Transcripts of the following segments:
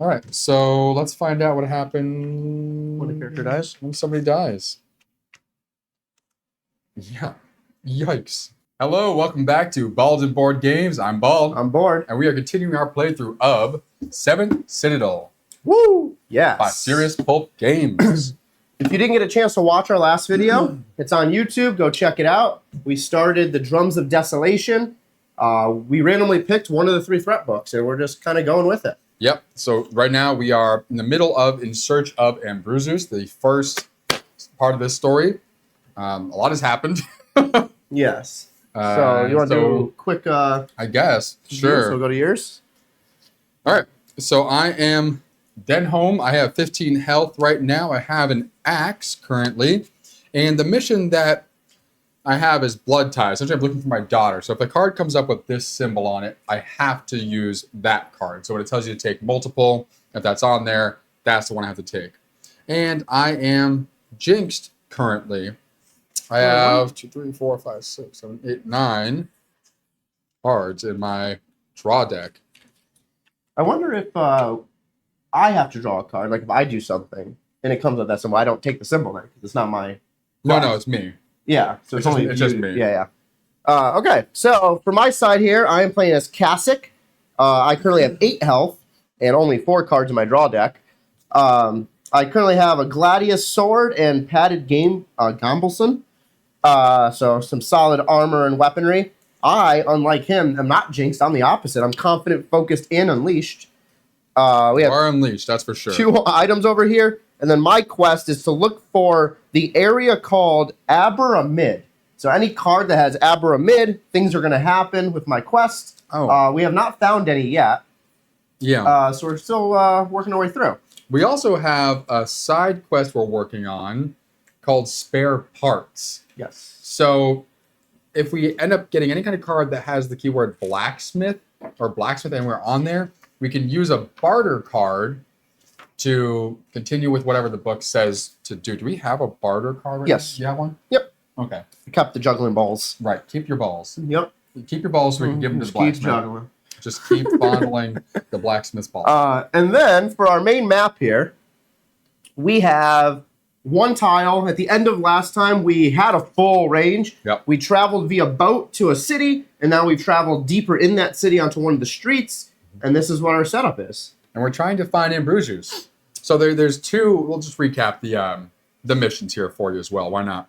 All right, so let's find out what happened When a character dies? When somebody dies. Yeah. Yikes. Hello, welcome back to Bald and Board Games. I'm Bald. I'm bored. And we are continuing our playthrough of 7th Citadel Woo! Yes. by Serious Pulp Games. If you didn't get a chance to watch our last video, it's on YouTube. Go check it out. We started the Drums of Desolation. We randomly picked one of the 3 threat books, and we're just kind of going with it. Yep. So right now we are in the middle of In Search of Ambruzus, the first part of this story. A lot has happened. Yes. So you want to do a quick... I guess. Sure. So we'll go to yours. All right. So I am dead home. I have 15 health right now. I have an axe currently. And the mission that I have is blood ties. Essentially, I'm looking for my daughter. So if the card comes up with this symbol on it, I have to use that card. So when it tells you to take multiple, if that's on there, that's the one I have to take. And I am jinxed currently. I have 2, 3, 4, 5, 6, 7, 8, 9 cards in my draw deck. I wonder if I have to draw a card. Like if I do something and it comes with that symbol, I don't take the symbol then because it's not my... No, it's me. Yeah, so it's only just me. Yeah. Okay, so for my side here, I am playing as Kasich. I currently have 8 health and only 4 cards in my draw deck. I currently have a Gladius sword and padded Gambleson. So some solid armor and weaponry. I, unlike him, am not jinxed. I'm the opposite. I'm confident, focused, and unleashed. We have unleashed, that's for sure. 2 items over here. And then my quest is to look for the area called Abaramid. So any card that has Abaramid, things are going to happen with my quest. Oh. We have not found any yet. Yeah. So we're still working our way through. We also have a side quest we're working on called Spare Parts. Yes. So if we end up getting any kind of card that has the keyword blacksmith or blacksmith anywhere on there, we can use a barter card to continue with whatever the book says to do. Do we have a barter card? Right Yes. Now? You have one? Yep. Okay. We kept the juggling balls. Right. Keep your balls. Yep. Keep your balls so we can give them to the Just keep blacksmith. juggling. Just keep fondling the blacksmith's balls. And then for our main map here, we have 1 tile. At the end of last time, we had a full range. Yep. We traveled via boat to a city, and now we've traveled deeper in that city onto one of the streets, and this is what our setup is. And we're trying to find Ambruzus. So there's 2. We'll just recap the missions here for you as well. Why not?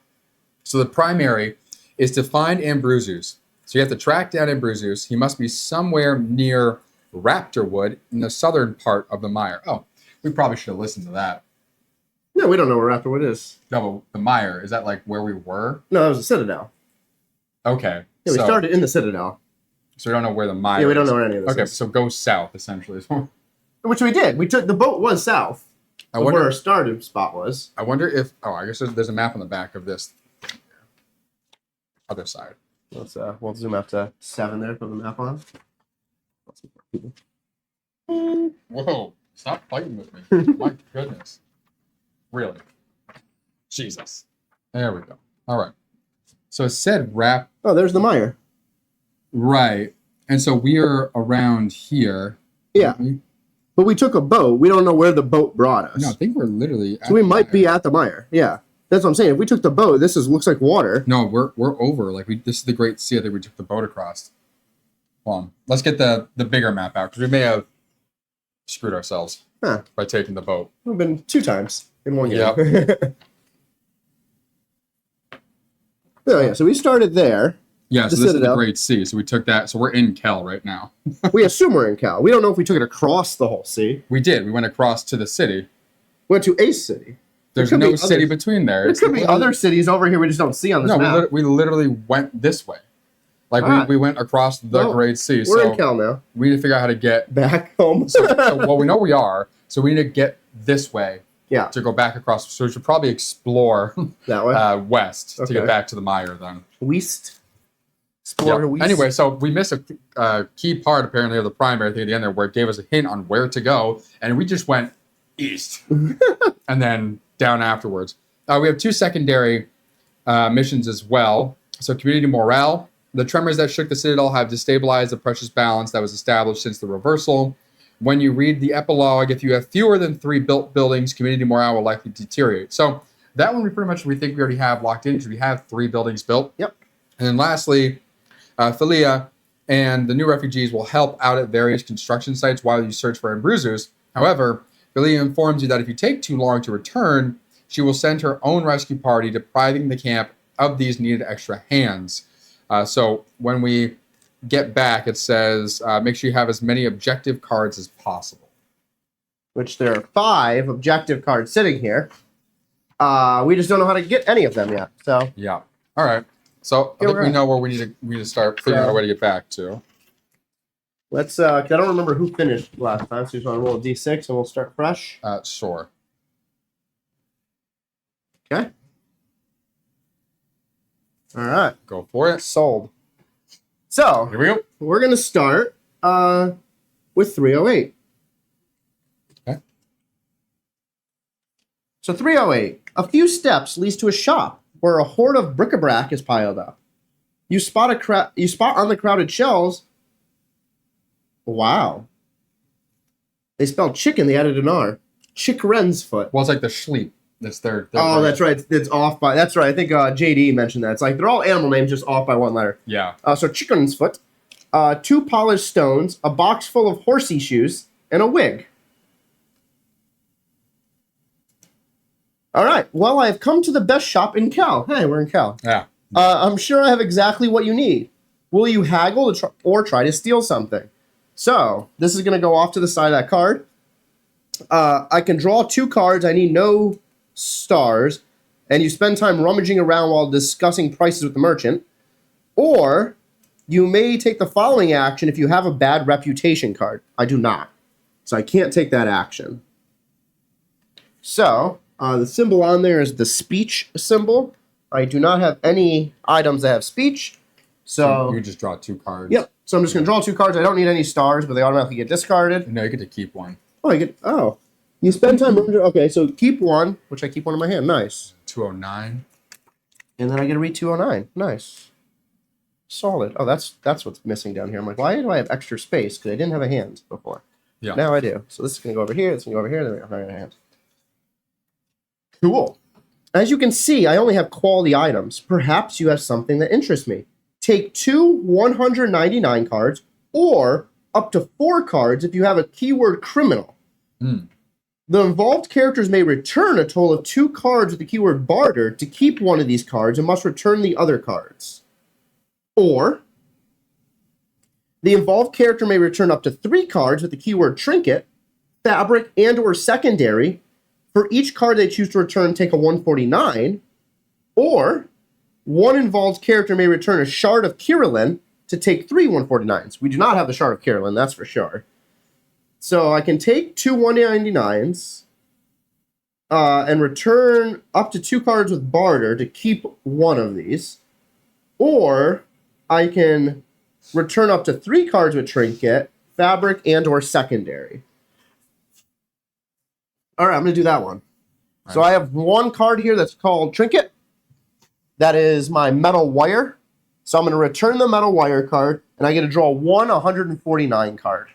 So the primary is to find Ambruzus. So you have to track down Ambruzus. He must be somewhere near Raptorwood in the southern part of the mire. Oh, we probably should have listened to that. No, we don't know where Raptorwood is. No, but the mire, is that like where we were? No, that was the Citadel. Okay. Yeah, we started in the Citadel. So we don't know where the mire is. Yeah, we don't know where any of this is. Okay, is. so go south, essentially. Which we did. We took the boat was south. I wonder where our starting spot was. I wonder if... Oh, I guess there's a map on the back of this. Other side. Let's we'll zoom out to 7 there, put the map on. Whoa, stop fighting with me. My goodness. Really? Jesus. There we go. All right. So it said wrap. Oh, there's the mire. Right. And so we're around here. Yeah. But we took a boat. We don't know where the boat brought us. No, I think we're literally at So we might be at the mire. Yeah. That's what I'm saying. If we took the boat, this looks like water. No, we're over. Like this is the Great Sea that we took the boat across. Hold on. Let's get the bigger map out because we may have screwed ourselves by taking the boat. We've been 2 times in one game. Yep. Oh yeah, so we started there. Yeah, so this is the Great Sea. So we took that. So we're in Kel right now. We assume we're in Kel. We don't know if we took it across the whole sea. We did. We went across to the city. We went to a city. There's no city between there. There could be other cities over here we just don't see on this map. We literally went this way. Like we went across the Great Sea. We're in Kel now. We need to figure out how to get back home. Well, we know we are. So we need to get this way. Yeah. To go back across. So we should probably explore that way. West to get back to the mire then. West. Explore west. Anyway, so we missed a key part apparently of the primary thing at the end there where it gave us a hint on where to go, and we just went east and then down afterwards. We have 2 secondary missions as well. So community morale. The tremors that shook the Citadel have destabilized the precious balance that was established since the reversal. When you read the epilogue, if you have fewer than 3 built buildings, community morale will likely deteriorate. So that one we think we already have locked in because we have 3 buildings built. Yep. And then lastly, Philia and the new refugees will help out at various construction sites while you search for Ambruzus. However, Philia informs you that if you take too long to return, she will send her own rescue party, depriving the camp of these needed extra hands. So when we get back, it says, make sure you have as many objective cards as possible. Which there are 5 objective cards sitting here. We just don't know how to get any of them yet. So yeah. All right. So I think we know where we need to start figuring out a way to get back to. Let's. 'Cause I don't remember who finished last time, so you just want to roll a d6 and we'll start fresh. Sure. Okay. All right. Go for it. Sold. So Here we go. we're gonna start with 308. Okay. So 308. A few steps leads to a shop where a horde of bric-a-brac is piled up. You spot on the crowded shelves. Wow. They spelled chicken. They added an R. Chickren's foot. Well, it's like the Schleep. That's their Oh, that's right. It's off by. That's right. I think JD mentioned that. It's like they're all animal names, just off by 1 letter. Yeah. So chicken's foot, 2 polished stones, a box full of horsey shoes, and a wig. All right. Well, I have come to the best shop in Cal. Hey, we're in Cal. Yeah. I'm sure I have exactly what you need. Will you haggle or try to steal something? So this is going to go off to the side of that card. I can draw 2 cards. I need no stars. And you spend time rummaging around while discussing prices with the merchant. Or you may take the following action if you have a bad reputation card. I do not. So I can't take that action. So the symbol on there is the speech symbol. I do not have any items that have speech. So you just draw 2 cards. Yep. So I'm just going to draw 2 cards. I don't need any stars, but they automatically get discarded. No, you get to keep one. Oh, I get. Oh. You spend time. Okay, so keep 1, which I keep 1 in my hand. Nice. 209. And then I get to read 209. Nice. Solid. Oh, that's what's missing down here. I'm like, why do I have extra space? Because I didn't have a hand before. Yeah. Now I do. So this is going to go over here. This is going to go over here. Then I have a hand. Cool. As you can see, I only have quality items. Perhaps you have something that interests me. Take 2 199 cards, or up to 4 cards if you have a keyword criminal. The involved characters may return a total of 2 cards with the keyword barter to keep one of these cards and must return the other cards. Or the involved character may return up to 3 cards with the keyword trinket, fabric, and or secondary. For each card they choose to return, take a 149. Or one involved character may return a shard of Kirillin to take 3 149s. We do not have the shard of Kirillin, that's for sure. So I can take 2 199s and return up to 2 cards with barter to keep one of these. Or I can return up to 3 cards with trinket, fabric, and or secondary. All right, I'm going to do that one. Right. So I have 1 card here that's called trinket. That is my metal wire. So I'm going to return the metal wire card, and I get to draw 1 149 card.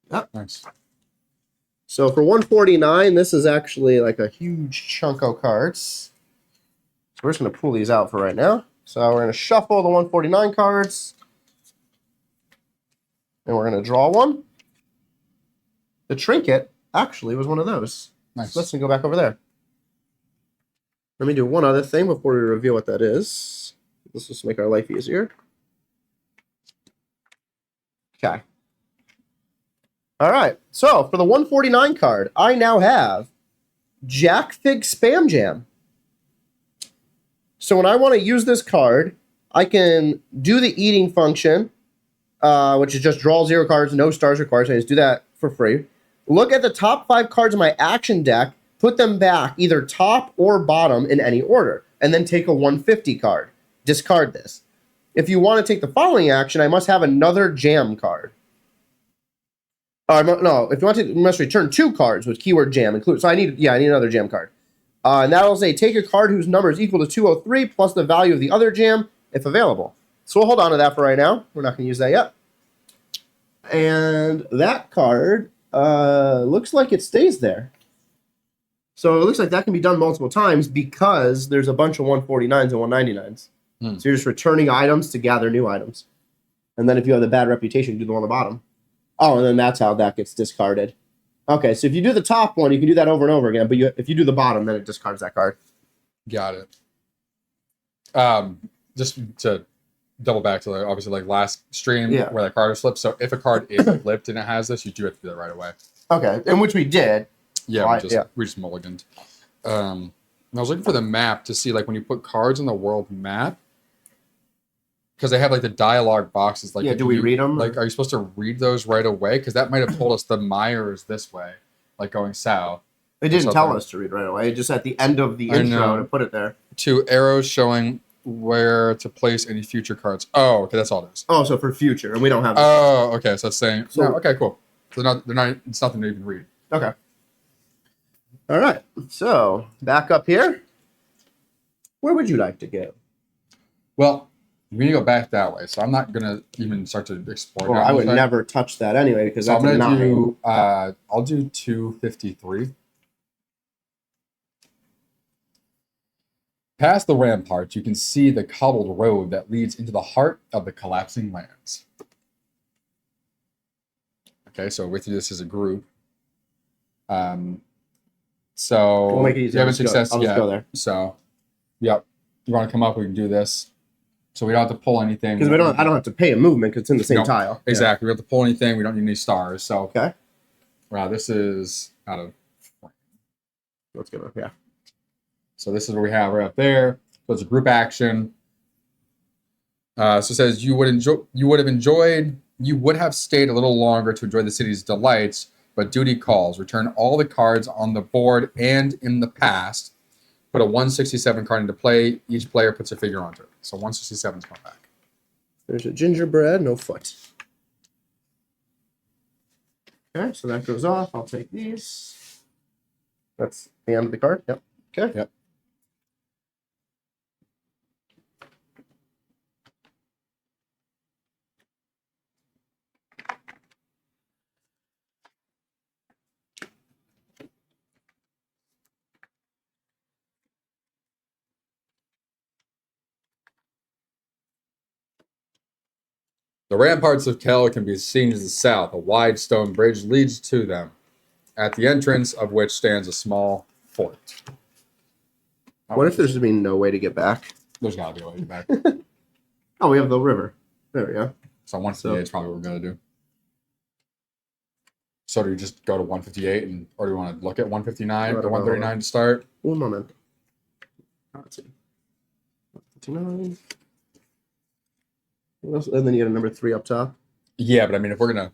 Yep. Nice. So for 149, this is actually like a huge chunk of cards. So we're just going to pull these out for right now. So we're going to shuffle the 149 cards. And we're going to draw 1. The trinket actually was one of those. Nice. So let's go back over there. Let me do one other thing before we reveal what that is. This will just make our life easier. Okay. All right. So for the 149 card, I now have Jack Fig Spam Jam. So when I want to use this card, I can do the eating function, which is just draw 0 cards, no stars required. So I just do that for free. Look at the top 5 cards of my action deck, put them back either top or bottom in any order, and then take a 150 card. Discard this. If you want to take the following action, I must have another jam card. No, if you want to, you must return 2 cards with keyword jam included. So I need another jam card. And that'll say take a card whose number is equal to 203 plus the value of the other jam, if available. So we'll hold on to that for right now. We're not going to use that yet. And that card looks like it stays there. So it looks like that can be done multiple times because there's a bunch of 149s and 199s. So you're just returning items to gather new items. And then if you have the bad reputation, you do the one on the bottom. Oh, and then that's how that gets discarded. Okay, so if you do the top one, you can do that over and over again. But if you do the bottom, then it discards that card. Got it. Just to double back to obviously last stream where that card was flipped. So if a card is flipped and it has this, you do have to do that right away. Okay, and which we did. Yeah, we just mulliganed. I was looking for the map to see when you put cards in the world map, because they have the dialogue boxes. Do we read them? Are you supposed to read those right away? Because that might have told us the mire is this way, going south. It didn't tell us to read right away. Just at the end of the intro to put it there. 2 arrows showing where to place any future cards. Oh, okay, that's all it is. Oh, so for future, and we don't have. Oh, okay, so it's saying. So, okay, cool. So they're not. It's nothing to even read. Okay. All right. So back up here. Where would you like to go? Well, we need to go back that way, so I'm not gonna even start to explore. Well, I would never touch that anyway because that's I'm gonna do. I'll do 253. Past the ramparts, you can see the cobbled road that leads into the heart of the collapsing lands. Okay, so with you, this is a group. So we'll make it easy. You haven't success I'll just go there. So, yep. You want to come up? We can do this. So we don't have to pull anything because I don't have to pay a movement because it's in the same tile. Exactly. We don't have to pull anything. We don't need any stars. So okay. Wow, this is out of. Let's go. Yeah. So this is what we have right up there. So it's a group action. So it says you would have stayed a little longer to enjoy the city's delights, but duty calls. Return all the cards on the board and in the past. Put a 167 card into play. Each player puts a figure onto it. So 167's come back. There's a gingerbread, no foot. Okay, so that goes off. I'll take these. That's the end of the card. Yep. Okay. Yep. The ramparts of Kel can be seen to the south. A wide stone bridge leads to them, at the entrance of which stands a small fort. What if there's no way to get back? There's got to be a way to get back. Oh, we have the river. There we go. So 158 is probably what we're going to do. So do you just go to 158, or do you want to look at 159 or 139 to start? One moment. Let's see. 159. And then you got a number 3 up top. Yeah, but I mean, if we're gonna,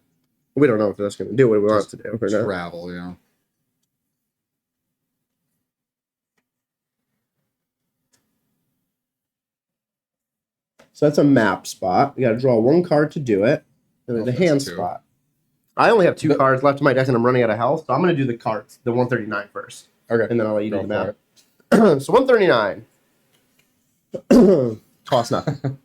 we don't know if that's gonna do what we want it to do. Travel, you know. So that's a map spot. You got to draw 1 card to do it, and there's a hand spot. I only have 2 cards left in my deck, and I'm running out of health, so I'm gonna do the cards, the 139 first. Okay. And then I'll let you do the map. So 139. Cost nothing.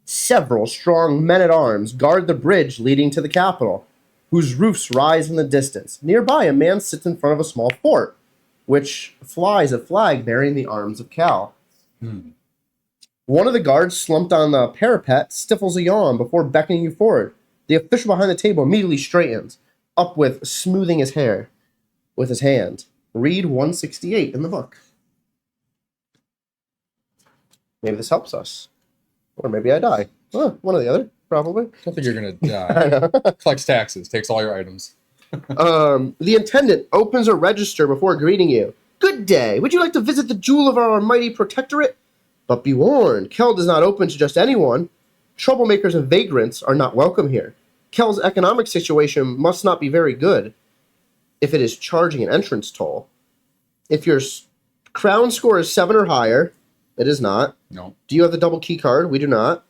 Several strong men-at-arms guard the bridge leading to the capital, whose roofs rise in the distance. Nearby, a man sits in front of a small fort, which flies a flag bearing the arms of Cal. One of the guards, slumped on the parapet, stifles a yawn before beckoning you forward. The official behind the table immediately straightens, up with smoothing his hair with his hand. Read 168 in the book. Maybe this helps us. Or maybe I die. One or the other, probably. I don't think you're going to die. Collects taxes, takes all your items. The attendant opens a register before greeting you. Good day. Would you like to visit the jewel of our mighty protectorate? But be warned, Kel does not open to just anyone. Troublemakers and vagrants are not welcome here. Kel's economic situation must not be very good if it is charging an entrance toll. If your crown score is 7 or higher, it is not. No. Do you have the double key card? We do not.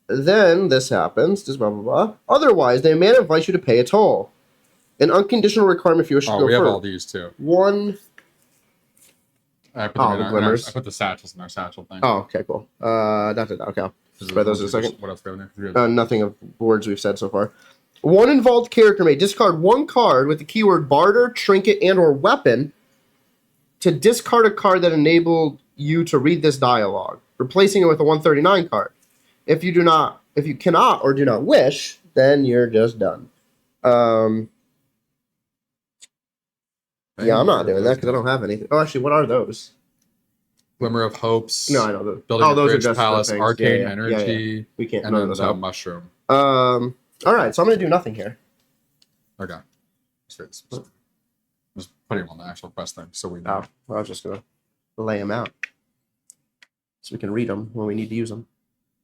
Then this happens. Just blah, blah, blah. Otherwise, they may invite you to pay a toll. An unconditional requirement if you wish to go we have first. all these too. 1. I put the glimmers. I put the satchels in our satchel thing. Oh, okay, cool. Okay. Spread those in a second. What else do we have in there? Nothing of words we've said so far. One involved character may discard one card with the keyword barter, trinket, and or weapon to discard a card that enabled you to read this dialogue, replacing it with a 139 card. If you cannot or do not wish, then you're just done. Yeah, I'm not doing that because I don't have anything. Oh, actually, what are those? Glimmer of Hopes. No, I know those. Building a those Bridge are just Palace, things. Arcane Yeah. Energy, We can't. and None then of those the help. Mushroom. All right, so I'm gonna do nothing here. Okay. Just putting them on the actual quest thing so we know. Oh, I was just gonna lay them out so we can read them when we need to use them.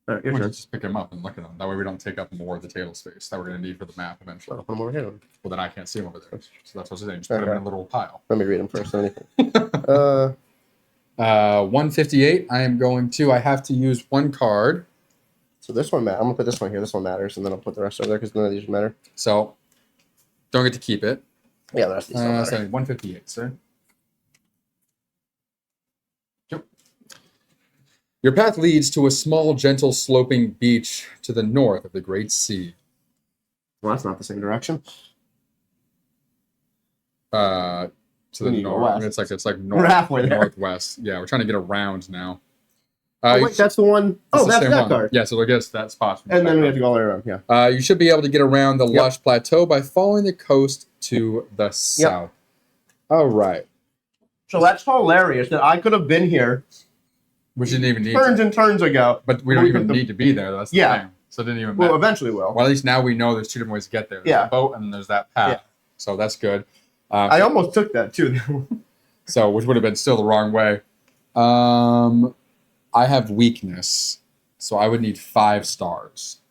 All right, your We turn. can just pick them up and look at them. That way we don't take up more of the table space that we're going to need for the map eventually. Put them over here. Well, then I can't see them over there. So that's what I'm saying. Just put them in a little pile. Let me read them first. 158. I have to use one card. So this one, I'm gonna put this one here. This one matters, and then I'll put the rest over there because none of these matter. So don't get to keep it. Yeah, the rest of these don't matter. So 158, sir. Yep. Your path leads to a small, gentle, sloping beach to the north of the Great Sea. Well, that's not the same direction. To the We need to go north. west. It's like north, We're halfway there. northwest. Yeah, we're trying to get around now. Wait, that's the one. Oh, the that's same that one. card. Yeah, so it'll get us to that spot. And then we have to go all the way around. Yeah. You should be able to get around the lush plateau by following the coast to the south. All right. So that's hilarious that I could have been here We didn't even need turns to. and turns ago. But we don't even need to be there. That's the Yeah. thing. So it didn't even Well, matter. eventually will. Well, at least now we know there's two different ways to get there. There's Yeah. a boat and there's that path. Yeah. So that's good. I almost took that too. So which would have been still the wrong way. I have weakness, so I would need 5 stars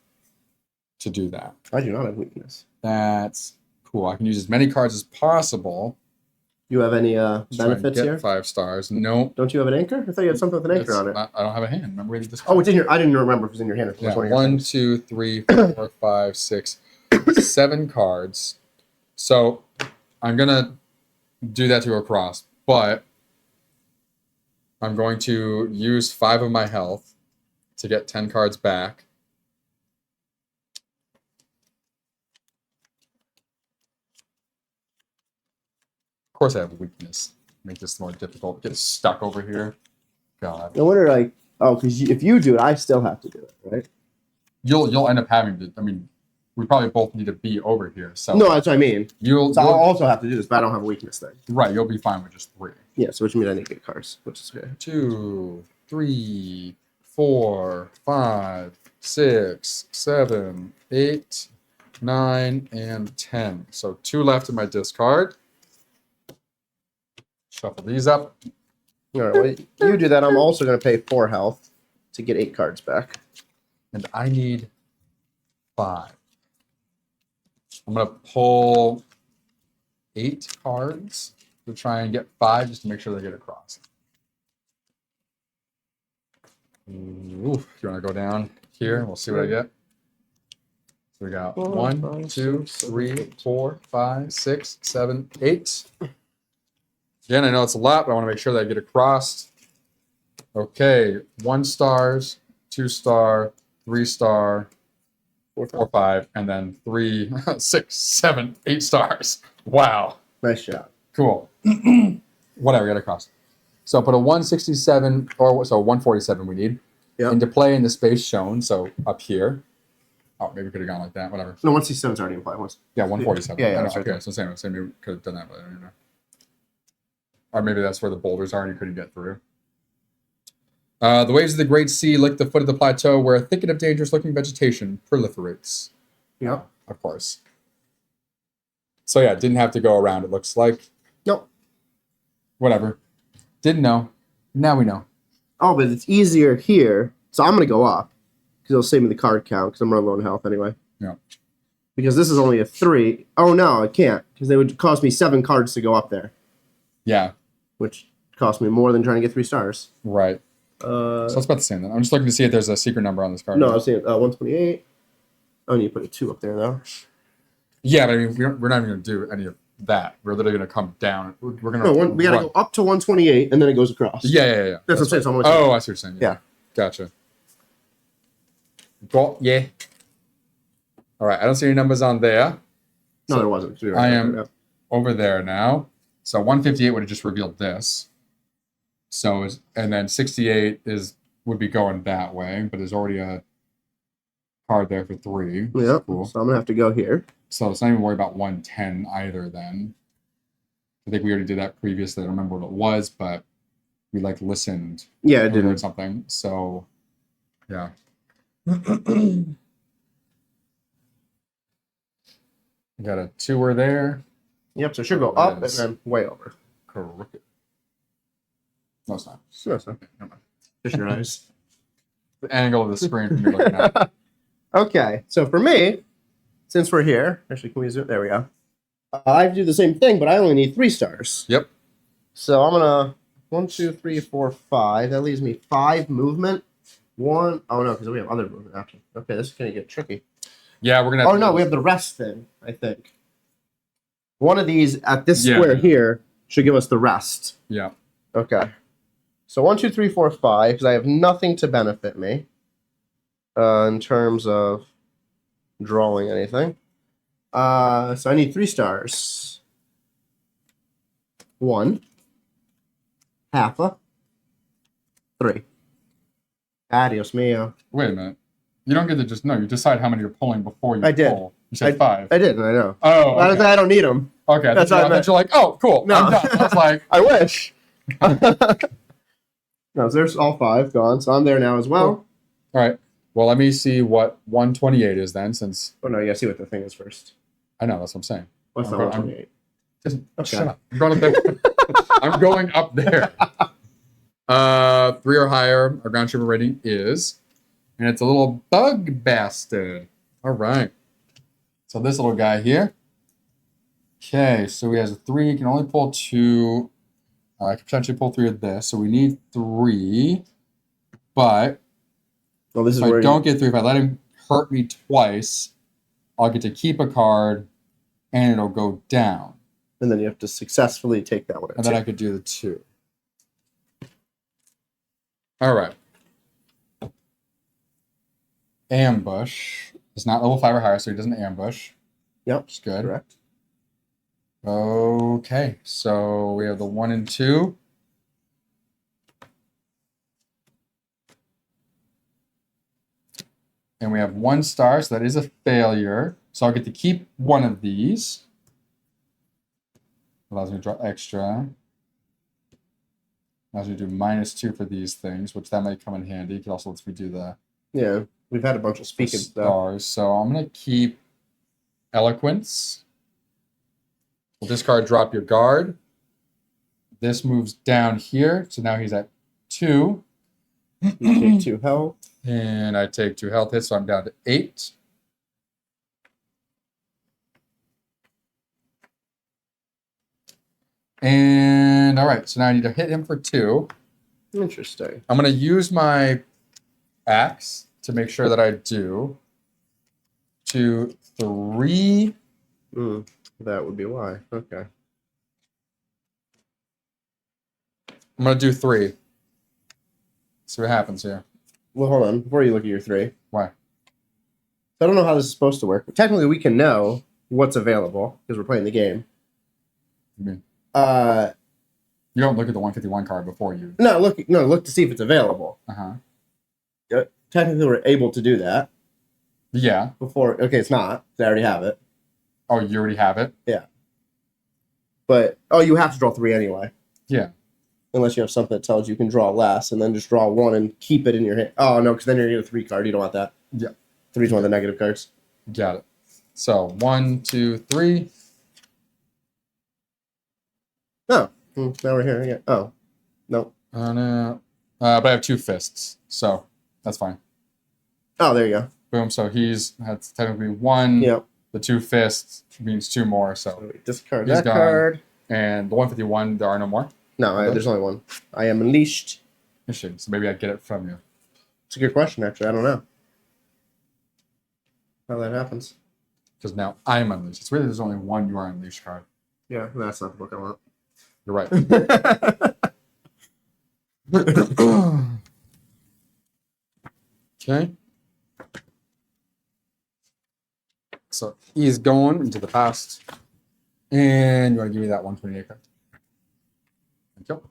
to do that. I do not have weakness. That's cool. I can use as many cards as possible. You have any to try and benefits get here? 5 stars. No. Don't you have an anchor? I thought you had something with an anchor on it. I don't have a hand. Remember we did this. Oh, it's in your. I didn't remember if it was in your hand or if it was Yeah, one of your 1, things. 2, 3, 4, 5, 6, 7 cards. So I'm gonna do that to go across, but I'm going to use 5 of my health to get 10 cards back. Of course, I have weakness. Make this more difficult. Get stuck over here. God, No wonder, like, oh, because if you do it, I still have to do it, right? you'll end up having to. I mean, we probably both need to be over here. So No, that's what I mean. you'll So I'll also have to do this, but I don't have a weakness thing. right. You'll be fine with just 3. Yeah, so which means I need to get cards, which is okay. 2, 3, 4, 5, 6, 7, 8, 9, and 10. So 2 left in my discard. Shuffle these up. All right, well, you do that. I'm also going to pay 4 health to get 8 cards back. And I need 5. I'm going to pull 8 cards to try and get 5 just to make sure they get across. Ooh, you want to go down here and we'll see what I get? So we got 1, 2, 3, 4, 5, 6, 7, 8. Again, I know it's a lot, but I want to make sure that I get across. Okay, 1 stars, 2 star, 3 star, 4, 5, and then 3, 6, 7, 8 stars. Wow. Nice job. Cool. Whatever, get across. So I'll put a 167, or so 147 we need, into play in the space shown, so up here. Oh, maybe we could have gone like that, whatever. No, 167's already in play. Yeah, 147. Yeah, I know, that's right okay, so same maybe we could have done that, but I don't even know. Or maybe that's where the boulders are and you couldn't get through. The waves of the Great Sea lick the foot of the plateau where a thicket of dangerous-looking vegetation proliferates. Yep. Of course. So yeah, didn't have to go around, it looks like. Nope. Whatever. Didn't know. Now we know. Oh, but it's easier here. So I'm going to go up because it'll save me the card count because I'm running low on health anyway. Yeah. Because this is only a 3. Oh, no, I can't because they would cost me 7 cards to go up there, Yeah. which cost me more than trying to get 3 stars. Right. So it's about the same then. I'm just looking to see if there's a secret number on this card. No, I was saying 128. Oh, and you put a 2 up there, though. Yeah, but I mean, we're not even going to do any of that. We're literally going to come down. We're going to. No, we got to go up to 128, and then it goes across. Yeah. That's what I'm saying. So I'm Oh, I see what you're saying. Yeah. Gotcha. Go, yeah. All right, I don't see any numbers on there. No, there wasn't. So I am over there now. So 158 would have just revealed this. So, and then 68 would be going that way, but there's already a card there for 3. Yeah, cool. So I'm going to have to go here. So let's not even worry about 110 either then. I think we already did that previously. I don't remember what it was, but we like listened. Yeah, I did didn't. Something. So, yeah. Got a 2 there. Yep, so it should go up and then way over. Correct. No, it's not. No, it's not. Okay, never mind. Just your eyes. The angle of the screen from you're looking at. Okay, so for me, since we're here, actually, can we zoom? There we go. I do the same thing, but I only need 3 stars. Yep. So I'm gonna 1, 2, 3, 4, 5. That leaves me 5 movement. 1. Oh no, because we have other movement after. Okay, this is gonna get tricky. Yeah, we're gonna. Oh no, we have the rest thing. I think one of these at this square here should give us the rest. Yeah. Okay. So 1, 2, 3, 4, 5. Because I have nothing to benefit me in terms of drawing anything. So I need 3 stars. 1. Half a. 3. Adios mio. Wait a minute. You don't get to just you decide how many you're pulling before you I did. pull. You said 5. I did, I know. Oh, okay. I don't need them. Okay, That's what I meant. you're like, oh, cool. No. I'm done. I was like, I wish. No, so there's all 5 gone, so I'm there now as well. Cool. All right. Well, let me see what 128 is then, since. Oh no, you gotta see what the thing is first. I know, that's what I'm saying. What's the 128? Just Okay. shut up. I'm going up there. I'm going up there. 3 or higher, our ground trooper rating is. And it's a little bug bastard. All right. So this little guy here. Okay, so he has a 3. He can only pull 2. I could potentially pull 3 of this. So we need 3. But Well, this is if where I don't get 3, if I let him hurt me twice, I'll get to keep a card and it'll go down. and then you have to successfully take that one. And then I could do the 2. All right. Ambush. It's not level 5 or higher, so he doesn't ambush. Yep, Which is good. correct. Okay, so we have the 1 and 2. And we have 1 star, so that is a failure. So I'll get to keep 1 of these. Allows me to draw extra. Allows me to do -2 for these things, which that might come in handy. It also lets me do the Yeah, we've had a bunch of speaking stuff. stars. So I'm going to keep Eloquence. We'll discard drop your guard. This moves down here. So now he's at 2. You take 2 health. And I take 2 health hits, so I'm down to 8. And all right, so now I need to hit him for 2. Interesting. I'm going to use my axe to make sure that I do. 2, 3. That would be why. Okay. I'm going to do 3. See what happens here. Well, hold on. Before you look at your 3. Why? I don't know how this is supposed to work. Technically, we can know what's available because we're playing the game. You mean? You don't look at the 151 card before you. No, look to see if it's available. Uh-huh. Technically, we're able to do that. Yeah. Before, okay, it's not. I already have it. Oh, you already have it? Yeah. But, you have to draw 3 anyway. Yeah. Unless you have something that tells you can draw less and then just draw 1 and keep it in your hand. Oh, no, because then you're going to get a 3 card. You don't want that. Yeah. 3 is one of the negative cards. Got it. So 1, 2, 3. Oh, now we're here again. Oh, no. No. But I have 2 fists, so that's fine. Oh, there you go. Boom. So that's technically 1. Yep. The 2 fists means 2 more. So So we discard he's that gone. card. And the 151, there are no more. No, there's only 1. I am unleashed. Interesting. So maybe I'd get it from you. It's a good question, actually. I don't know how that happens. Because now I'm unleashed. It's really there's only 1 you are unleashed card. Yeah, that's not the book I want. You're right. Okay. So he's going into the past. And you want to give me that 128 card? Thank you.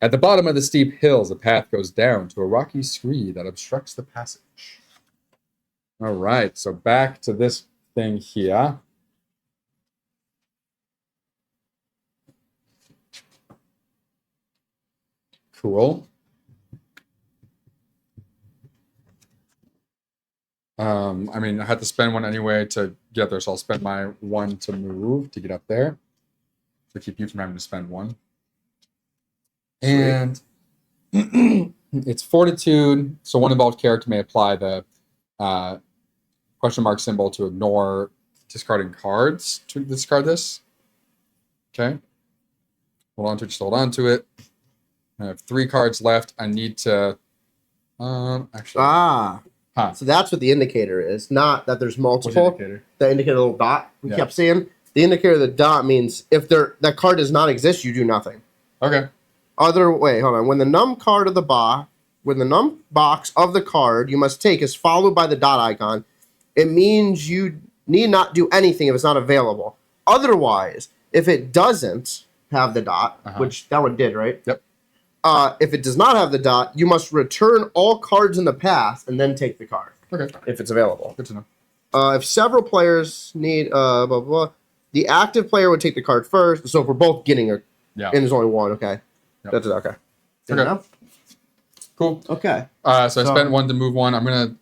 At the bottom of the steep hills, a path goes down to a rocky scree that obstructs the passage. All right, so back to this thing here. Cool. I mean, I had to spend one anyway to get there, so I'll spend my one to move to get up there to keep you from having to spend one. And it's Fortitude, so one involved character may apply the question mark symbol to ignore discarding cards to discard this. Okay. Hold on to it, just hold on to it. I have 3 cards left. I need to actually. So that's what the indicator is. Not that there's multiple. Which indicator? The indicator little dot we Yeah. kept saying. The indicator of the dot means if that card does not exist, you do nothing. Okay. Hold on. When the num box of the card you must take is followed by the dot icon, it means you need not do anything if it's not available. Otherwise, if it doesn't have the dot, which that one did, right? Yep. If it does not have the dot, you must return all cards in the past and then take the card. Okay. If it's available. Good to know. If several players need blah, blah, blah, the active player would take the card first. So if we're both getting and there's only one, okay. Yep. That's it, okay. Okay. Enough? Cool. Okay. So I spent one to move one. I'm gonna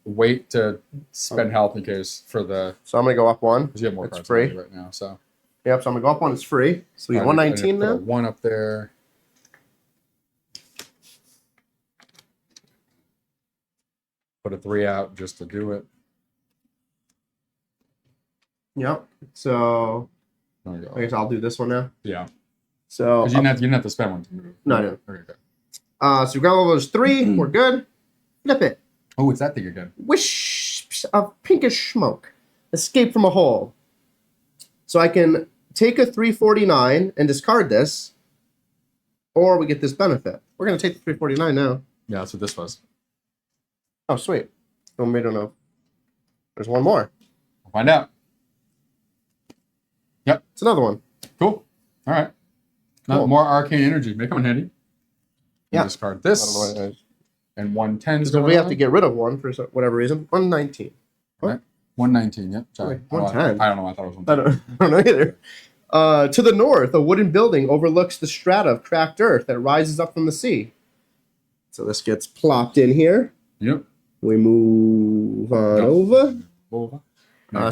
wait to spend health in case for the. So I'm gonna go up one. Because you have more It's cards free right now. So. Yep. So I'm gonna go up one. It's free. So we get 119 now. now. One up there. Put a 3 out just to do it. Yep. So There we go. I guess I'll do this one now. Yeah. So Because you didn't have to spend one to move. No, I didn't. Okay, good. So we got all those 3. We're good. Flip it. Oh, it's that thing again. Wish of pinkish smoke. Escape from a hole. So I can take a 349 and discard this, or we get this benefit. We're gonna take the 349 now. Yeah, that's what this was. Oh, sweet. Oh, we don't know. There's one more. We'll find out. Yep. It's another one. Cool. All right. Cool. More arcane energy. May come in handy. Yeah. Discard I this. don't know what it is. And 110 is So going we have on. to get rid of one for whatever reason. 119. Right. 119, yep. Sorry. Wait, 110. I don't know. I thought it was I 110. don't know either. To the north, a wooden building overlooks the strata of cracked earth that rises up from the sea. So this gets plopped in here. Yep. We move on over. Over.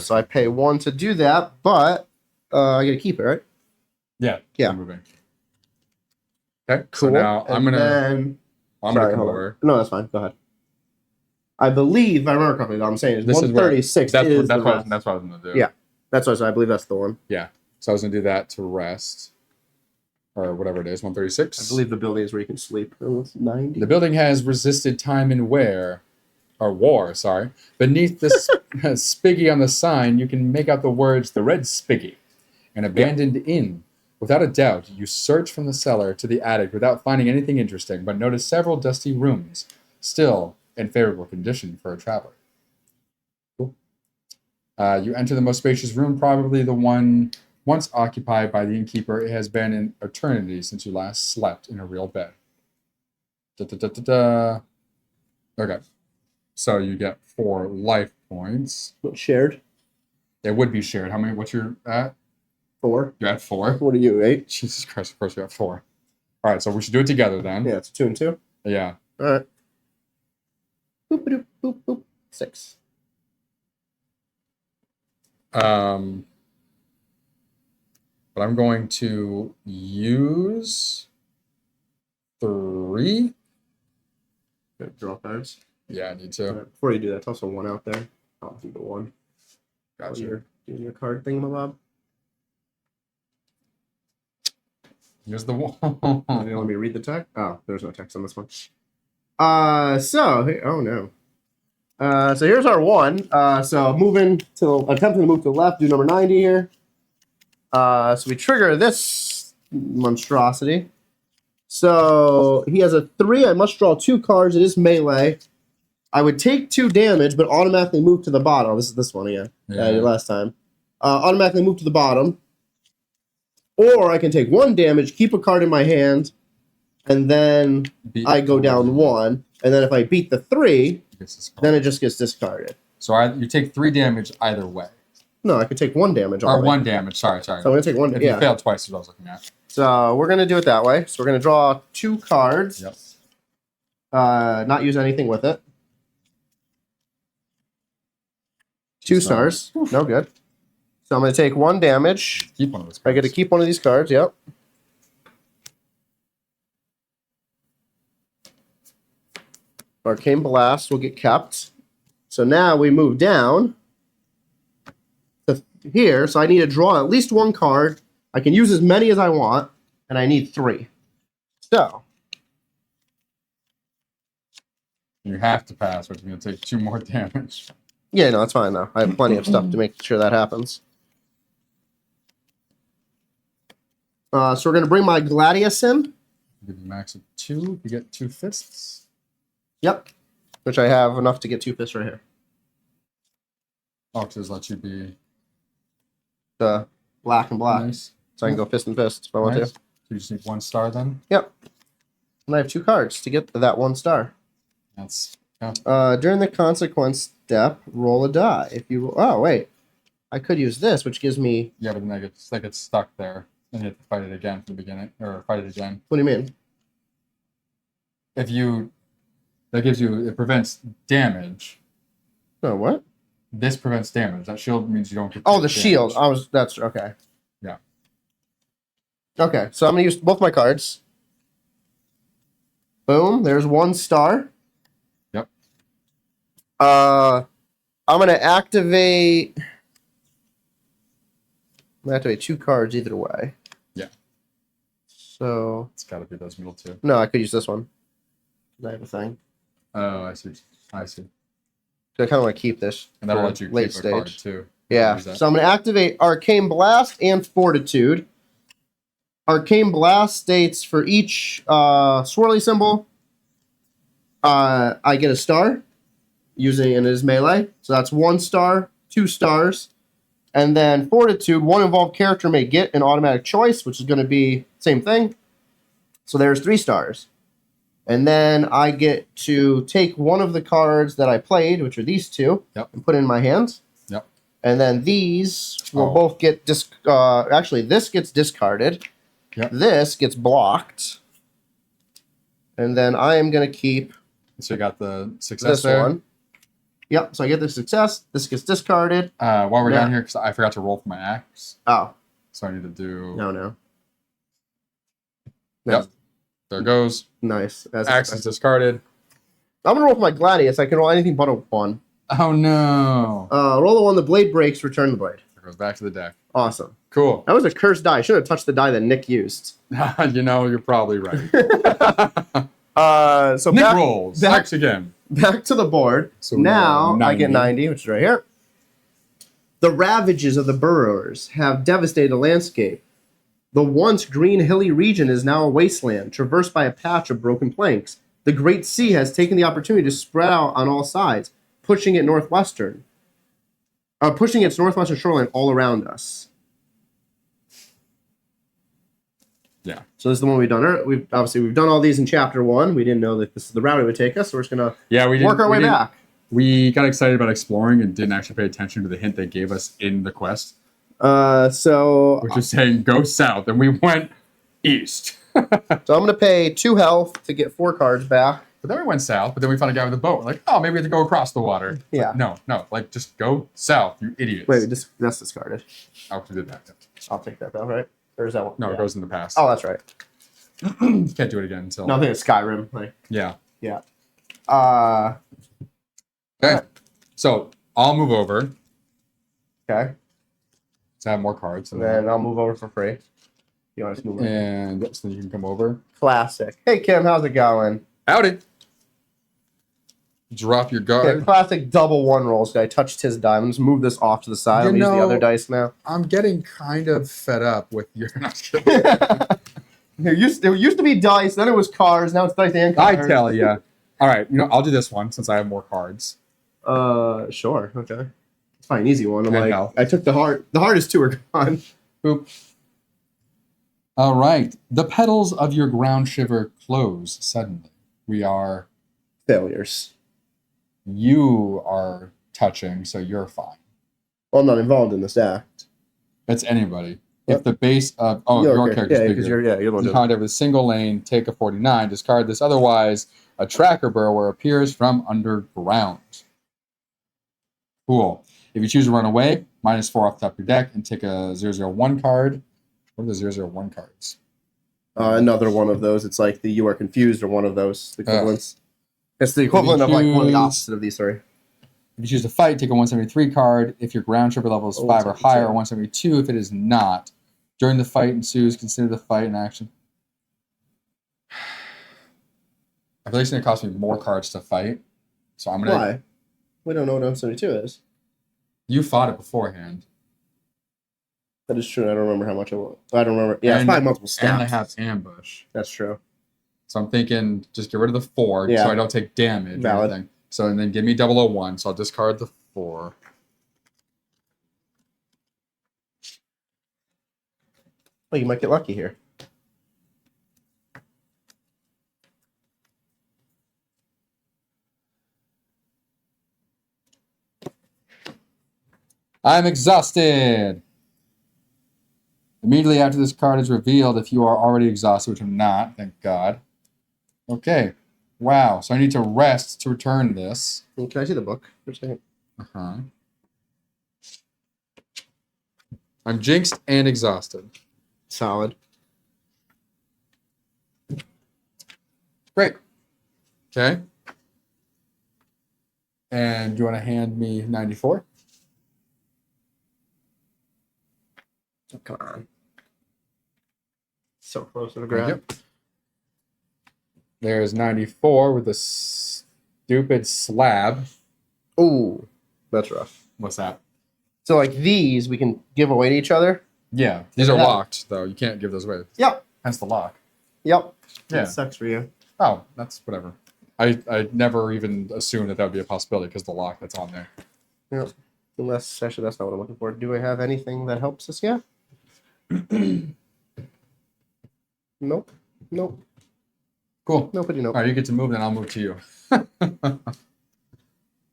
So I pay 1 to do that, but I get to keep it, right? Yeah. Yeah. Moving. Okay. Cool. So now I'm And gonna then- come hold over. on. No, that's fine. Go ahead. I believe, if I remember correctly, what I'm saying is This is where- 136 That's is what the rest. I was gonna do. Yeah. That's what I believe that's the one. Yeah. So I was gonna do that to rest. Or whatever it is, 136. I believe the building is where you can sleep. Oh, it's 90. The building has resisted time and war, sorry. Beneath the spiggy on the sign, you can make out the words, "The Red Spiggy," an abandoned inn. Without a doubt, you search from the cellar to the attic without finding anything interesting, but notice several dusty rooms, still in favorable condition for a traveler. Cool. You enter the most spacious room, probably the one once occupied by the innkeeper. It has been an eternity since you last slept in a real bed. Okay. So you get 4 life points. Shared. It would be shared. How many? What's your at? 4. You're at 4. What are you, 8? Jesus Christ! Of course you're at 4. All right, so we should do it together then. Yeah, it's 2 and 2. Yeah. All right. Boop, boop, boop, boop. 6. But I'm going to use 3. Okay, draw cards. Yeah, I need to. Before you do that, toss a 1 out there. I'll do the 1. Gotcha. You're doing your card thingamabob. Here's the 1. Let me read the text. Oh, there's no text on this one. Oh no. So here's our 1. So attempting to move to the left, do number 90 here. So we trigger this monstrosity. So he has a 3. I must draw 2 cards. It is melee. I would take 2 damage, but automatically move to the bottom. This is this one, yeah. I did last time. Automatically move to the bottom. Or I can take 1 damage, keep a card in my hand, and then I go down 1. And then if I beat the 3, then it just gets discarded. So you take 3 damage either way. No, I could take 1 damage. Or 1 damage, sorry. So I'm going to take 1 damage. If you failed twice, is what I was looking at. So we're going to do it that way. So we're going to draw 2 cards. Yep. Not use anything with it. 2 stars. No good. So I'm going to take 1 damage. Keep one of those cards. I get to keep one of these cards, yep. Arcane Blast will get kept. So now we move down to here. So I need to draw at least 1 card. I can use as many as I want, and I need 3. So. You have to pass, which is going to take 2 more damage. Yeah, no, that's fine, though. I have plenty of stuff to make sure that happens. So we're going to bring my Gladius in. Give you a max of 2. You get 2 fists. Yep. Which I have enough to get 2 fists right here. Boxes let you be... The black and black. Nice. So I can go fist and fist if I want to. So you just need 1 star then? Yep. And I have 2 cards to get that 1 star. That's... Yeah. During the consequence step, roll a die. If you oh wait, I could use this, which gives me. Yeah, but then that gets stuck there, and you have to fight it again from the beginning, or fight it again. What do you mean? If you, it prevents damage. Oh, what? This prevents damage. That shield means you don't get. Oh, the damage. shield. That's okay. Yeah. Okay, so I'm gonna use both my cards. Boom. There's 1 star. Yep. I'm gonna activate. I'm gonna activate 2 cards either way. Yeah. So. It's got to be those middle 2. No, I could use this one. I have a thing. Oh, I see. I see. So I kind of want to keep this. And that'll let you late keep a card stage. too. Yeah. So I'm going to activate Arcane Blast and Fortitude. Arcane Blast states for each swirly symbol, I get a star using it as melee. So that's 1 star, 2 stars. And then Fortitude, 1 involved character may get an automatic choice, which is going to be same thing. So there's 3 stars. And then I get to take one of the cards that I played, which are these 2, Yep. and put it in my hands. Yep. And then these will both get actually, this gets discarded. Yep. This gets blocked. And then I am going to keep So you got the success this there. one. Yep, so I get the success. This gets discarded. While we're down here, because I forgot to roll for my axe. Oh. So I need to do... No. Yep. There it goes. Nice. Axe is discarded. I'm going to roll for my Gladius. I can roll anything but a 1. Oh, no. Roll the 1. The blade breaks. Return the blade. It goes back to the deck. Awesome. Cool. That was a cursed die. I should have touched the die that Nick used. You know, you're probably right. So Nick rolls. Axe again. Back to the board. So now I get 90, which is right here. The ravages of the burrowers have devastated the landscape. The once green hilly region is now a wasteland, traversed by a patch of broken planks. The Great Sea has taken the opportunity to spread out on all sides, pushing its northwestern shoreline all around us. Yeah. So this is the one we've done. We've done all these in chapter 1. We didn't know that this is the route it would take us, so we're just gonna work our way back. We got excited about exploring and didn't actually pay attention to the hint they gave us in the quest. Which is saying go south, and we went east. So I'm going to pay 2 health to get 4 cards back. But then we went south, but then we found a guy with a boat. We're like, oh, maybe we have to go across the water. Yeah. Like, no, like just go south, you idiots. Wait, that's discarded. Oh, we did that. I'll take that though, right? Or is that one? No, It goes in the past. Oh, that's right. Can't do it again until... No, I think it's Skyrim. Like, yeah. Yeah. Okay. So I'll move over Okay. to have more cards. And then I'll move over for free. You want to move over? And so you can come over. Classic. Hey, Kim, how's it going? Howdy. Drop your guard. Okay, classic double 1 rolls. I touched his die. I'm just move this off to the side. I'm use the other dice now. I'm getting kind of fed up with your... There used to be dice, then it was cards, now it's dice and cards. I tell ya. All right, I'll do this one since I have more cards. Sure. Okay. It's probably an easy one. I'm And like, health. I took the hard. The hardest two are gone. Boop. All right. The petals of your ground shiver close suddenly. We are. Failures. You are touching, so you're fine. Well, I'm not involved in this act. It's anybody. Yep. If the base of your character's yeah, bigger, because you're the one. you contact with a single lane, take a 49, discard this. Otherwise, a tracker burrower appears from underground. Cool. If you choose to run away, -4 off the top of your deck and take a 001 card. What are the 001 cards? Another one of those. It's like the you are confused or one of those equivalents. It's the equivalent of like one of the opposite of these three. If you choose to fight, take a 173 card. If your ground shiver level is 5 or higher, or 172 if it is not. During the fight ensues, consider the fight in action. I feel like it's going to cost me more cards to fight. So I'm going to... Why? We don't know what 172 is. You fought it beforehand. That is true. I don't remember how much it was. I don't remember. Yeah, it's probably multiple stats. And I have ambush. That's true. So I'm thinking just get rid of the 4 so I don't take damage. Valid. Or anything. So and then give me 001. So I'll discard the 4. Well, you might get lucky here. I'm exhausted. Immediately after this card is revealed, if you are already exhausted, which I'm not, thank God. Okay. Wow. So I need to rest to return this. Can I see the book for a second? Uh-huh. I'm jinxed and exhausted. Solid. Great. Okay. And do you want to hand me 94? Oh, come on. So close to the ground. Yep. There's 94 with a stupid slab. Ooh, that's rough. What's that? So like these, we can give away to each other. Yeah, these are locked though. You can't give those away. Yep. Hence the lock. Yep. Yeah. That sucks for you. Oh, that's whatever. I never even assumed that would be a possibility because the lock that's on there. Yep. Unless actually that's not what I'm looking for. Do I have anything that helps us yet? Nope. Nope. Cool. Nobody nope. All right, you get to move, then I'll move to you.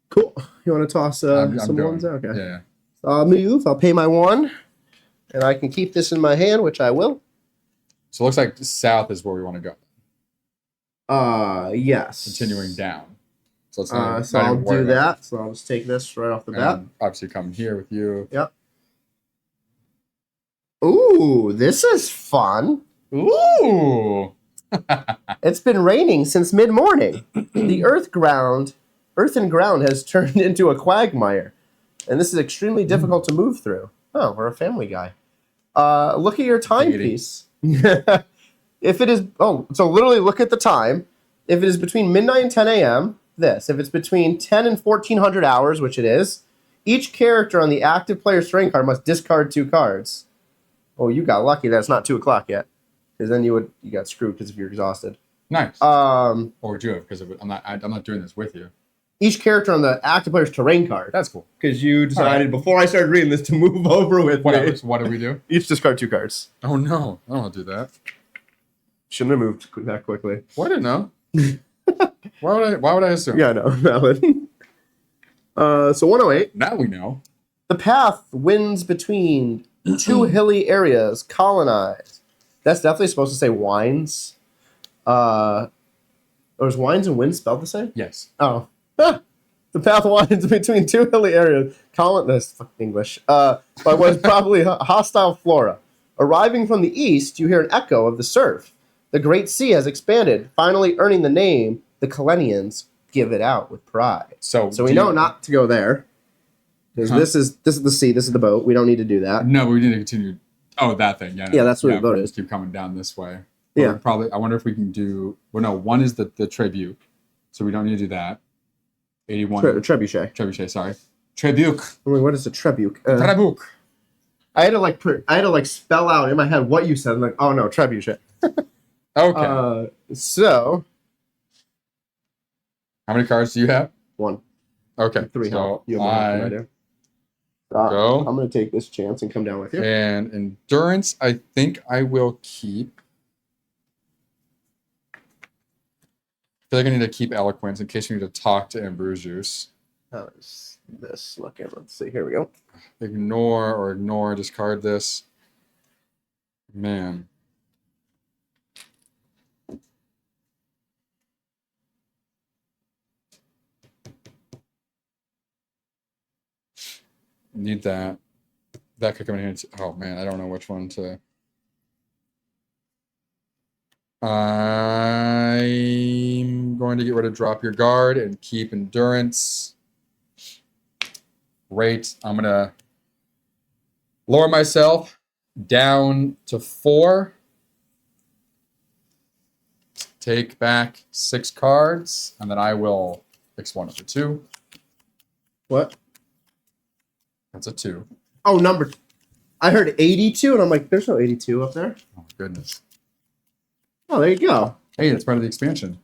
Cool. You want to toss I'm some going. ones out? Okay. Yeah. I'll move. I'll pay my 1. And I can keep this in my hand, which I will. So it looks like south is where we want to go. Yes. Continuing down. So it's not, so I'll do that. So I'll just take this right off the bat. Obviously come here with you. Yep. Ooh, this is fun. Ooh. It's been raining since mid-morning. The earth and ground has turned into a quagmire. And this is extremely difficult to move through. Oh, we're a family guy. Look at your timepiece. If it is, so literally look at the time. If it is between midnight and 10 a.m., this. If it's between 10 and 1400 hours, which it is, each character on the active player's terrain card must discard 2 cards. Oh, you got lucky that it's not 2 o'clock yet. Because then you got screwed because if you're exhausted. Nice. Or would you have? Because I'm not doing this with you. Each character on the active player's terrain card. That's cool. Because you decided before I started reading this to move over with me. So what do we do? Each discard 2 cards. Oh no, I don't want to do that. Shouldn't have moved that quickly. Well, I didn't know. Why would I assume? Yeah, no, valid. So 108. Now we know. The path winds between 2 hilly areas. Colonized. That's definitely supposed to say wines. Is wines and winds spelled the same? Yes. Oh. The path winds between 2 hilly areas. That's fucking English. But was probably hostile flora. Arriving from the east, you hear an echo of the surf. The Great Sea has expanded, finally earning the name the Kalenians give it out with pride. So we know not to go there. Because this is the sea, this is the boat. We don't need to do that. No, but we need to continue. Oh, that thing. Yeah, no, yeah, that's where the boat is. Keep coming down this way. But yeah. Probably. I wonder if we can do. Well, no. One is the Trebuch, so we don't need to do that. 81. Trebuchet. Trebuchet. Sorry. Trebuch. Wait, what is a trebuch? Trebuch. I had to spell out in my head what you said. I'm like, oh no, trebuchet. Okay. So How many cards do you have? 1. Okay. 3 so health. You have more health than I do. Go. I'm going to take this chance and come down with you. And endurance, I think I will keep. I feel like I need to keep eloquence in case we need to talk to Ambruzus. How is this looking? Let's see. Here we go. Ignore, discard this. Man. Need that. That could come in here. Oh man, I don't know which one to. I'm going to get rid of drop your guard and keep endurance. Great. I'm gonna lower myself down to 4. Take back 6 cards, and then I will fix 1 of the 2. What? That's a 2. Oh, number. I heard 82, and I'm like, there's no 82 up there. Oh goodness. Oh, there you go. Hey, that's part of the expansion.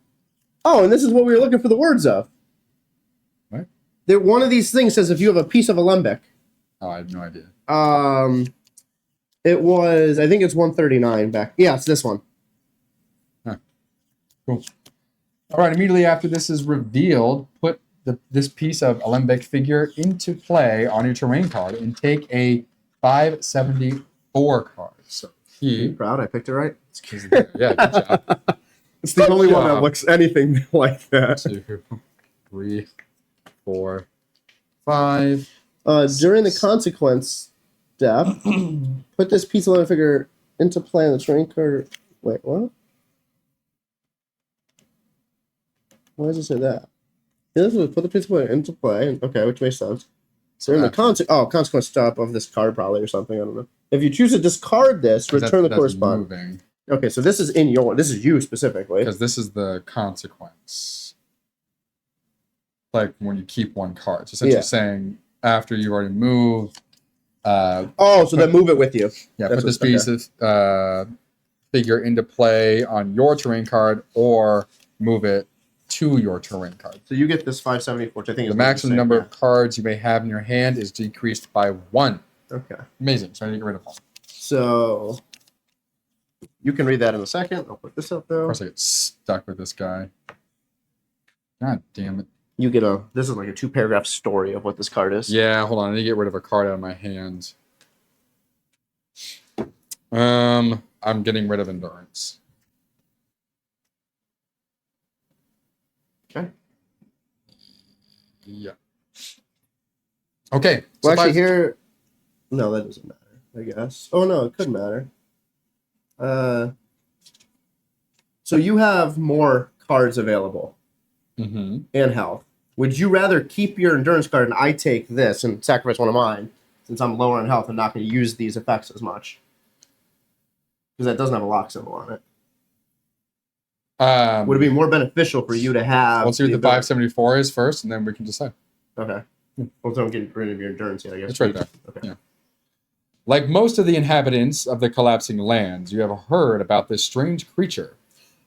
Oh, and this is what we were looking for the words of. What? That one of these things says if you have a piece of Alembic. Oh, I have no idea. It was, I think it's 139 back. Yeah, it's this one. Huh. Cool. All right, immediately after this is revealed, put this piece of Alembic figure into play on your terrain card and take a 574 card. So I'm proud I picked it right. Yeah, good job. It's the only one that looks anything like that. 2, 3, 4, 5. During the consequence step, put this piece of Alembic figure into play on the terrain card. Wait, what? Why does it say that? Yeah, this is put the piece of play into play. Okay, which makes sense. So in the consequence step of this card probably or something. I don't know. If you choose to discard this, return the corresponding. Moving. Okay, so this is this is you specifically. Because this is the consequence. Like when you keep 1 card. So essentially saying after you already move. So then move it with you. Yeah, put this piece of figure into play on your terrain card or move it to your terrain card. So you get this 574, which I think is the maximum number of cards you may have in your hand is decreased by 1. Okay. Amazing. So I need to get rid of 1. So you can read that in a second. I'll put this up though. Of course I get stuck with this guy. God damn it. You get this is like a 2-paragraph story of what this card is. Yeah, hold on. I need to get rid of a card out of my hand. I'm getting rid of endurance. Okay. Yeah. Okay. Well, actually, here... No, that doesn't matter, I guess. Oh, no, it could matter. So you have more cards available. Mm-hmm. And health. Would you rather keep your endurance card and I take this and sacrifice one of mine, since I'm lower in health and not going to use these effects as much? Because that doesn't have a lock symbol on it. Would it be more beneficial for you to have... Let's see what the 574 is first, and then we can decide. Okay. Well, don't get rid of your endurance yet, I guess. It's right there. Okay. Yeah. Like most of the inhabitants of the collapsing lands, you have heard about this strange creature.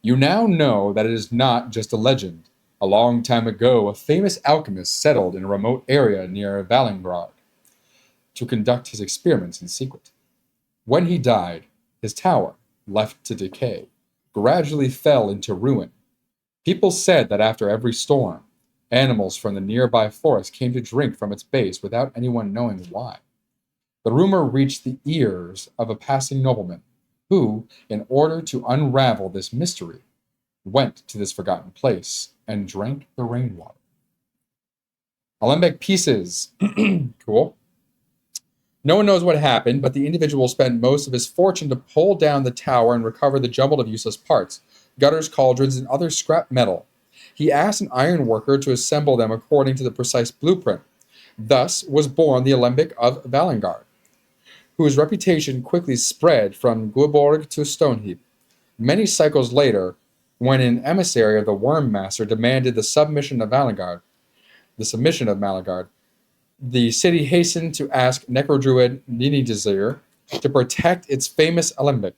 You now know that it is not just a legend. A long time ago, a famous alchemist settled in a remote area near Valengrad to conduct his experiments in secret. When he died, his tower, left to decay, gradually fell into ruin. People said that after every storm, animals from the nearby forest came to drink from its base without anyone knowing why. The rumor reached the ears of a passing nobleman who, in order to unravel this mystery, went to this forgotten place and drank the rainwater. Alembic pieces. Cool. No one knows what happened, but the individual spent most of his fortune to pull down the tower and recover the jumble of useless parts, gutters, cauldrons, and other scrap metal. He asked an iron worker to assemble them according to the precise blueprint. Thus was born the Alembic of Valengrad, whose reputation quickly spread from Guiborg to Stoneheap. Many cycles later, when an emissary of the Worm Master demanded the submission of Valengrad, the city hastened to ask Necrodruid Ninidazir to protect its famous Alembic.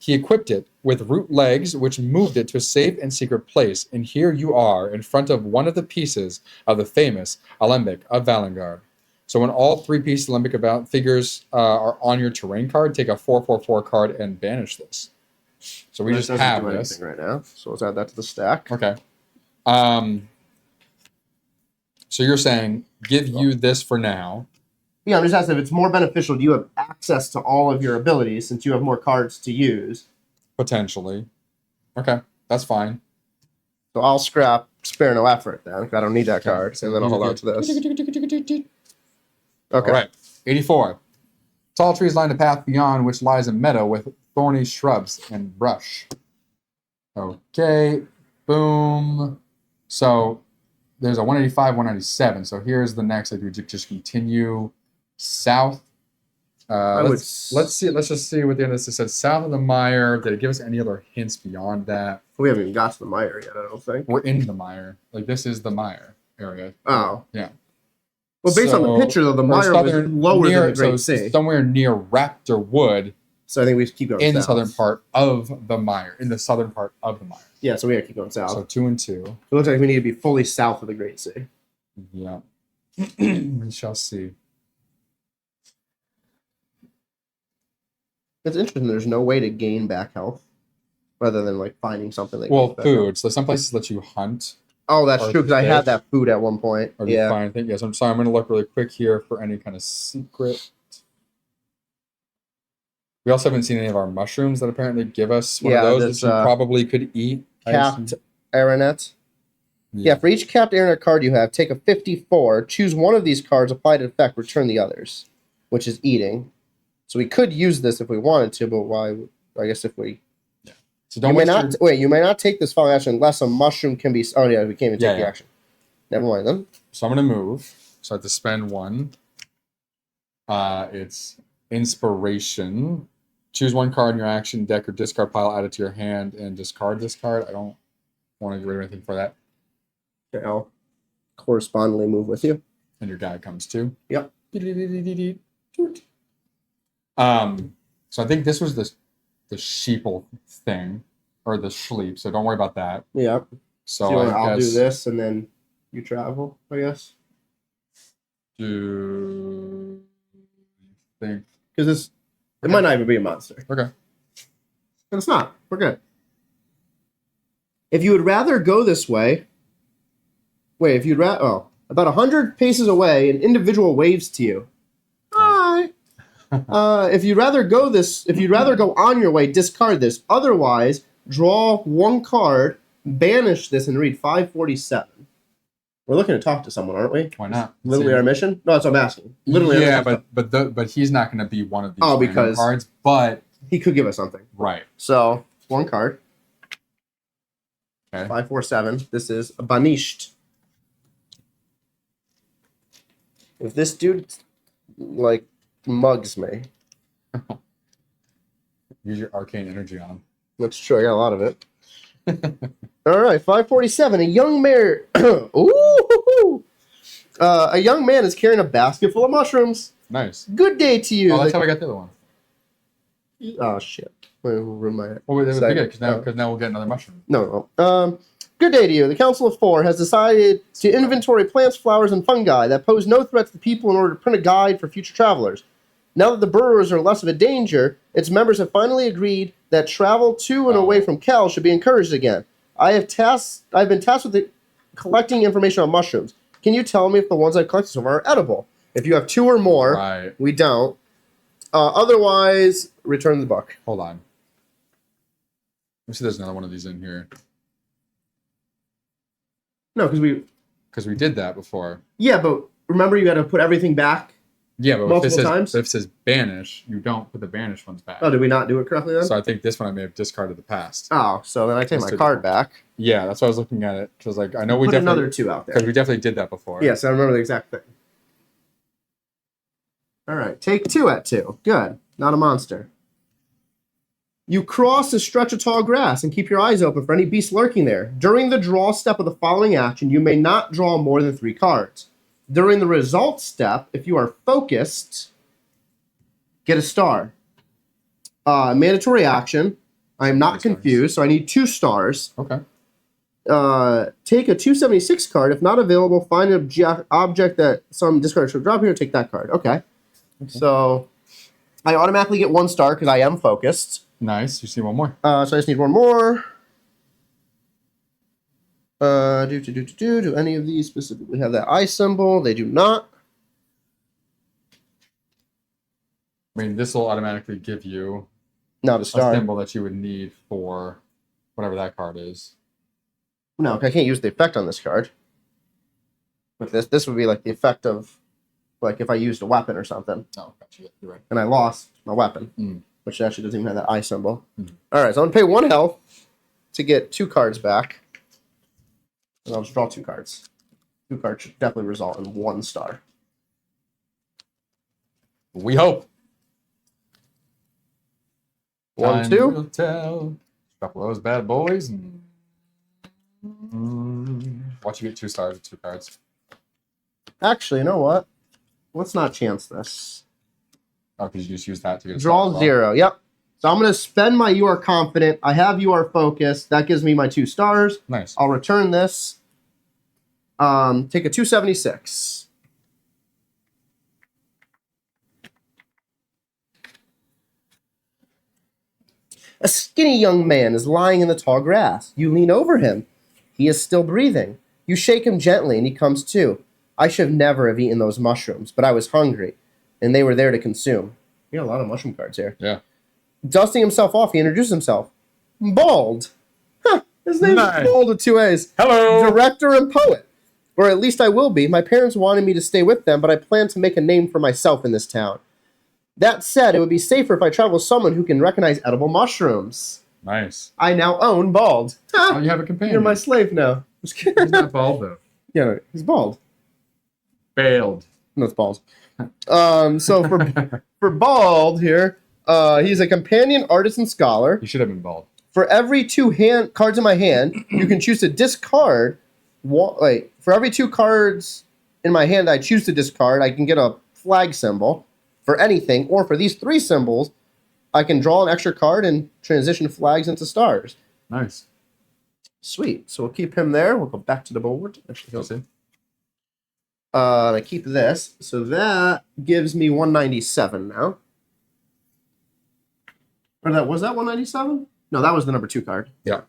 He equipped it with root legs, which moved it to a safe and secret place. And here you are, in front of one of the pieces of the famous Alembic of Valengard. So when all 3 pieces of Alembic figures are on your terrain card, take a 4/4/4 card and banish this. So we just have this right now. So let's add that to the stack. Okay. So you're saying give you this for now. Yeah, I'm just asking if it's more beneficial. Do you have access to all of your abilities since you have more cards to use? Potentially. Okay, that's fine. So I'll scrap Spare No Effort then, because I don't need that card. And then I'll hold on to this. Okay. All right. 84. Tall trees line the path beyond, which lies a meadow with thorny shrubs and brush. Okay. Boom. So there's a 185, 197. So here's the next. Like we just continue south. Let's see. Let's just see what the end of this said. South of the mire. Did it give us any other hints beyond that? We haven't even got to the mire yet, I don't think. We're in the mire. Like this is the mire area. Oh. Yeah. Well, based on the picture, though, the mire was lower than the Great Sea. Somewhere near Raptor Wood. So I think we just keep going in south. the southern part of the mire. In the southern part of the mire. Yeah, so we gotta keep going south. So 2 and 2. It looks like we need to be fully south of the Great Sea. Yeah. We shall see. It's interesting. There's no way to gain back health, rather than like finding something. That well, food. So some places let you hunt. Oh, that's true. Because I had that food at one point. Or you find things. Yes, I'm sorry. I'm going to look really quick here for any kind of secret. We also haven't seen any of our mushrooms that apparently give us one of those that you probably could eat. Capped Aeronet. Yeah, for each capped Aeronet card you have, take a 54, choose one of these cards, apply to effect, return the others, which is eating. So we could use this if we wanted to, but why? I guess if we... Yeah. So don't you may not take this following action unless a mushroom can be... Oh, yeah, we can't even take the action. Never mind then. So I'm going to move. So I have to spend 1. It's Inspiration. Choose 1 card in your action deck or discard pile, add it to your hand, and discard this card. I don't want to get rid of anything for that. Okay, I'll correspondingly move with you. And your guy comes too. Yep. So I think this was the sheeple thing, or the sleep. So don't worry about that. Yep. So I'll do this, and then you travel, I guess. Do you think? Because this... It might not even be a monster. Okay. But it's not. We're good. If you would rather go this way... Wait, if you'd rather... Oh. About 100 paces away, an individual waves to you. Hi! If you'd rather go on your way, discard this. Otherwise, draw 1 card, banish this, and read 547. We're looking to talk to someone, aren't we? Why not? Literally our mission? No, that's what I'm asking. Literally yeah, but he's not going to be one of these because cards, but... He could give us something. Right. So, 1 card. Okay. 547. This is banished. If this dude, like, mugs me... Use your arcane energy on him. That's true. I got a lot of it. All right, 547. A young man. Ooh! A young man is carrying a basket full of mushrooms. Nice. Good day to you. Oh, that's how I got the other one. Oh shit! Wait, we'll ruin my. Well, wait, because now we'll get another mushroom. No. Good day to you. The Council of 4 has decided to inventory plants, flowers, and fungi that pose no threat to the people in order to print a guide for future travelers. Now that the burrowers are less of a danger, its members have finally agreed that travel to and away from Kel should be encouraged again. I've been tasked with collecting information on mushrooms. Can you tell me if the ones I've collected so far are edible? If you have 2 or more, we don't. Otherwise, return the book. Hold on. Let me see. There's another one of these in here. No, because we did that before. Yeah, but remember you got to put everything back. Yeah, but multiple times. If it says banish, you don't put the banished ones back. Oh, did we not do it correctly then? So I think this one I may have discarded the past. Oh, so then I take my card back. Yeah, that's why I was looking at it. I was like, I know we put definitely another 2 out there because we definitely did that before. Yes, I remember the exact thing. All right, take 2 at 2. Good, not a monster. You cross a stretch of tall grass and keep your eyes open for any beast lurking there. During the draw step of the following action, you may not draw more than 3 cards. During the result step, if you are focused, get a star. Mandatory action. I am not confused, so I need 2 stars. Okay. Take a 276 card. If not available, find an object that some discard should drop here. Take that card. Okay. So I automatically get 1 star because I am focused. Nice. You see one more. So I just need 1 more. Do any of these specifically have that eye symbol? They do not. I mean, this will automatically give you Not a a star. symbol that you would need for whatever that card is. No, I can't use the effect on this card. But this would be like the effect of, like, if I used a weapon or something. Oh, gotcha. You're right. And I lost my weapon, Mm. which actually doesn't even have that eye symbol. Mm. All right, so I'm going to pay 1 health to get 2 cards back. And I'll just draw 2 cards. 2 cards should definitely result in 1 star. We hope. 1, Time 2. will tell. A couple of those bad boys. And... Watch you get 2 stars with 2 cards. Actually, you know what? Let's not chance this. Oh, because you just use that to get a Draw star as well. 0. Yep. So I'm going to spend my You Are Confident. I have You Are Focused. That gives me my 2 stars. Nice. I'll return this. Take a 276. A skinny young man is lying in the tall grass. You lean over him. He is still breathing. You shake him gently and he comes to. I should never have eaten those mushrooms, but I was hungry, and they were there to consume. You got a lot of mushroom cards here. Yeah. Dusting himself off, he introduced himself. Bald. Huh, his name Nice. is Bald with 2 A's. Hello. Director and poet. Or at least I will be. My parents wanted me to stay with them, but I plan to make a name for myself in this town. That said, it would be safer if I travel with someone who can recognize edible mushrooms. Nice. I now own Bald. Ha! Oh, you have a companion. You're my slave now. Just kidding. He's not bald, though. Yeah, no, he's bald. Failed. No, it's Bald. So for Bald here, he's a companion, artist, and scholar. You should have been bald. For every 2 cards in my hand, you can choose to discard. For every 2 cards in my hand I choose to discard, I can get a flag symbol for anything. Or for these 3 symbols, I can draw an extra card and transition flags into stars. Nice. Sweet. So we'll keep him there. We'll go back to the board. Actually, You'll see. and I keep this. So that gives me 197 now. Or was that 197? No, that was the number 2 card. Yeah.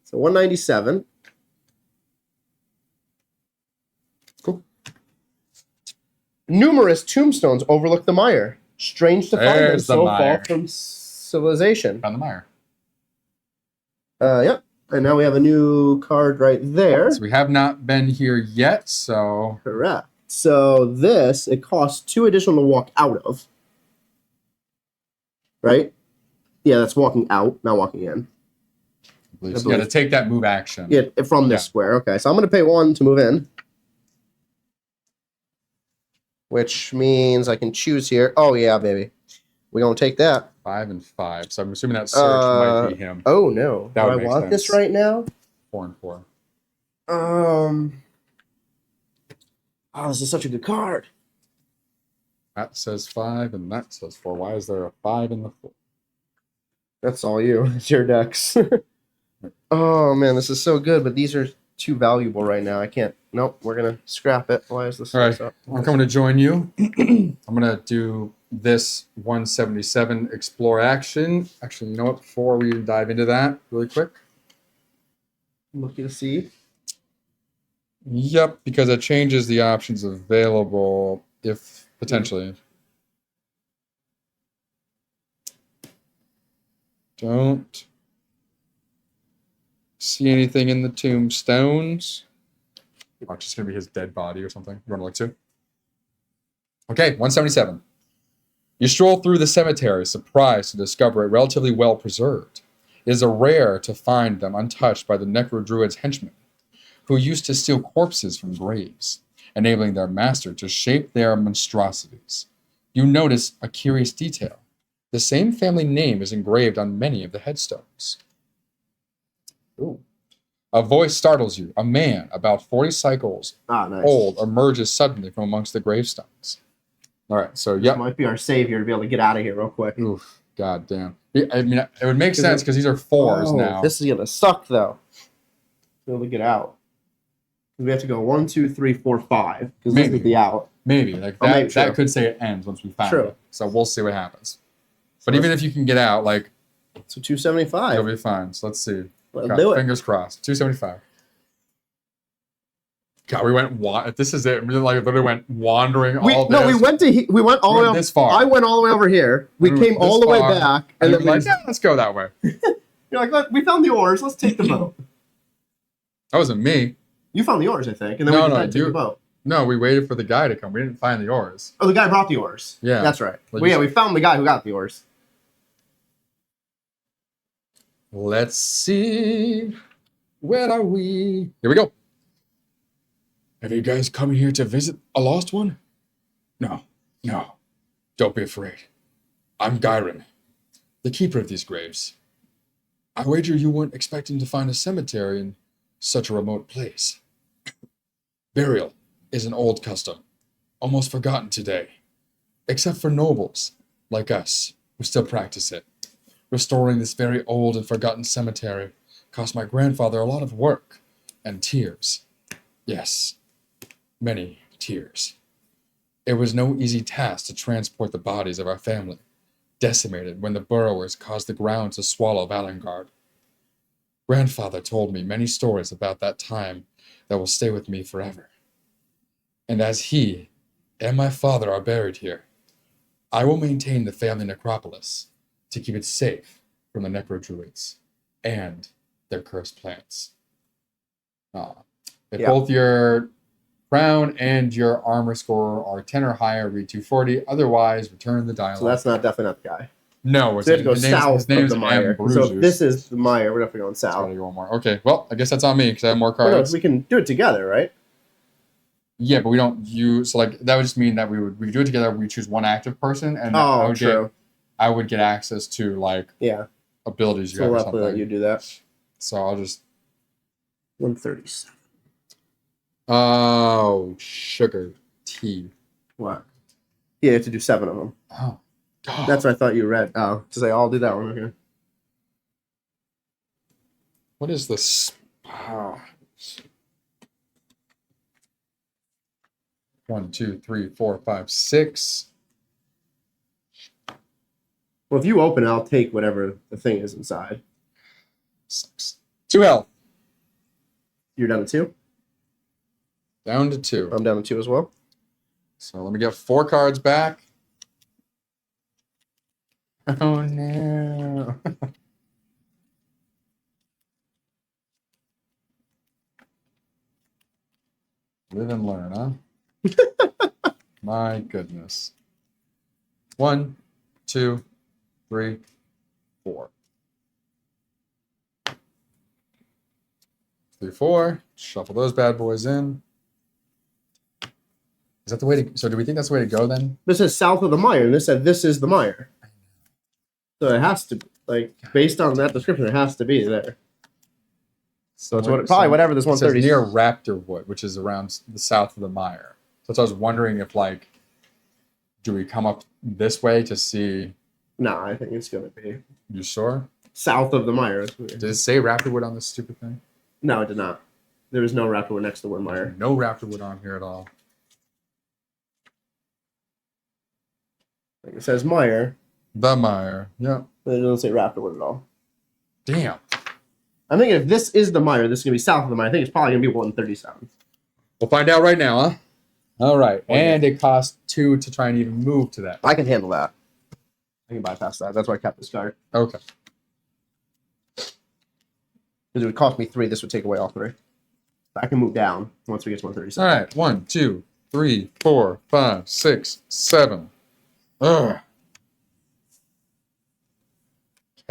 So 197. Cool. Numerous tombstones overlook the mire. Strange to find them There's the so mire. far from civilization. Found the mire. Yep. And now we have a new card right there. So we have not been here yet, so... Correct. So this, it costs 2 additional to walk out of. Right? Yeah, that's walking out, not walking in. You got to take that move action. Yeah, from this square. Okay, so I'm going to pay 1 to move in. Which means I can choose here. Oh, yeah, baby. We're going to take that. 5 and 5. So I'm assuming that search might be him. Oh, no. That Do would I make want sense. this right now? 4 and 4. Oh, this is such a good card. That says 5 and that says 4. Why is there a 5 in the 4? That's all you. It's your decks. Oh, man, this is so good, but these are too valuable right now. I can't. Nope, we're going to scrap it. Why is this All right, up? I'm coming to join you. I'm going to do this 177 explore action. Actually, you know what? Before we dive into that really quick. Looking to see. Yep, because it changes the options available if potentially. Don't see anything in the tombstones. Watch, it's going to be his dead body or something. You want to look too? Okay, 177. You stroll through the cemetery, surprised to discover it relatively well preserved. It is rare to find them untouched by the necro-druid's henchmen, who used to steal corpses from graves, enabling their master to shape their monstrosities. You notice a curious detail. The same family name is engraved on many of the headstones. Ooh. A voice startles you. A man, about 40 cycles Nice. old, emerges suddenly from amongst the gravestones. All right, so This yep. might be our savior to be able to get out of here real quick. Oof, god damn. I mean, it would make sense because these are 4s now. This is gonna suck though. We'll get out. We have to go 1, 2, 3, 4, 5 because this is the out. Maybe like that. maybe, that could say it ends once we find it. So we'll see what happens. But even if you can get out, like, so 275, you'll be fine. So let's see. Let's do it. Fingers crossed. 275. God, we went. This is it. We literally went wandering all this. No, we went all the way this far. I went all the way over here. We came all the way back, and then we like, yeah, let's go that way. You're like, we found the ores. Let's take the boat. That wasn't me. You found the ores, I think, and then we decided to take the boat. No, we waited for the guy to come. We didn't find the oars. Oh, the guy brought the oars. Yeah, that's right. We found the guy who got the oars. Let's see. Where are we? Here we go. Have you guys come here to visit a lost one? No. Don't be afraid. I'm Gyron, the keeper of these graves. I wager you weren't expecting to find a cemetery in such a remote place. Burial is an old custom, almost forgotten today, except for nobles like us who still practice it. Restoring this very old and forgotten cemetery cost my grandfather a lot of work and tears. Yes, many tears. It was no easy task to transport the bodies of our family, decimated when the burrowers caused the ground to swallow Valengard. Grandfather told me many stories about that time that will stay with me forever. And as he and my father are buried here, I will maintain the family necropolis to keep it safe from the necrodruids and their cursed plants. If both your crown and your armor score are 10 or higher, read 240. Otherwise, return the dialogue. So that's definitely not the guy. No, we have to go south of the mire. So if this is the mire, we're definitely going south. Gotta go one more. Okay, well, I guess that's on me because I have more cards. No, we can do it together, right? Yeah, but we don't use. So like that would just mean that we do it together. We choose one active person, and I would get access to like abilities you have or something. So let you do that. So I'll just 137. Oh, sugar tea. What? Yeah, you have to do 7 of them. Oh, God. That's what I thought you read. Oh, to say I'll do that one. Okay. What is this? Oh. 1, 2, 3, 4, 5, 6. Well, if you open it, I'll take whatever the thing is inside. 6. 2 health. You're down to 2? Down to 2. I'm down to 2 as well. So let me get 4 cards back. Oh, no. Live and learn, huh? My goodness. 1, 2, 3, 4. 3, 4. Shuffle those bad boys in. Is that the way to? So do we think that's the way to go then? This is south of the mire, and this said this is the mire. So it has to, like, based on that description, it has to be there. So it's probably whatever this 130 is. Near Raptor Wood, which is around the south of the mire. So I was wondering if, like, do we come up this way to see? No, I think it's going to be. You sure? South of the mire. Did it say Raptor Wood on this stupid thing? No, it did not. There was no Raptor Wood next to the mire. No Raptor Wood on here at all. Like it says mire. The mire, yeah. But it doesn't say Raptor Wood at all. Damn. I'm thinking if this is the mire, this is going to be south of the mire. I think it's probably going to be 137. We'll find out right now, huh? All right. And it costs 2 to try and even move to that. I can handle that. I can bypass that. That's why I kept this card. Okay. Because it would cost me 3. This would take away all 3. I can move down once we get to 137. All right. 1, 2, 3, 4, 5, 6, 7. Ugh.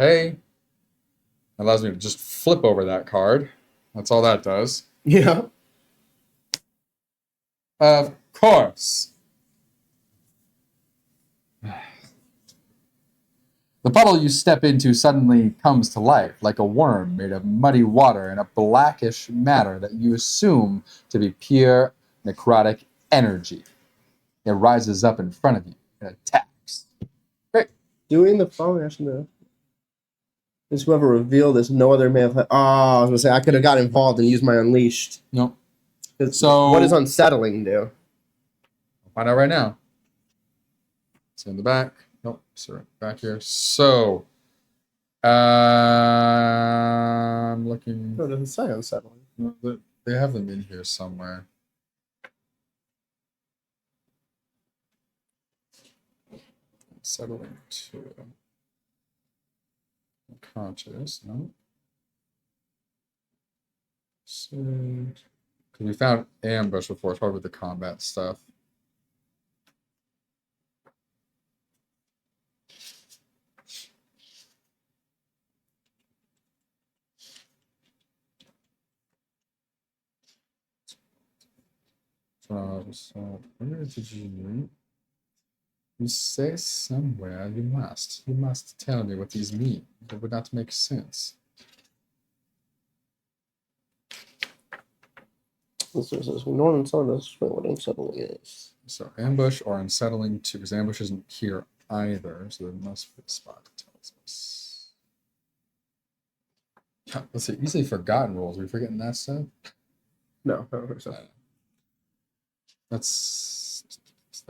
Okay. Allows me to just flip over that card. That's all that does. Yeah. Of course. The puddle you step into suddenly comes to life, like a worm made of muddy water and a blackish matter that you assume to be pure necrotic energy. It rises up in front of you and attacks. Great. Doing the phone action though. Is whoever revealed this, no other may have. Oh, I was gonna say I could have got involved and used my unleashed. Nope. 'Cause So what does unsettling do? I'll find out right now. It's in the back. Nope. Sorry, back here. So I'm looking. No, it doesn't say unsettling. No, they have them in here somewhere. Settling to conscious, no. So, because we found ambush before, it's probably the combat stuff. So where did you? You say somewhere you must. You must tell me what these mean. It would not make sense. This is Northern Sun doesn't explain what unsettling is. So ambush or unsettling too, because ambush isn't here either. So there must be a spot that tells us. Yeah, let's see. Easily forgotten rules. Are we forgetting that stuff? No, I don't think so. That's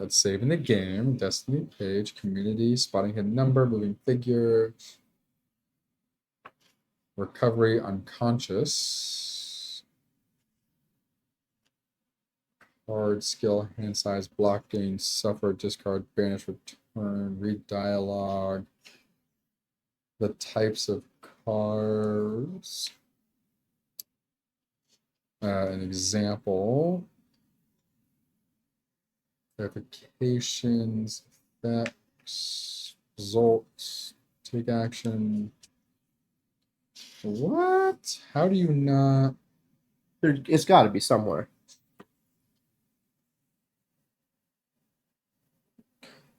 saving the game. Destiny page, community, spotting hidden number, moving figure, recovery, unconscious, hard skill, hand size, block gain, suffer, discard, banish, return, read dialogue, the types of cards, an example. Verifications, effects, results, take action. What? How do you not? It's got to be somewhere.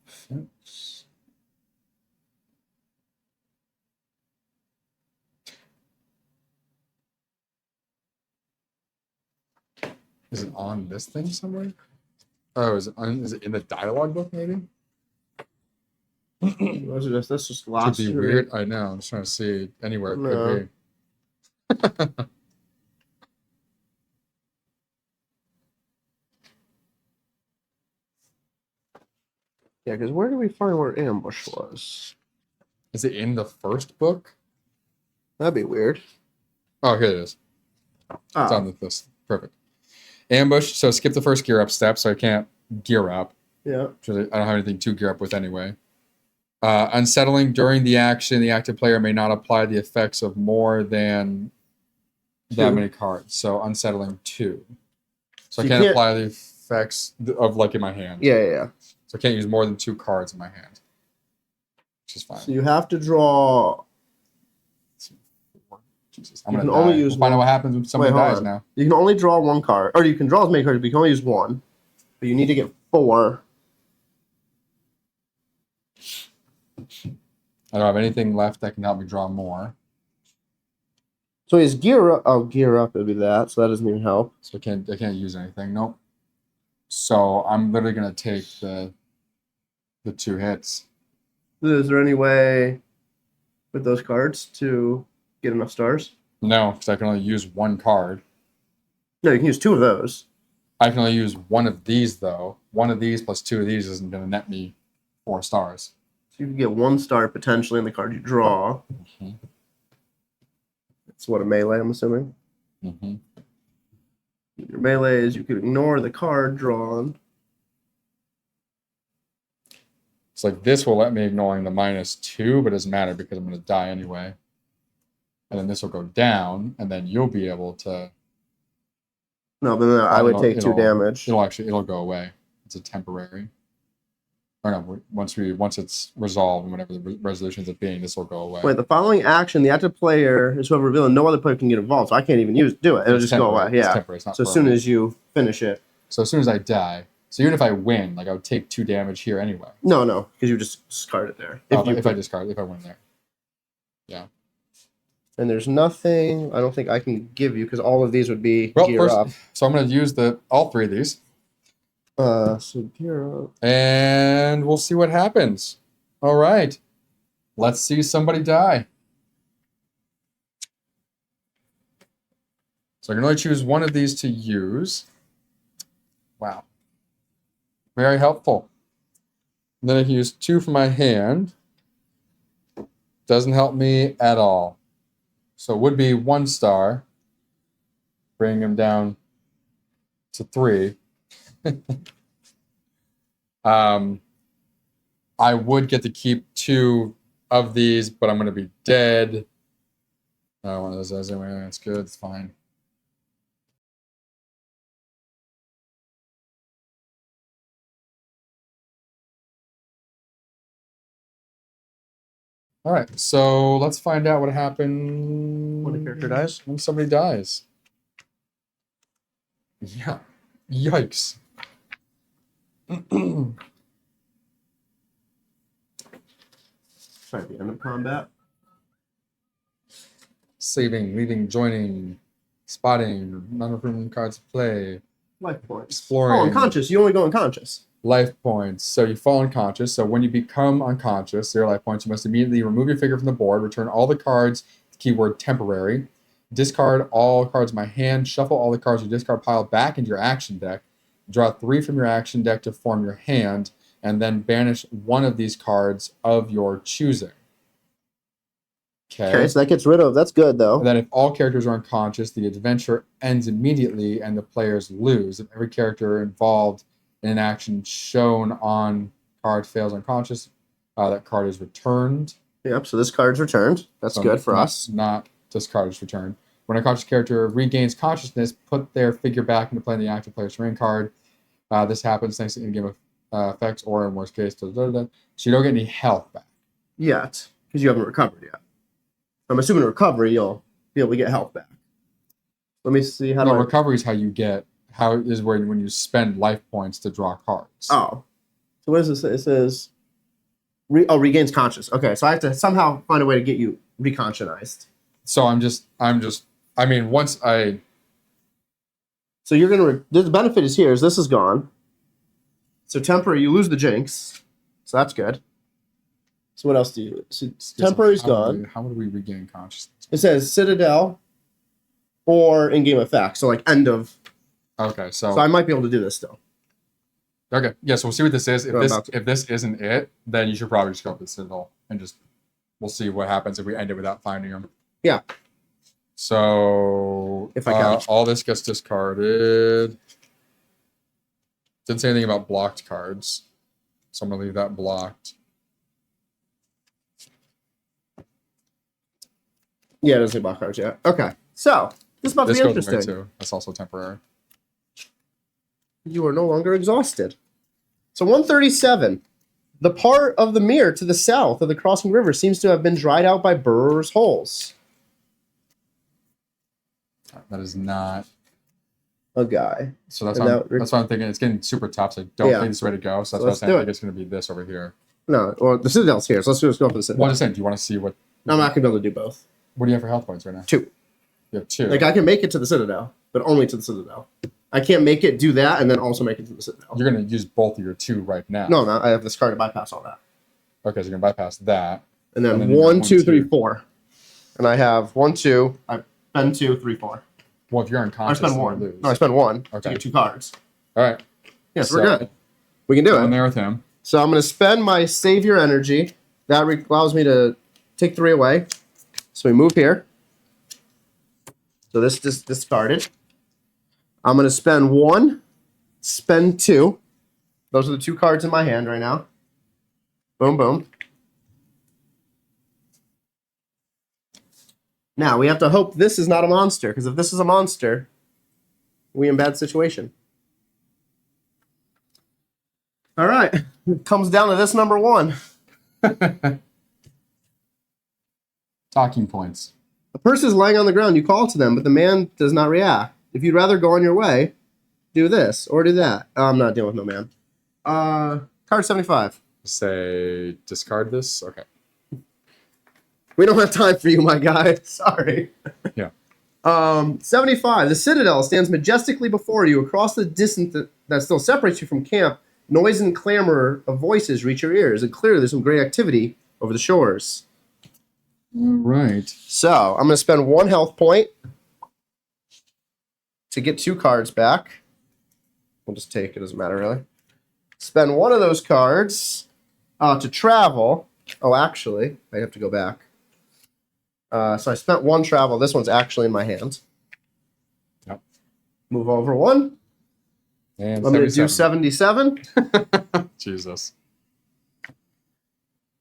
Effects. Is it on this thing somewhere? Oh, is it in the dialogue book, maybe? That's just Could last be year. weird. I know. I'm just trying to see anywhere it could be. Yeah, because where do we find where ambush was? Is it in the first book? That'd be weird. Oh, here it is. It's on the list. Perfect. Ambush. So skip the first gear up step, so I can't gear up. Yeah. I don't have anything to gear up with anyway. Unsettling during the action, the active player may not apply the effects of more than that many cards. So unsettling 2. So I can't apply the effects of like in my hand. Yeah. So I can't use more than 2 cards in my hand, which is fine. So you have to draw. Jesus, I'm gonna only use. We'll find out what happens when somebody dies now. You can only draw 1 card, or you can draw as many cards, but you can only use 1. But you need to get 4. I don't have anything left that can help me draw more. So his gear up. Oh, gear up would be that. So that doesn't even help. So I can't use anything. Nope. So I'm literally gonna take the 2 hits. Is there any way with those cards to get enough stars? No, because I can only use 1 card. No, you can use 2 of those. I can only use 1 of these though. 1 of these plus 2 of these isn't gonna net me 4 stars. So you can get 1 star potentially in the card you draw. Mm-hmm. That's what a melee, I'm assuming. Mm-hmm. Your melee is you could ignore the card drawn. It's like this will let me ignoring the -2, but it doesn't matter because I'm going to die anyway. And then this will go down, and then you'll be able to. No, but then I would take 2 damage. It'll go away. It's a temporary. Or no, once it's resolved and whatever the resolution ends up being, this will go away. Wait, the following action, the active player is whoever revealed, and no other player can get involved, so I can't even do it. It'll just go away. Yeah. It's temporary. It's not so as soon as you finish it. So as soon as I die. So even if I win, like I would take 2 damage here anyway. No, because you just discard it there. If I win there. Yeah. And there's nothing I don't think I can give you because all of these would be gear up. So I'm going to use all 3 of these. So gear up. And we'll see what happens. All right. Let's see somebody die. So I can only choose one of these to use. Wow. Very helpful. And then I can use 2 from my hand. Doesn't help me at all. So it would be 1 star. Bring him down to 3. I would get to keep 2 of these, but I'm going to be dead. One of those does anyway. That's good. It's fine. All right, so let's find out what happened When a character dies? When somebody dies. Yeah. Yikes. Sorry, the end of combat. Saving, leaving, joining, spotting, non-recruiting cards to play, Life points. exploring. Oh, unconscious. You only go unconscious. Life points. So you fall unconscious. So when you become unconscious, 0 life points, you must immediately remove your figure from the board, return all the cards, keyword temporary, discard all cards in my hand, shuffle all the cards in your discard pile back into your action deck, draw 3 from your action deck to form your hand, and then banish 1 of these cards of your choosing. Okay, so that gets rid of. That's good, though. And then if all characters are unconscious, the adventure ends immediately and the players lose. If every character involved in an action shown on card fails unconscious, that card is returned. Yep, so this card's returned. That's good for us. Not discard is returned. When a conscious character regains consciousness, put their figure back into play in the active player's terrain card. This happens thanks to in-game effects, or in worst case, so you don't get any health back. Yet, because you haven't recovered yet. I'm assuming in recovery, you'll be able to get health back. Let me see how recovery is how you get, how it is when you spend life points to draw cards. Oh. So what does this say? It says, regains conscious. Okay, so I have to somehow find a way to get you reconscionized. So I mean, once I... So you're going to... The benefit is here, is this is gone. So temporary, you lose the jinx. So that's good. So what else do you... So temporary's gone. How would we regain consciousness? It says Citadel or in-game effect. So like end of... Okay, so I might be able to do this still. Okay, yeah, so we'll see what this is. If this isn't it, then you should probably just go with the Citadel and we'll see what happens if we end it without finding them. Yeah. So if I can. All this gets discarded. Didn't say anything about blocked cards, so I'm gonna leave that blocked. Yeah, it doesn't say block cards yet. Okay, so this must be interesting. Goes away too. That's also temporary. You are no longer exhausted. So 137. The part of the mirror to the south of the crossing river seems to have been dried out by burrowers' holes. That is not a guy. So that's what I'm thinking. It's getting super tough. So I don't think it's ready to go. So that's what I'm saying. I think it's going to be this over here. No, or the Citadel's here. So let's just go for the Citadel. What is it? Do you want to see what? I'm not going to be able to do both. What do you have for health points right now? 2. You have 2. Like I can make it to the Citadel, but only to the Citadel. I can't make it do that and then also make it to the Citadel. You're going to use both of your 2 right now. No, I have this card to bypass all that. Okay, so you're going to bypass that. And then 1, 2, 3, 4. And I have 1, 2. I spend 2, 3, 4. Well, if you're unconscious, I spend 1. Lose. No, I spend 1 to get 2 cards. All right. Yes, so we're good. We can do it. I'm there with him. So I'm going to spend my Savior energy. That allows me to take 3 away. So we move here. So this discarded. I'm going to spend 1, spend 2. Those are the 2 cards in my hand right now. Boom, boom. Now, we have to hope this is not a monster, because if this is a monster, we're in a bad situation. All right. It comes down to this number 1. Talking points. A person is lying on the ground. You call to them, but the man does not react. If you'd rather go on your way, do this or do that. Oh, I'm not dealing with no man. Card 75. Say discard this. Okay. We don't have time for you, my guy. Sorry. Yeah. 75. The Citadel stands majestically before you across the distance that still separates you from camp. Noise and clamor of voices reach your ears, and clearly there's some great activity over the shores. All right. So I'm going to spend 1 health point. to get 2 cards back. We'll just take it, doesn't matter really. Spend 1 of those cards to travel. Oh, actually, I have to go back. So I spent 1 travel. This one's actually in my hand. Yep. Move over 1. And I'm going to do 77. Jesus.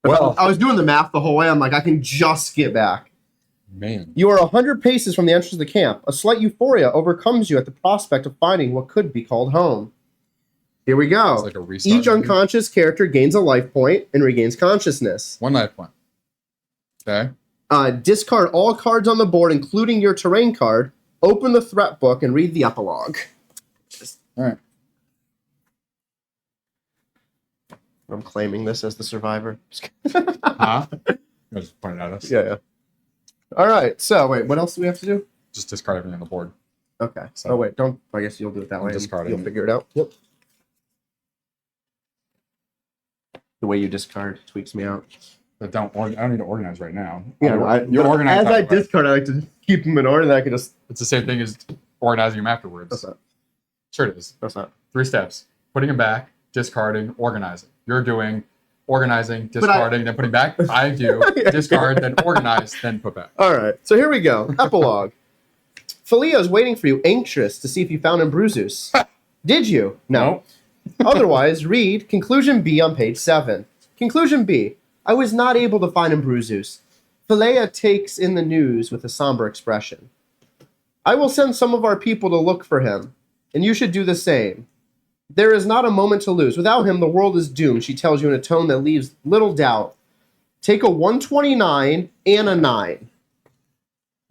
Well, I was doing the math the whole way. I'm like, I can just get back. Man. You are 100 paces from the entrance of the camp. A slight euphoria overcomes you at the prospect of finding what could be called home. Here we go. It's like a restart. Each unconscious character gains a life point and regains consciousness. 1 life point. Okay. Discard all cards on the board, including your terrain card. Open the threat book and read the epilogue. All right. I'm claiming this as the survivor. Huh? Just point it at us. Yeah. All right. So, wait, what else do we have to do? Just discard everything on the board. Okay. So- Oh, wait, don't. I guess you'll do it that way. Discarding. You'll figure it out. Yep. The way you discard tweaks me out. But I don't need to organize right now. Yeah, you organize. As I discard, I like to keep them in order, and I can just. It's the same thing as organizing them afterwards. That's not. Sure it is. That's not. 3 steps. Putting them back, discarding, organizing. You're doing organizing, discarding, then putting back. I do discard, then organize, then put back. All right. So here we go. Epilogue. Philia is waiting for you, anxious to see if you found Ambruzus. Did you? No. Otherwise, read Conclusion B on page 7. Conclusion B. I was not able to find Ambruzus. Philia takes in the news with a somber expression. I will send some of our people to look for him, and you should do the same. There is not a moment to lose. Without him, the world is doomed, she tells you in a tone that leaves little doubt. Take a 129 and a 9.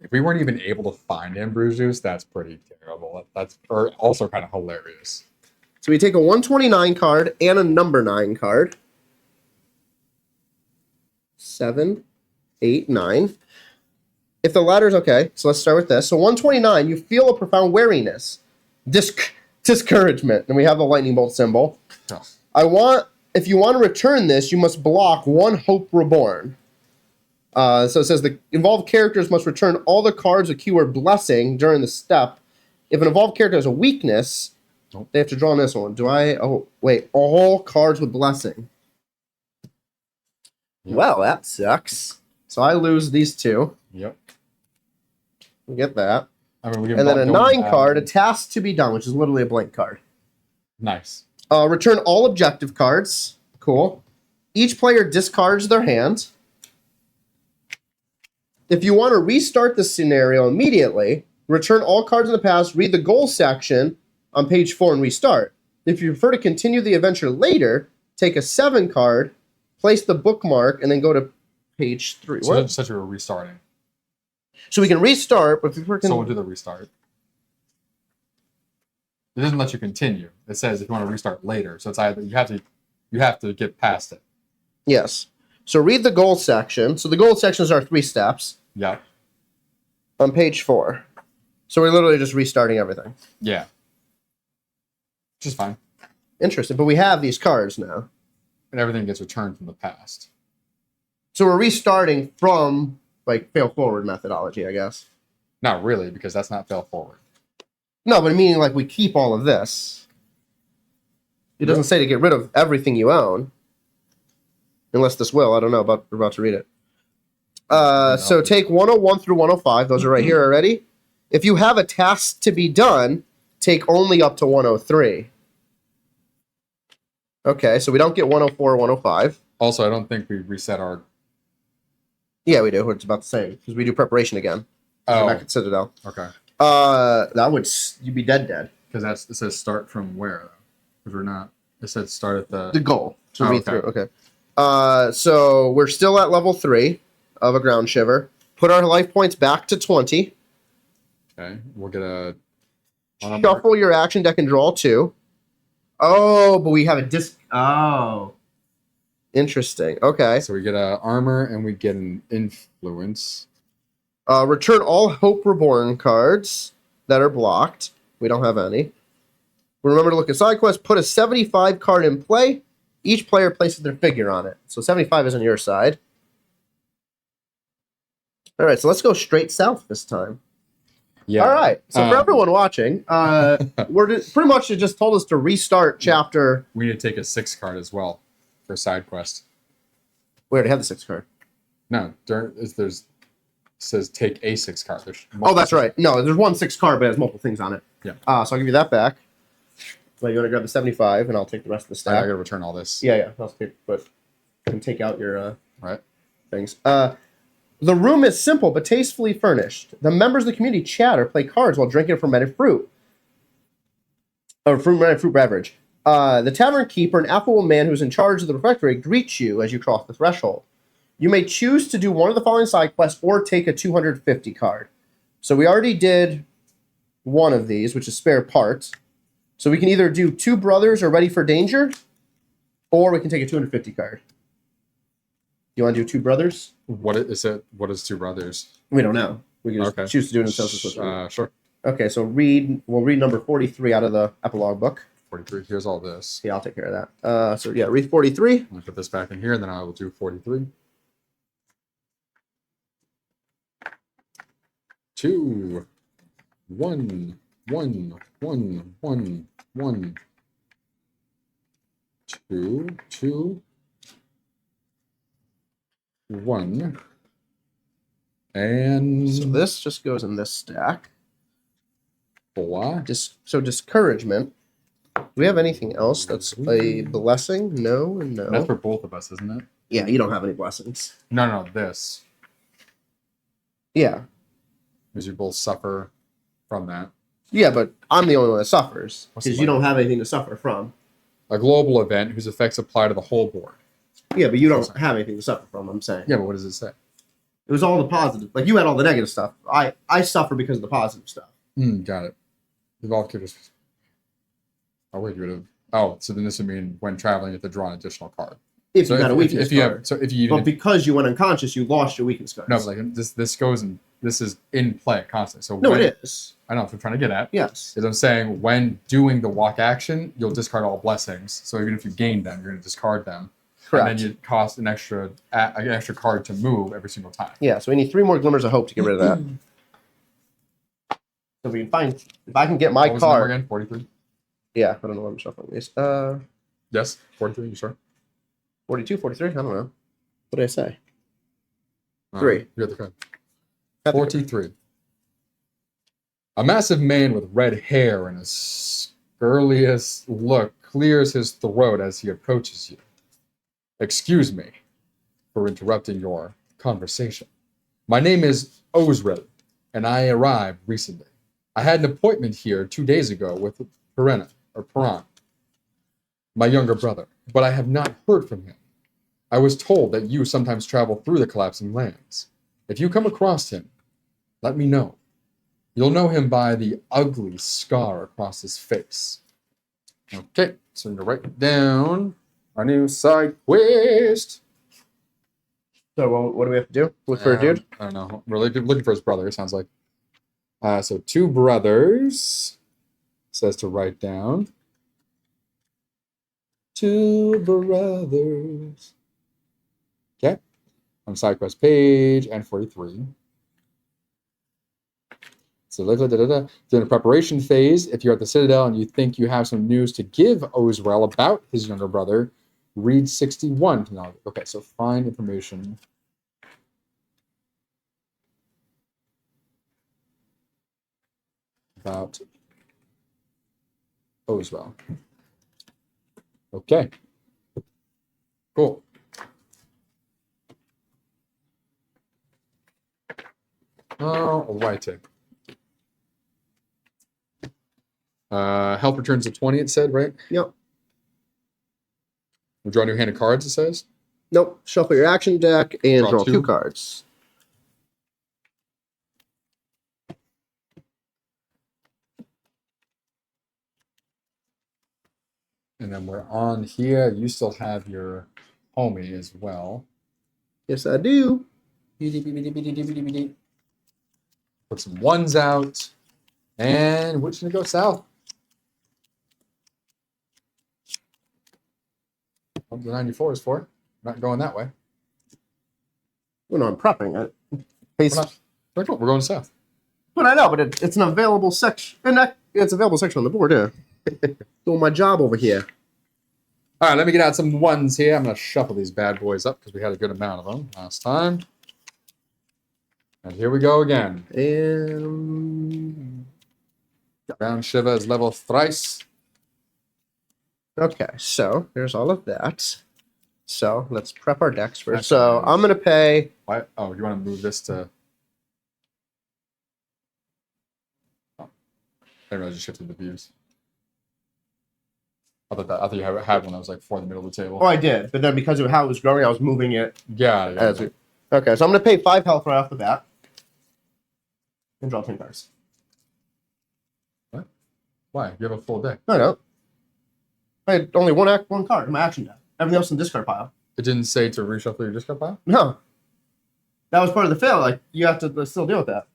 If we weren't even able to find Ambruzus, that's pretty terrible. That's also kind of hilarious. So we take a 129 card and a number 9 card. 7, 8, 9. If the latter's okay, so let's start with this. So 129, you feel a profound weariness, discouragement, and we have the lightning bolt symbol. Oh. If you want to return this, you must block 1 Hope Reborn. So it says the involved characters must return all the cards with keyword blessing during the step. If an involved character has a weakness, they have to draw on this one. Oh, wait. All cards with blessing. Yep. Well, that sucks. So I lose these 2. Yep. We get that. I mean, And then a 9 card, a task to be done, which is literally a blank card. Nice. Return all objective cards. Cool. Each player discards their hand. If you want to restart the scenario immediately, return all cards in the past, read the goal section on page 4, and restart. If you prefer to continue the adventure later, take a 7 card, place the bookmark, and then go to page 3. So that's such a restarting. So we can restart, but if we're So we'll do the restart. It doesn't let you continue. It says if you want to restart later. So it's either you have to get past it. Yes. So read the goal section. So the goal sections are 3 steps. Yeah. On page 4. So we're literally just restarting everything. Yeah. Which is fine. Interesting. But we have these cards now. And everything gets returned from the past. So we're restarting from, like, fail forward methodology, I guess. Not really, because that's not fail forward. No, but meaning, like, we keep all of this. It doesn't say to get rid of everything you own. Unless this will. I don't know. We're about to read it. So take 101 through 105. Those are right here already. If you have a task to be done, take only up to 103. Okay, so we don't get 104 or 105. Also, I don't think we reset our... Yeah, we do. It's about the same. Because we do preparation again. Oh. Back at Citadel. Okay. That would... You'd be dead. Because it says start from where, though? Because we're not... It said start at the... The goal. To read okay. through. Okay. So we're still at level 3 of a ground shiver. Put our life points back to 20. Okay. We'll get a... Shuffle your action deck and draw 2. Oh, but we have a disc. Oh. Interesting. Okay. So we get a armor and we get an influence. Return all Hope Reborn cards that are blocked. We don't have any. Remember to look at side quests. Put a 75 card in play. Each player places their figure on it. So 75 is on your side. All right, so let's go straight south this time. Yeah. All right. So for everyone watching, pretty much it just told us to restart chapter. We need to take a 6 card as well for side quest. We already have the 6 card. No, it says take a 6 card. Oh, that's right. No, there's 1 6 card, but it has multiple things on it. Yeah. So I'll give you that back. So you want to grab the 75, and I'll take the rest of the stack. I gotta return all this. Yeah. I'll take, but you can take out your right things. The room is simple but tastefully furnished. The members of the community chat or play cards while drinking a fermented fruit. Or fermented fruit beverage. The tavern keeper, an affable man who's in charge of the refectory, greets you as you cross the threshold. You may choose to do one of the following side quests or take a 250 card. So we already did one of these, which is spare parts. So we can either do 2 brothers or ready for danger, or we can take a 250 card. You want to do 2 brothers? What is it? What is 2 brothers? We don't know. We can just choose to do it themselves. Sure. Okay, so we'll read number 43 out of the epilogue book. 43. Here's all this. Yeah, I'll take care of that. So yeah, read 43. I'll put this back in here, and then I will do 43. 2, 1, 1, 1, 1, 1, 2, 2, 1, and So this just goes in this stack. 4. So discouragement. Do we have anything else that's a blessing? No and no. That's for both of us, isn't it? Yeah, you don't have any blessings. No, this. Yeah. Because you both suffer from that. Yeah, but I'm the only one that suffers What's the because you don't have anything to suffer from. A global event whose effects apply to the whole board. Yeah, but you don't have anything to suffer from, I'm saying. Yeah, but what does it say? It was all the positive. Like, you had all the negative stuff. I suffer because of the positive stuff. Got it. Evolved characters. Oh, wait, you would have. Oh, so then this would mean when traveling, you have to draw an additional card. If you got a weakness card. But because you went unconscious, you lost your weakness card. No, but like this goes in. This is in play constantly. So no, it is. I know what I'm trying to get at. Yes. Is I'm saying when doing the walk action, you'll discard all blessings. So even if you gain them, you're going to discard them. Correct. And then you cost an extra card to move every single time. Yeah. So we need 3 more glimmers of hope to get rid of that. So we can find if I can get my what was card the number again. 43. Yeah, I don't know what I'm shuffling these. Yes, 43. You sure? 42, 43? I don't know. What did I say? 3. You got the card. 43. A massive man with red hair and a scurrilous look clears his throat as he approaches you. Excuse me for interrupting your conversation. My name is Osrel, and I arrived recently. I had an appointment here 2 days ago with Paran, my younger brother, but I have not heard from him. I was told that you sometimes travel through the collapsing lands. If you come across him, let me know. You'll know him by the ugly scar across his face. Okay, so I'm going to write down our new side quest. So what do we have to do? Look for a dude? I don't know. We're looking for his brother, it sounds like. So 2 brothers. Says to write down. 2 brothers. Okay. On side quest page and 43. So during the preparation phase, if you're at the Citadel and you think you have some news to give Osrel about his younger brother, read 61. Okay, so find information about Osrel. Okay. Cool. All righty. Health returns to 20, it said, right? Yep. We draw a new hand of cards, it says? Nope. Shuffle your action deck and draw 2 cards. And then we're on here. You still have your homie as well. Yes, I do. Put some 1s out. And which gonna go south? What the 94 is for. Not going that way. Well, no, I'm prepping it. We're going south. But I know, but it's an available section. And it's available section on the board, yeah. Doing my job over here. All right, let me get out some ones here. I'm going to shuffle these bad boys up because we had a good amount of them last time. And here we go again. And Brown Shiva is level thrice. okay, so there's all of that. So let's prep our decks first. So I'm going to pay... Why? Oh, you want to move this to... Oh, I didn't realize you shifted the views. I thought you had one that was like for the middle of the table. Oh, I did. But then because of how it was growing, I was moving it. Yeah. Okay, so I'm going to pay 5 health right off the bat. And draw 10 cards. What? Why? You have a full deck. No, I don't. I had only one card in my action deck. Everything else in the discard pile. It didn't say to reshuffle your discard pile? No. That was part of the fail. Like, you have to still deal with that.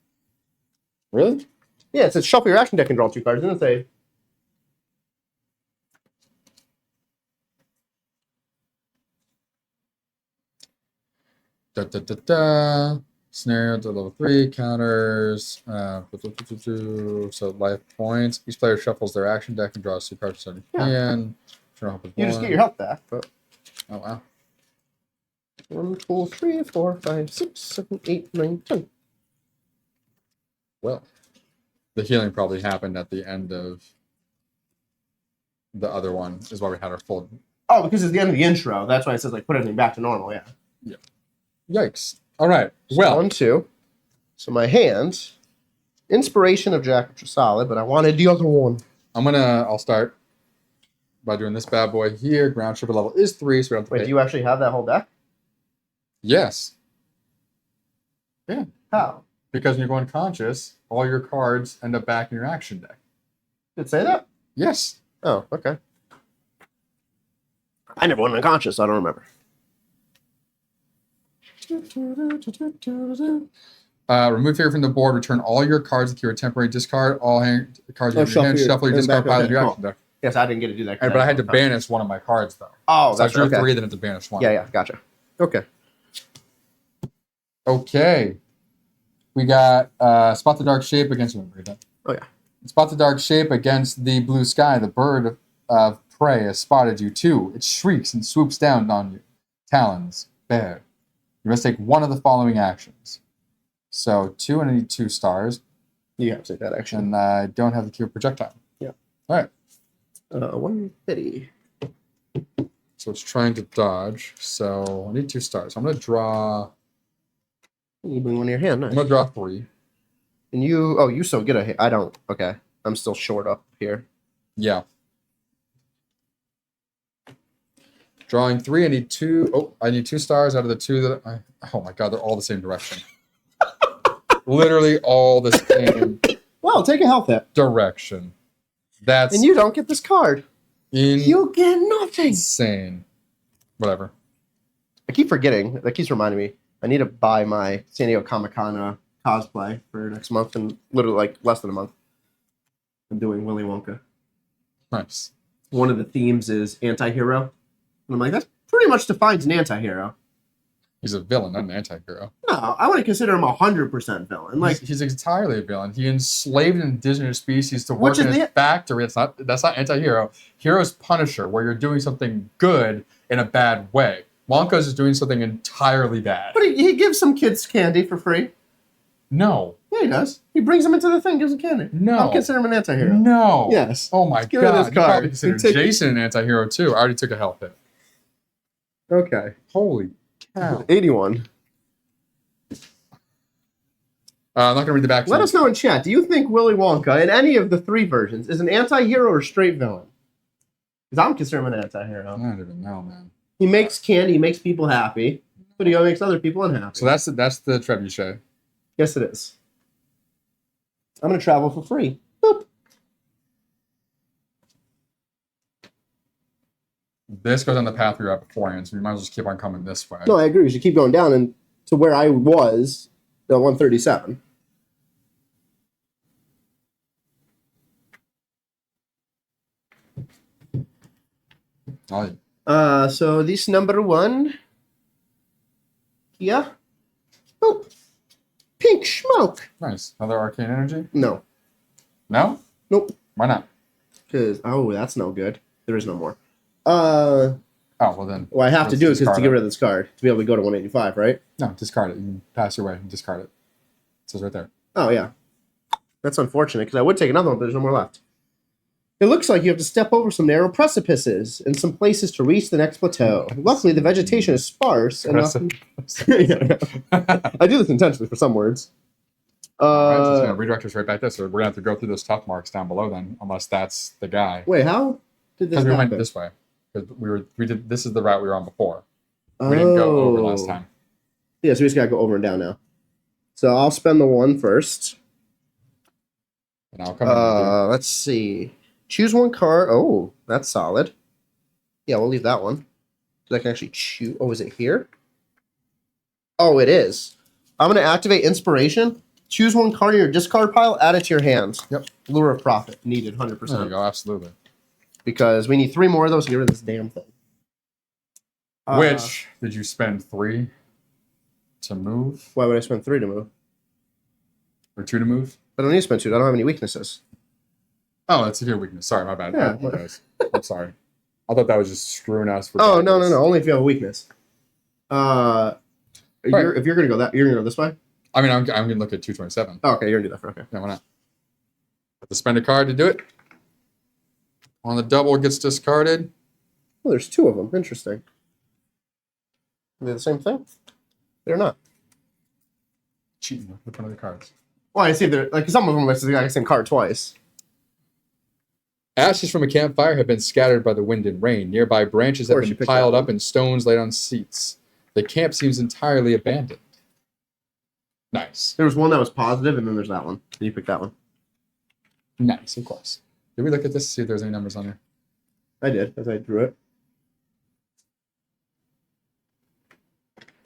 Really? Yeah, it says shuffle your action deck and draw 2 cards. It didn't say... Scenario to level 3, counters. So life points. Each player shuffles their action deck and draws 2 cards from their hand. You just get your health back, but... Oh, wow. 1, 2, 3, 4, 5, 6, 7, 8, 9, 10. Well, the healing probably happened at the end of the other one, is why we had our full... Oh, because it's the end of the intro. That's why it says, like, put everything back to normal, yeah. Yeah. Yikes. All right. So well. 1, 2. So my hand, Inspiration of Jack, which is solid, but I wanted the other one. I'll start by doing this bad boy here. Ground Shiva level is 3, so we don't have to Wait, pay. do you actually have that whole deck? Yes. Yeah. How? Because when you go unconscious, all your cards end up back in your action deck. Did it say that? Yes. Oh, okay. I never went unconscious, so I don't remember. Remove here from the board. Return all your cards with your temporary discard. All cards in your hand. Shuffle your discard pile in your action deck. Yes, I didn't get to do that. But I had to banish one of my cards, though. Oh, so that's I drew okay. 3, then I had to banish 1. Yeah, gotcha. Okay. Okay. We got Spot the Dark Shape against... Oh, yeah. Spot the Dark Shape against the blue sky. The bird of prey has spotted you, too. It shrieks and swoops down on you. Talons. Bear. You must take one of the following actions. So 2, and I need 2 stars. You have to take that action. And I don't have the cure projectile. Yeah. All right. 150. So it's trying to dodge. So I need 2 stars. I'm going to draw... You bring one in your hand. Nice. I'm going to draw 3. And you... Oh, you still get a hit. I don't. Okay. I'm still short up here. Yeah. Drawing 3. I need 2. Oh, I need 2 stars out of the 2 that I... Oh my god, they're all the same direction. Literally all the same Well, take a health hit. direction. That's And you don't get this card. You get nothing. insane. Whatever. I keep forgetting. That keeps reminding me. I need to buy my San Diego Comic-Con cosplay for next month, and literally like less than a month. I'm doing Willy Wonka. Nice. One of the themes is anti-hero. And I'm like, that pretty much defines an anti-hero. He's a villain, not an anti-hero. No, I want to consider him 100% villain. Like he's entirely a villain. He enslaved an indigenous species to work in his factory. That's not anti-hero. Hero's Punisher, where you're doing something good in a bad way. Wonka's is doing something entirely bad. But he gives some kids candy for free. No. Yeah, he does. He brings them into the thing, gives them candy. No. I'll consider him an anti-hero. No. Yes. Oh my Get rid of god. this You card. probably consider Jason an anti-hero too. I already took a health hit. Okay. Holy cow. 81. I'm not going to read the back. Let us know in chat. Do you think Willy Wonka, in any of the 3 versions, is an anti-hero or straight villain? Because I'm considering him an anti-hero. I don't even know, man. He makes candy, he makes people happy, but he makes other people unhappy. So that's the trebuchet. Yes, it is. I'm going to travel for free. Boop. This goes on the path we were at beforehand, so we might as well just keep on coming this way. No, I agree. We should keep going down and to where I was, the 137. Oh, So this number 1. Yeah. Boop. Pink smoke. Nice. Another arcane energy? No. No? Nope. Why not? Because, that's no good. There is no more. Oh, well then. What I have to do is to discard get it. rid of this card to be able to go to 185, right? No, discard it. You can pass your way and discard it. It says right there. Oh, yeah. That's unfortunate because I would take another one, but there's no more left. It looks like you have to step over some narrow precipices and some places to reach the next plateau. Luckily, the vegetation is sparse enough. I do this intentionally for some words. Alright, so it's going to redirect us right back there. So we're going to have to go through those tough marks down below then, unless that's the guy. Wait, how did this Because we happen? went this way. Because we did. This is the route we were on before. We didn't go over last time. Yeah, so we just got to go over and down now. So I'll spend the 1 first. And I'll come in with Let's see. Choose 1 card. Oh, that's solid. Yeah, we'll leave that one. So I can actually choose. Oh, is it here? Oh, it is. I'm going to activate Inspiration. Choose 1 card in your discard pile. Add it to your hand. Yep. Lure of Profit. Needed 100%. There you go. Absolutely. Because we need 3 more of those to get rid of this damn thing. Which did you spend 3 to move? Why would I spend 3 to move? Or 2 to move? I don't need to spend 2. I don't have any weaknesses. Oh, that's your weakness. Sorry, my bad. Yeah. I apologize. I'm sorry. I thought that was just screwing us. For Oh, no. practice. Only if you have a weakness. If you're going to go you're going to go this way? I mean, I'm going to look at 227. Oh, okay, you're going to do that for, okay. Yeah, why not? Have to spend a card to do it. On the double, it gets discarded. Oh, there's 2 of them. Interesting. Are they the same thing? They're not. Cheating with one of the cards. Well, I see they're like some of them listed the exact same card twice. Ashes from a campfire have been scattered by the wind and rain. Nearby branches have Of course you been picked piled that up and stones laid on seats. The camp seems entirely abandoned. Nice. There was one that was positive, and then there's that one. You picked that one. Nice, of course. Did we look at this to see if there's any numbers on there? I did, as I drew it.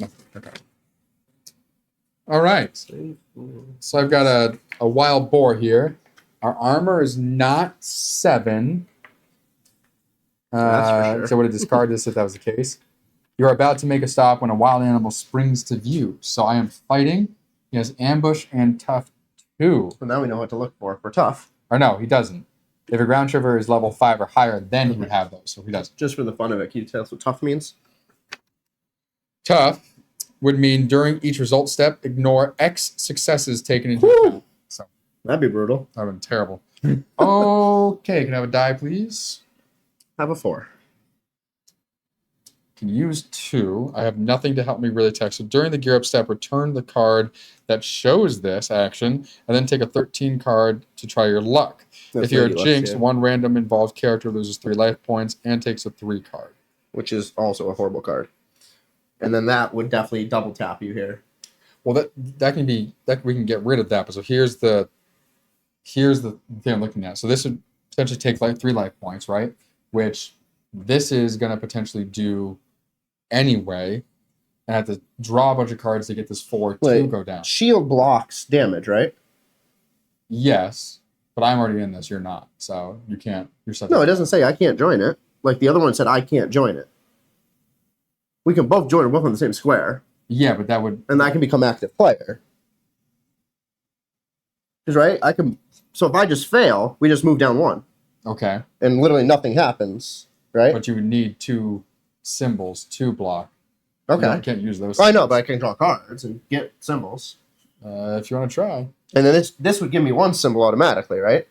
No. Okay. All right. So I've got a wild boar here. Our armor is not 7. That's for sure. So I would have discarded this if that was the case. You are about to make a stop when a wild animal springs to view. So I am fighting. He has ambush and tough 2. So now we know what to look for tough. Or no, he doesn't. If a ground trooper is level 5 or higher, then he would have those. So he doesn't. Just for the fun of it, can you tell us what tough means? Tough would mean during each result step, ignore X successes taken into account. So That'd be brutal. that would have been terrible. Okay, can I have a die, please? Have a 4. Can use 2. I have nothing to help me really attack. So during the gear up step, return the card that shows this action, and then take a 13 card to try your luck. That's if you're a Lady Luck, jinx, yeah. one random involved character loses 3 life points and takes a 3 card. Which is also a horrible card. And then that would definitely double tap you here. Well, that can be that we can get rid of that. But so here's the thing I'm looking at. So this would potentially take like 3 life points, right? Which this is going to potentially do anyway. And I have to draw a bunch of cards to get this 4 to go down. Shield blocks damage, right? Yes, but I'm already in this. You're not, so you can't. You're subject. No, it doesn't say I can't join it. Like the other one said, I can't join it. We can both join. We're both on the same square, Yeah, but that would. and I can become active player. Because right, I can. So if I just fail, we just move down 1, Okay, and literally nothing happens, right? but you would need 2 symbols to block. Okay. You can't use those. I know, but I can draw cards and get symbols. If you want to try, And then this would give me 1 symbol automatically, right?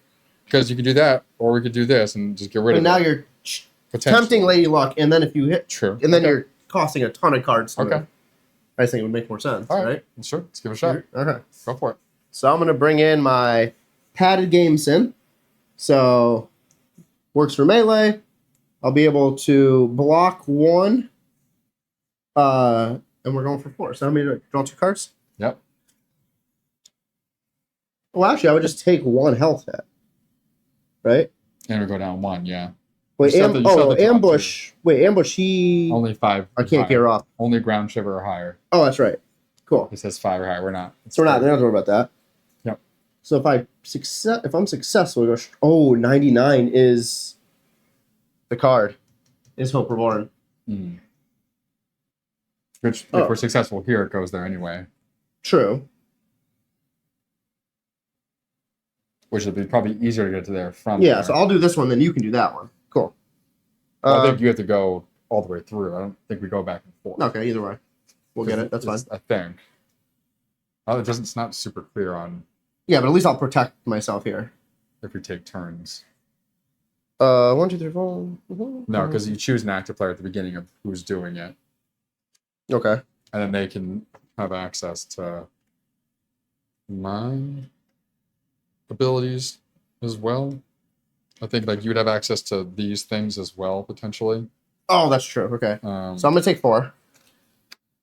because you could do that, or we could do this and just get rid And of now it. you're Potentially. tempting Lady Luck, and then if you hit, True. and then Okay. you're costing a ton of cards. To Okay. move. I just think it would make more sense, All right. right? Sure. Let's give it a shot. Okay. Go for it. So I'm going to bring in my padded game sim. So works for melee. I'll be able to block 1. And we're going for 4. So how many do I draw 2 cards? Yep. Well, actually, I would just take 1 health hit. Right? And we go down 1. Yeah. Wait, You still have to drop ambush. Wait, ambush. He. Only 5. I can't gear up. Only ground shiver or higher. Oh, that's right. Cool. It says 5 or higher. We're not. So we're not worried about that. Yep. So if I'm successful, go. 99 is the card. Is Hope Reborn. Mm. Which, if we're successful here, it goes there anyway. True. which would be probably easier to get to there from. Yeah, there. so I'll do this one, then you can do that one. Cool. Well, I think you have to go all the way through. I don't think we go back and forth. Okay, either way. We'll get it. That's fine. I think. Oh, it's not super clear on. Yeah, but at least I'll protect myself here. If we take turns. 1, 2, 3, 4. No, because you choose an active player at the beginning of who's doing it. Okay. And then they can have access to my abilities as well. I think like you would have access to these things as well, potentially. Oh, that's true. Okay. So I'm going to take 4.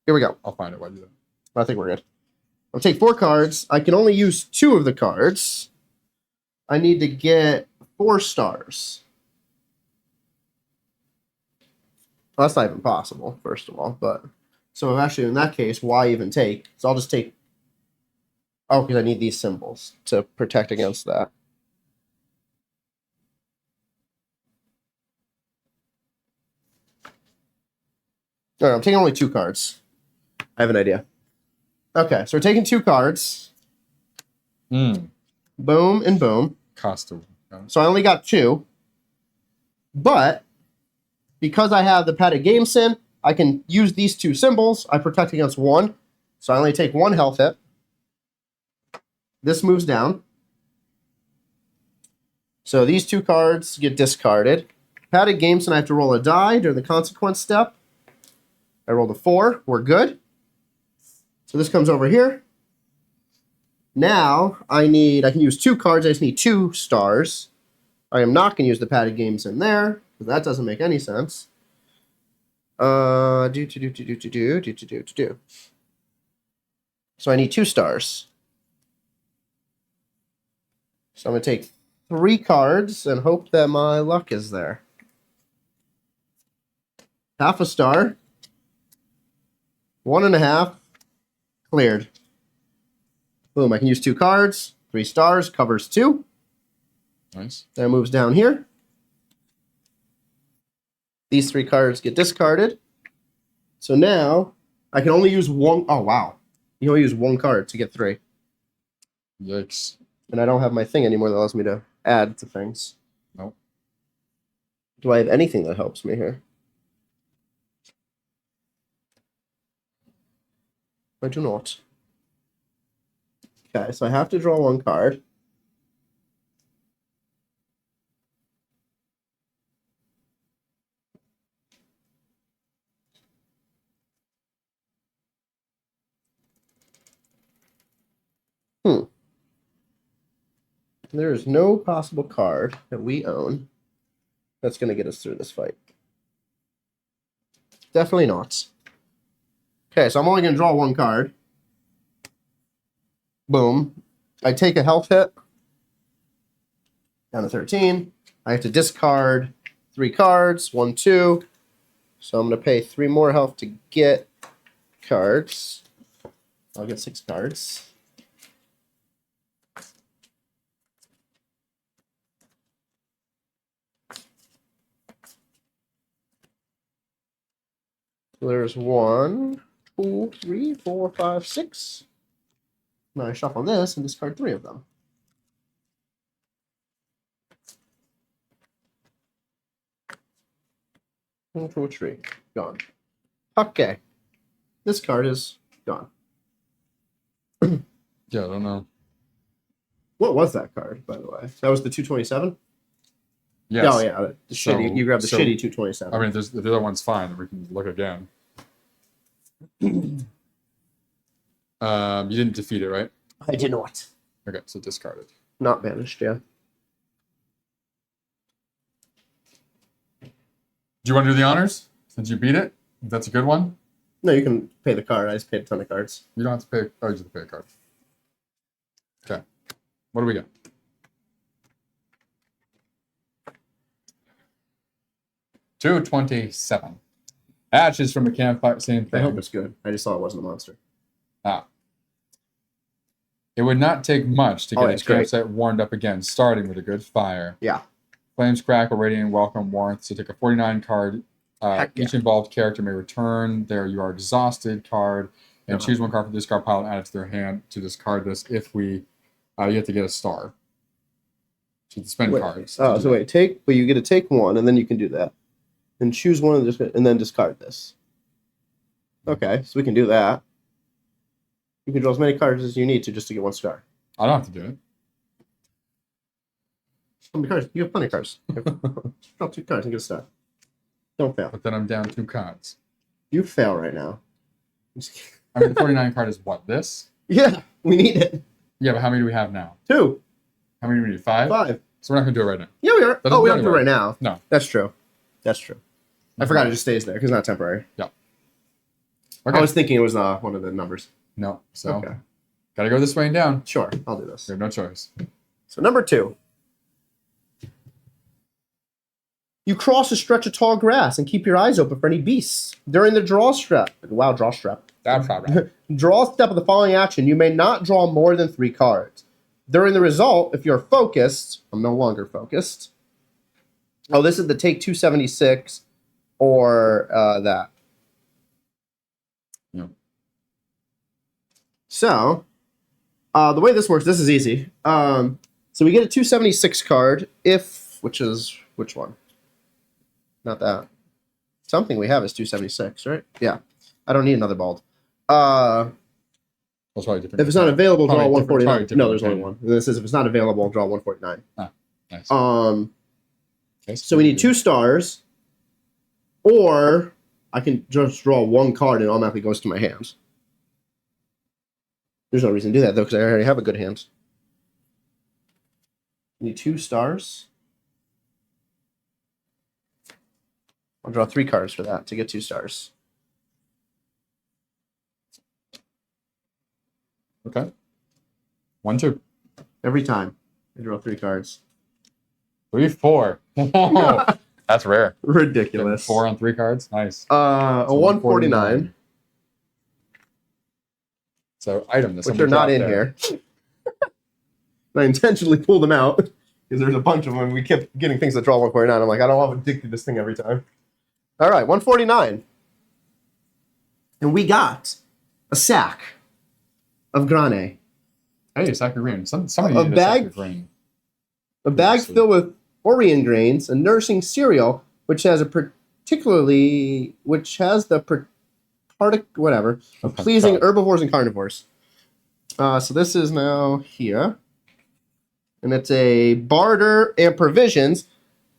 Here we go. I'll find it while you do. I think we're good. I'll take 4 cards. I can only use 2 of the cards. I need to get 4 stars. Well, that's not even possible, first of all. But so actually, in that case, why even take? So I'll just take. Oh, because I need these symbols to protect against that. No, I'm taking only 2 cards. I have an idea. Okay, so we're taking 2 cards. Boom and boom. Costume. So I only got 2. But because I have the Padded Game Sin, I can use these 2 symbols. I protect against 1. So I only take 1 health hit. This moves down. So these 2 cards get discarded. Padded Game Sin, I have to roll a die during the consequence step. I rolled a 4. We're good. So this comes over here. Now I can use 2 cards. I just need 2 stars. I am not going to use the Padded Game Sin there, because that doesn't make any sense. So I need 2 stars. So I'm going to take 3 cards and hope that my luck is there. Half a star. 1.5. Cleared. Boom, I can use 2 cards. 3 stars, covers 2. Nice. Then it moves down here. These 3 cards get discarded. So now I can only use 1. Oh, wow. You can only use 1 card to get 3. Yikes. And I don't have my thing anymore that allows me to add to things. Nope. Do I have anything that helps me here? I do not. Okay, so I have to draw 1 card. There is no possible card that we own that's going to get us through this fight. Definitely not. Okay, so I'm only going to draw 1 card. Boom. I take a health hit. Down to 13. I have to discard 3 cards. 1, 2. So I'm going to pay 3 more health to get cards. I'll get 6 cards. So there's 1, 2, 3, 4, 5, 6. Now I shuffle this and discard 3 of them. One, 2, 3. Gone. Okay. This card is gone. Yeah, I don't know. What was that card, by the way? That was the 227? Yes. Oh, yeah. The shitty. You grabbed the shitty 227. I mean, the other one's fine. We can look again. You didn't defeat it, right? I did not. Okay, so discarded. Not banished, yeah. Do you want to do the honors since you beat it? That's a good one. No, you can pay the card. I just paid a ton of cards. You don't have to pay. Oh, you have to pay a card. Okay. What do we got? $227. Ashes from a campfire. Same thing. I hope it's good. I just saw it wasn't a monster. It would not take much to get a it's great. campsite warmed up again, starting with a good fire. Yeah. Flames crackle, radiant welcome warmth. So take a 49 card. Each involved character may return their "You Are Exhausted" card and choose 1 card from the discard pile and add it to their hand to discard this. If you have to get a star. So the spend cards. Oh, so wait, but you get to take one, and then you can do that. And choose one and then discard this. Okay, so we can do that. You can draw as many cards as you need to just to get 1 star. I don't have to do it. How many cards? You have plenty of cards. Draw 2 cards and get a star. Don't fail. But then I'm down 2 cards. You fail right now. I mean, the 49 card is what? This? Yeah, we need it. Yeah, but how many do we have now? 2. How many do we need? 5? 5. So we're not going to do it right now. Yeah, we are. Oh, we don't do it right now. No. That's true. That's true. I forgot it just stays there because it's not temporary. Yeah. Okay. I was thinking it was one of the numbers. No. So, Okay. Gotta go this way and down. Sure, I'll do this. You have no choice. So number 2. You cross a stretch of tall grass and keep your eyes open for any beasts. During the draw step. Wow, draw step. That's not right. Draw step of the following action. You may not draw more than 3 cards. During the result, if you're focused, I'm no longer focused. Oh, this is the take 276 or that. Yeah. So, the way this works, this is easy. So we get a 276 card which one? Not that. Something we have is 276, right? Yeah. I don't need another bald. That's probably different. If it's not available, draw Probably 149. different No, there's only one. This is if it's not available, draw 149. Ah, nice. Okay, So we need 2 stars, or I can just draw 1 card and it automatically goes to my hands. There's no reason to do that though, because I already have a good hand. Need 2 stars. I'll draw 3 cards for that to get 2 stars. Okay. 1, 2. Every time I draw 3 cards. 3, 4. That's rare. Ridiculous. 4 on 3 cards. Nice. A 149. So item. Which are not in here. I intentionally pulled them out because there's a bunch of them. We kept getting things that draw 149. I'm like, I don't want to dig through this thing every time. All right, 149. And we got a sack of grane. Hey, sack of green. Somebody A needed bag- a sack of green. A bag filled with Orion grains, a nourishing cereal, which has the pleasing herbivores and carnivores. So this is now here. And it's a barter and provisions.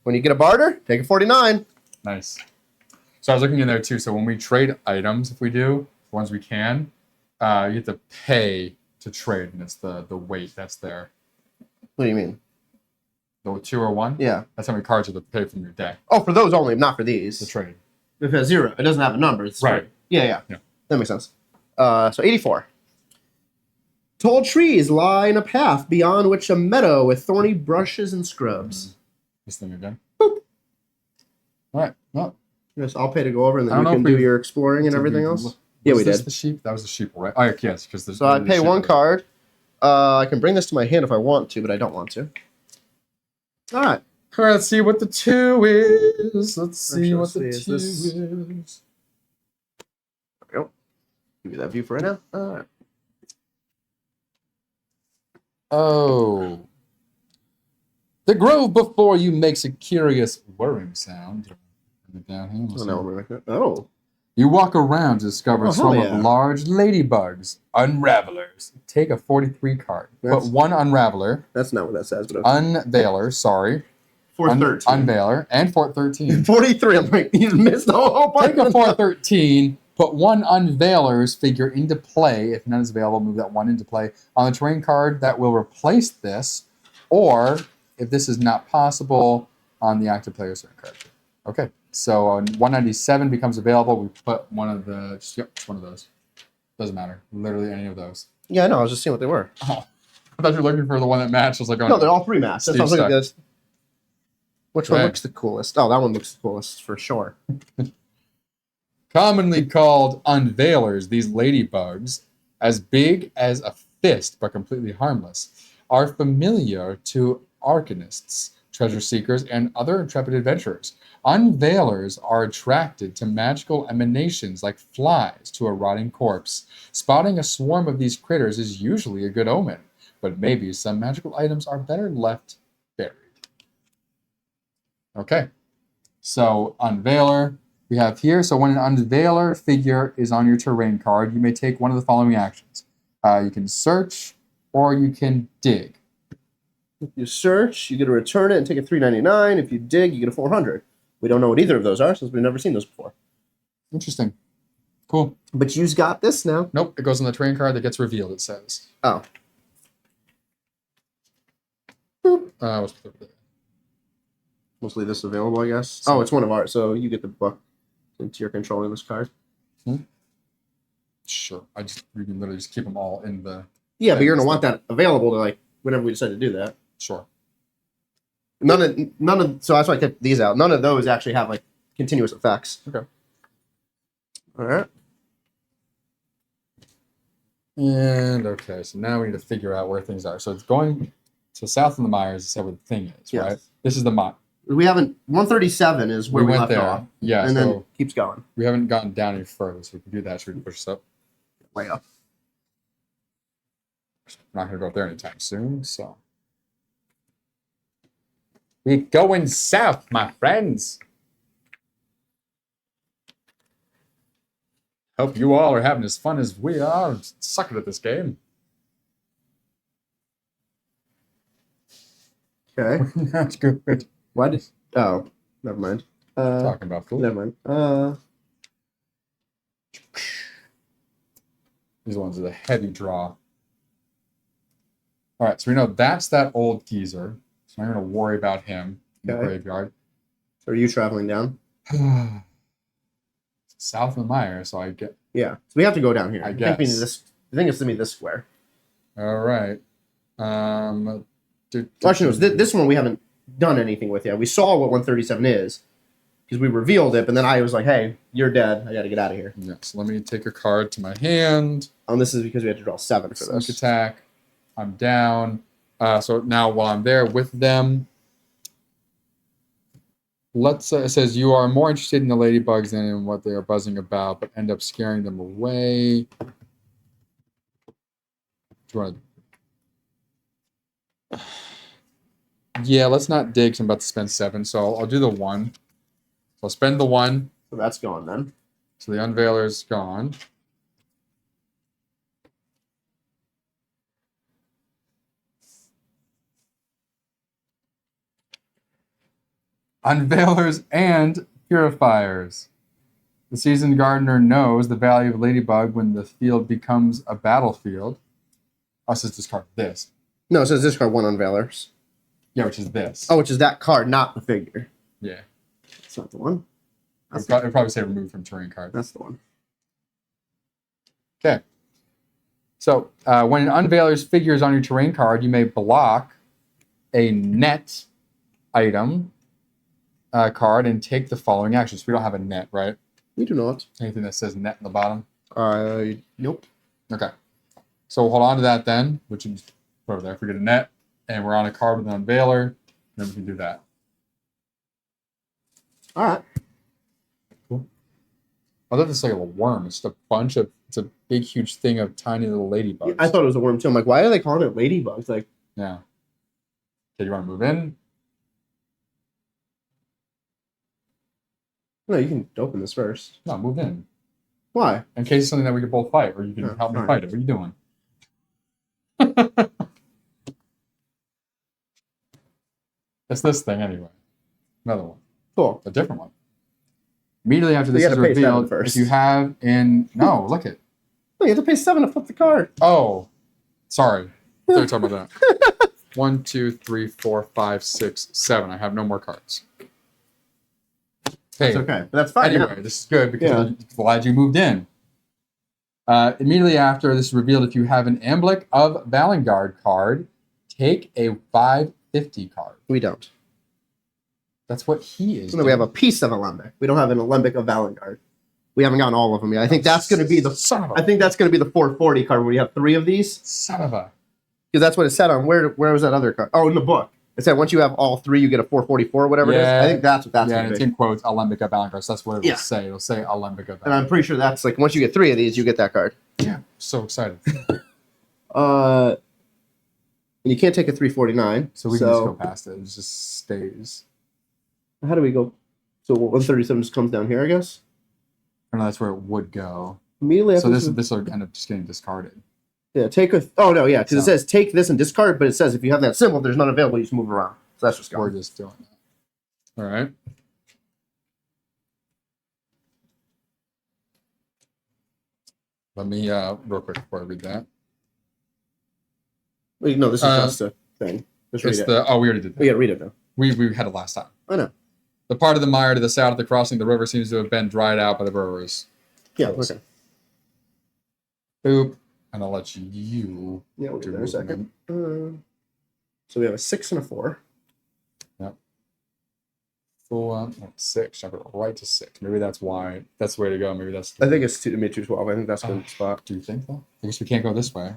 When you get a barter, take a 49. Nice. So I was looking in there too. So when we trade items, if we do, the ones we can, you have to pay to trade, and it's the weight that's there. What do you mean? The 2 or 1? Yeah. That's how many cards you have to pay from your deck Oh, for those only, not for these. to trade. If it has 0, it doesn't have a number. It's Right. free. Yeah. Yeah. That makes sense. So 84. Tall trees lie in a path beyond which a meadow with thorny brushes and scrubs. This thing again. Boop. All right. Well, Yes, I'll pay to go over, and I then don't you know can if do your exploring and everything else. Yeah, we was this did. the sheep? That was the sheep, right? Oh, yes, because So I pay 1 card. I can bring this to my hand if I want to, but I don't want to. All right. All right, let's see what the 2 is. Let's see what the 2 is this- is. There we go. Give you that view for right now. All right. Oh. The grove before you makes a curious whirring sound. Down here. Oh, now we're like that. Oh. You walk around to discover a Oh, swarm hell yeah. of large ladybugs, unravelers. Take a 43 card. That's- Put 1 unraveler, That's not what that says, but okay. unveiler, sorry. 413. Unveiler, and Fort 13. 43. I'm like, you missed the whole part. Take a 413, put 1 unveiler's figure into play. If none is available, move that 1 into play. On the terrain card that will replace this, or if this is not possible, on the active player's turn card. Okay, so 197 becomes available. We put one of the, just one of those. Doesn't matter. Literally any of those. Yeah, I know. I was just seeing what they were. Oh, I thought you were looking for the one that matched. I was like, oh, No, they're all 3 matched. That's what I was looking at. This. Which one Okay. looks the coolest? Oh, that one looks the coolest for sure. Commonly called unveilers, these ladybugs, as big as a fist but completely harmless, are familiar to arcanists, treasure seekers, and other intrepid adventurers. Unveilers are attracted to magical emanations like flies to a rotting corpse. Spotting a swarm of these critters is usually a good omen, but maybe some magical items are better left buried. Okay. So Unveiler we have here. So when an Unveiler figure is on your terrain card, you may take one of the following actions. You can search or you can dig. If you search, you get to return it and take a $3.99. If you dig, you get a $400. We don't know what either of those are since we've never seen those before. Interesting. Cool. But you've got this now. Nope, it goes on the terrain card that gets revealed, it says. Oh. What's the Mostly this available, I guess. Oh, it's one of ours, so you get the book since you're controlling this card. Sure. We can literally just keep them all in the... Yeah, but you're going to want that available to, like, whenever we decide to do that. Sure. None of, so that's why I kept these out. None of those actually have, like, continuous effects. Okay. All right. And, okay, so now we need to figure out where things are. So it's going... So south of the Myers is where the thing is, Yes. right? This is the mine. We haven't, 137 is where we went left there. off. Yeah, And so then keeps going. we haven't gotten down any further, so we can do that. Should we push this up? Way up. We're not going to go up there anytime soon, so... We're going south, my friends. Hope you all are having as fun as we are. I'm sucking at this game. Okay. That's good. Why did... Oh, never mind. Talking about food. Never mind. These ones are the heavy draw. All right, so we know that's that old geezer. So I'm not going to worry about him in the Okay. graveyard. So are you traveling down? South of the Mire, so I get... Yeah. So we have to go down here. I I think we need guess. this. I think it's going to be this square. All right. Well, actually, no, this one we haven't done anything with yet. We saw what 137 is because we revealed it, but then I was like, hey, you're dead. I got to get out of here. Yes, let me take a card to my hand. And this is because we had to draw 7 for Sneak this. attack. I'm down. So now while I'm there with them, let's it says you are more interested in the ladybugs than in what they are buzzing about, but end up scaring them away. Do you want to... Yeah, let's not dig, 'cause I'm about to spend 7, so I'll do the 1. So I'll spend the 1. So that's gone then. So the Unveiler's gone. Unveilers and Purifiers. The seasoned gardener knows the value of Ladybug when the field becomes a battlefield. Oh, it says discard this. No, it says discard 1 Unveilers. Yeah, which is this. Oh, which is that card, not the figure. Yeah. That's not the one. It would probably say remove from terrain card. That's the one. Okay. So when an Unveiler's figure is on your terrain card, you may block a net item card and take the following actions. We don't have a net, right? We do not. Anything that says net in the bottom? Nope. Okay. So we'll hold on to that then, which is put over there. If we get a net and we're on a card with an Unveiler, then we can do that. All right. Cool. I thought this was like a worm. It's just a bunch of, it's a big, huge thing of tiny little ladybugs. I thought it was a worm too. I'm like, why are they calling it ladybugs? Like, Yeah. Okay, you want to move in? no, you can open this first. No, move in. Why? In case it's something that we could both fight, or you can Oh, help me fine. fight it. What are you doing? It's this thing anyway. Another one. Cool. A different one. Immediately after You this gotta is pay 7 revealed, first. if you have in... No, look it. No, you have to pay 7 to flip the card. Oh, sorry. I thought you were talking about that. 1, 2, 3, 4, 5, 6, 7. I have no more cards. That's okay. But that's fine. Anyway, this is good because I'm glad you moved in. Immediately after this is revealed, if you have an Amblic of Valengard card, take a 550 card. We don't. That's what he is. So we have a piece of Alembic. We don't have an Alembic of Valengard. We haven't gotten all of them yet. I think that's going to be the. Son of a... I think that's going to be the 440 card where you have 3 of these. Son of a... Because that's what it said on where was that other card? Oh, in the book. It said once you have all 3, you get a 444 or whatever it is. Yeah. I think that's what that's Yeah, going and to it's be. in quotes, Alembic of Valengard. So that's what it will Yeah. say. It'll say Alembic of And I'm Valengard. pretty sure that's like once you get 3 of these, you get that card. Yeah, so excited. And you can't take a 349. So we can just go past it. It just stays. How do we go? So 137 just comes down here, I guess. I don't know, that's where it would go. Immediately So after this will end up just getting discarded. yeah, take a. Oh no, yeah, because So- it says take this and discard, but it says if you have that symbol, if there's none available, you just move it around. So that's just We're gone. just doing that. All right. Let me real quick before I read that. Wait, no, this is just a thing. Just read It's it. we already did that. We gotta read it though. We had it last time. I know. The part of the mire to the south of the crossing of the river seems to have been dried out by the burrowers. Yeah. Close. Okay. Boop. And I'll let you. Yeah, we'll get do there in a second. So we have a 6 and a 4. Yep. Full 6. Jump it right to 6. Maybe that's why. That's the way to go. Maybe that's. I think it's 212. I think that's the spot. Do you think though? I guess we can't go this way.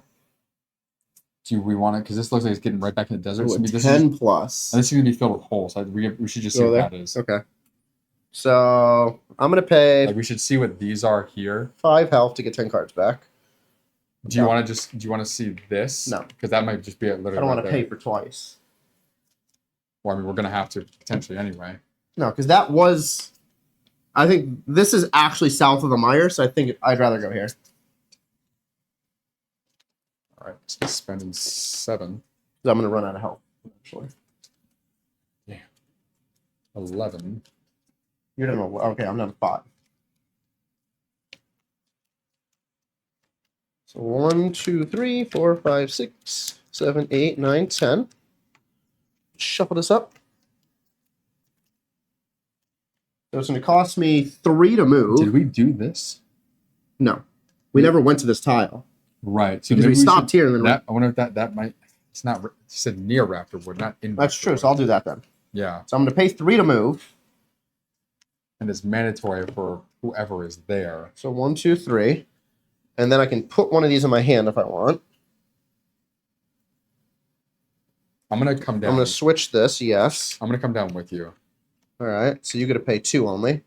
Do we want it? Because this looks like it's getting right back in the desert. Ooh, So a this 10 plus. and this is going to be filled with holes. We should just see Go what there? that is. Okay. So I'm gonna pay Like we should see what these are here. 5 health to get 10 cards back. Do you want to see this? No. Because that might just be literally. I don't want right to there. pay for twice. Well, I mean, we're going to have to potentially anyway. No, because that was. I think this is actually south of the mire, so I think I'd rather go here. All right, so spending 7. Because I'm gonna run out of health. Actually, 11. you're down. Okay, I'm down to 5. So 1, 2, 3, 4, 5, 6, 7, 8, 9, 10. Shuffle this up. So it's going to cost me 3 to move. Did we do this? No, we never went to this tile Right. So because maybe we stopped here and then. That, I wonder if that might. It's not. You said near Raptorwood, not in. That's true. Raptorwood. So I'll do that then. Yeah, So I'm going to pay 3 to move. and it's mandatory for whoever is there. So 1, 2, 3, and then I can put one of these in my hand if I want. I'm gonna come down. I'm going to switch this. Yes. I'm gonna come down with you. All right. So you got to pay 2 only.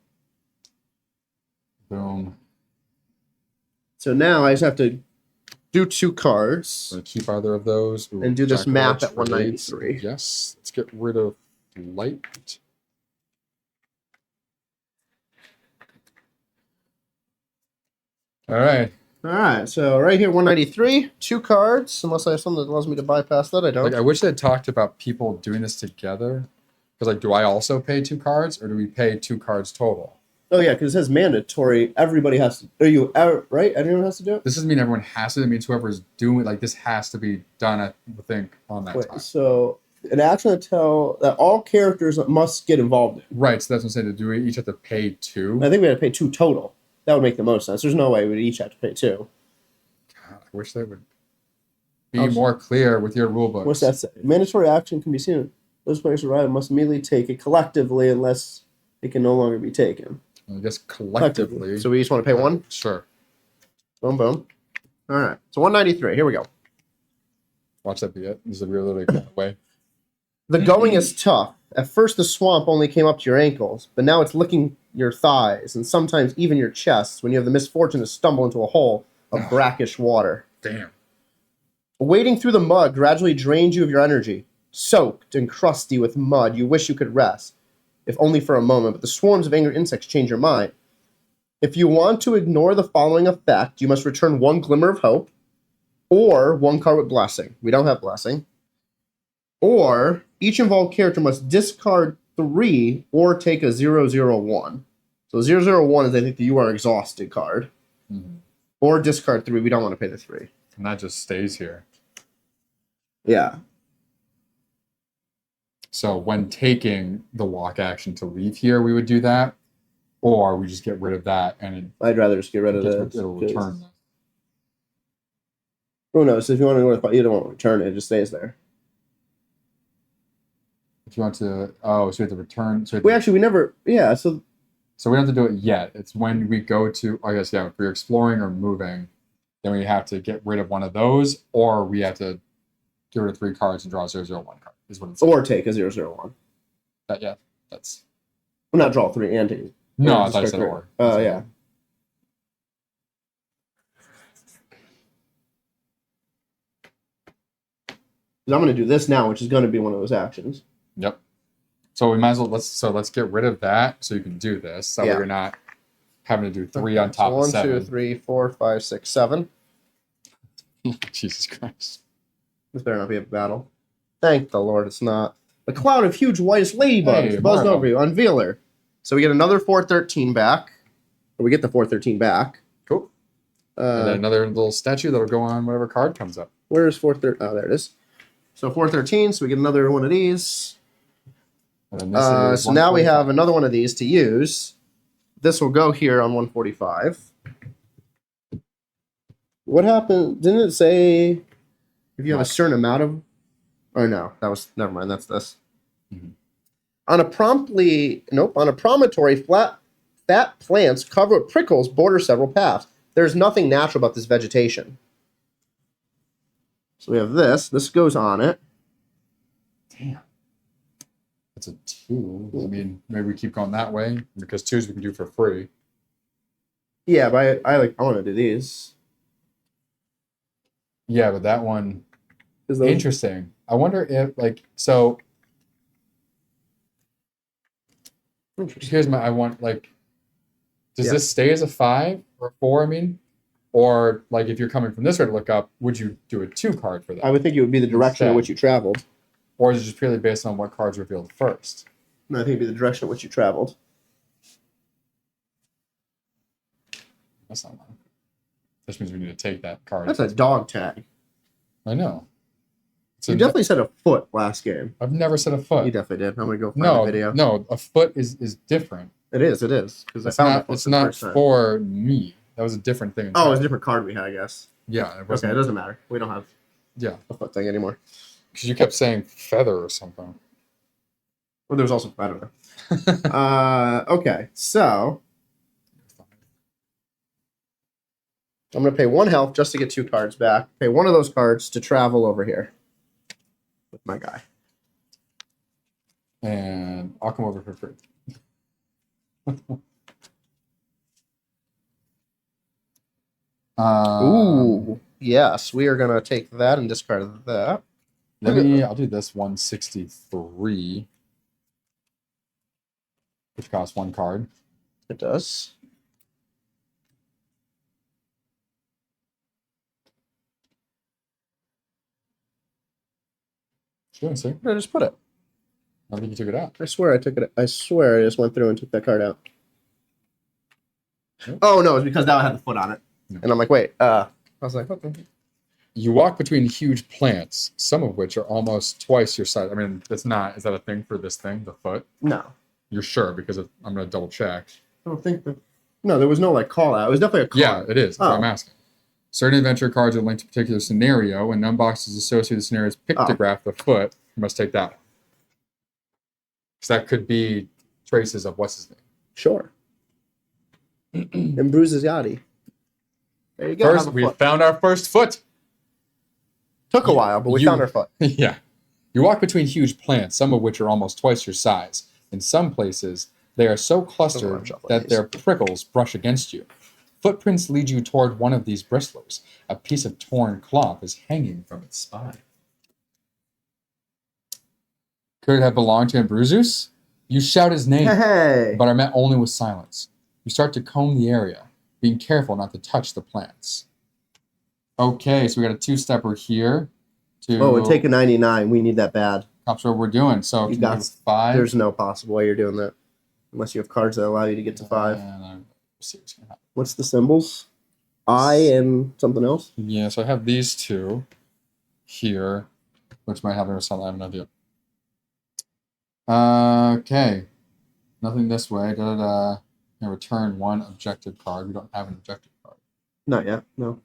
Boom. So now I just have to do 2 cards. I'm gonna keep either of those. Ooh, And do this Jack of map Hearts at 193. trades. Yes. Let's get rid of light. All right. All right. So right here, 193, 2 cards. Unless I have something that allows me to bypass that, I don't. Like I wish they had talked about people doing this together. Because like, do I also pay 2 cards, or do we pay 2 cards total? Oh yeah, because it says mandatory. Everybody has to. Are you right? Everyone has to do it. This doesn't mean everyone has to. It means whoever's doing it, like this has to be done. I would think on that Wait, time. so an action to tell that all characters must get involved in. Right. So that's what I'm saying. Do we each have to pay 2? I think we had to pay 2 total. That would make the most sense. There's no way we'd each have to pay 2. God, I wish they would be more clear with your rule books. What's that say? Mandatory action can be seen. Those players who arrive must immediately take it collectively unless it can no longer be taken. I guess collectively. So we each want to pay 1? Sure. Boom, boom. All right. So 193. Here we go. Watch that be it. This is a real little way. The going is tough. At first, the swamp only came up to your ankles, but now it's licking your thighs and sometimes even your chest when you have the misfortune to stumble into a hole of brackish water. Damn. Wading through the mud gradually drains you of your energy. Soaked and crusty with mud, you wish you could rest, if only for a moment, but the swarms of angry insects change your mind. If you want to ignore the following effect, you must return 1 glimmer of hope, or 1 card with blessing. We don't have blessing. Or each involved character must discard 3 or take a 001. So 001 is, I think, the you are exhausted card. Mm-hmm. Or discard 3. We don't want to pay the 3. And that just stays here. Yeah. So when taking the walk action to leave here, we would do that. Or we just get rid of that and I'd rather just get rid of this. it'll return. Oh no, so if you want to go with, you don't want to return it, it just stays there. If you want to, so we have to return. So We never, yeah, so we don't have to do it yet. It's when we go to, I guess, yeah, if we're exploring or moving, then we have to get rid of one of those, or we have to get rid of 3 cards and draw a 001 card, is what it's or take a 001. yeah, that's. Well, not draw 3 and take. No, Or I thought I said discard or. Oh, yeah. I'm going to do this now, which is going to be one of those actions. Yep. So we might as well let's get rid of that so you can do this. So Yeah. you're not having to do 3 on top of 7. 1, 2, 3, 4, 5, 6, 7. Jesus Christ. This better not be a battle. Thank the Lord it's not. A cloud of huge whitest ladybugs Hey, buzzed Marvel. over you. Unveiler. So we get another 413 back. Or we get the 413 back. Cool. And then another little statue that'll go on whatever card comes up. Where is 413? Oh, there it is. So 413, so we get another one of these. And then this is So now we 145. have another one of these to use. This will go here on 145. What happened? Didn't it say if you have a certain amount of... Oh, no. That was... Never mind. That's this. Mhm. On a promontory, fat plants covered with prickles border several paths. There's nothing natural about this vegetation. So we have this. This goes on it. Damn. That's a 2. I mean, maybe we keep going that way because 2s we can do for free. Yeah, but I want to do these. Yeah, but that one... Is those... Interesting. I wonder if, like, so... Here's my... I want, like... Does this stay as a 5 or 4, I mean? Or, like, if you're coming from this way to look up, would you do a 2 card for that? I would think it would be the direction in Instead. which you traveled. Or is it just purely based on what cards revealed first? No, I think it'd be the direction in which you traveled. That's not mine. This means we need to take that card. That's a dog tag. I know. You definitely said a foot last game. I've never said a foot. You definitely did. I'm gonna go find the video. No, a foot is different. It is. Because I It's found not. it It's not first time. for me. That was a different thing. Oh, it was a different card we had, I guess. Yeah, it Okay, wasn't. it doesn't matter. We don't have Yeah, a foot thing anymore. because you kept saying feather or something. Well, there was also I don't know. Okay, so I'm gonna pay 1 health just to get 2 cards back. Pay one of those cards to travel over here with my guy. And I'll come over for free. Ooh, yes, we are gonna take that and discard that. I'll do this 163, which costs 1 card. It does. Sure, see? Where did I just put it? I think you took it out. I swear I took it. I swear I just went through and took that card out. Yep. Oh no, it's because that one had the foot on it. No. And I'm like, wait. I was like, what the? You walk between huge plants, some of which are almost twice your size. I mean, that's not. Is that a thing for this thing, the foot? No, You're sure? Because I'm going to double check. I don't think that. No, there was no like call out. It was definitely a call. Yeah, it is. That's what I'm asking. Certain adventure cards are linked to a particular scenario, and none boxes associated with scenarios pictograph the foot. You must take that one. Because that could be traces of what's his name. Sure. Ambruzus Yachty. There you go. First, we found our first foot. Took a while, but we found our foot. Yeah. You walk between huge plants, some of which are almost twice your size. In some places, they are so clustered that their prickles brush against you. Footprints lead you toward one of these bristlers. A piece of torn cloth is hanging from its spine. Could it have belonged to Ambruzus? You shout his name, Hey. but are met only with silence. You start to comb the area, being careful not to touch the plants. Okay, so we got a 2-stepper here. Oh, and take a 99. We need that bad. That's what we're doing. So You can got we go 5. There's no possible way you're doing that. Unless you have cards that allow you to get to 5. And see what's gonna happen. What's the symbols? I and something else? Yeah, so I have these 2 here, which might have something. I have no idea. Okay. Nothing this way. Return 1 objective card. We don't have an objective card. Not yet. No.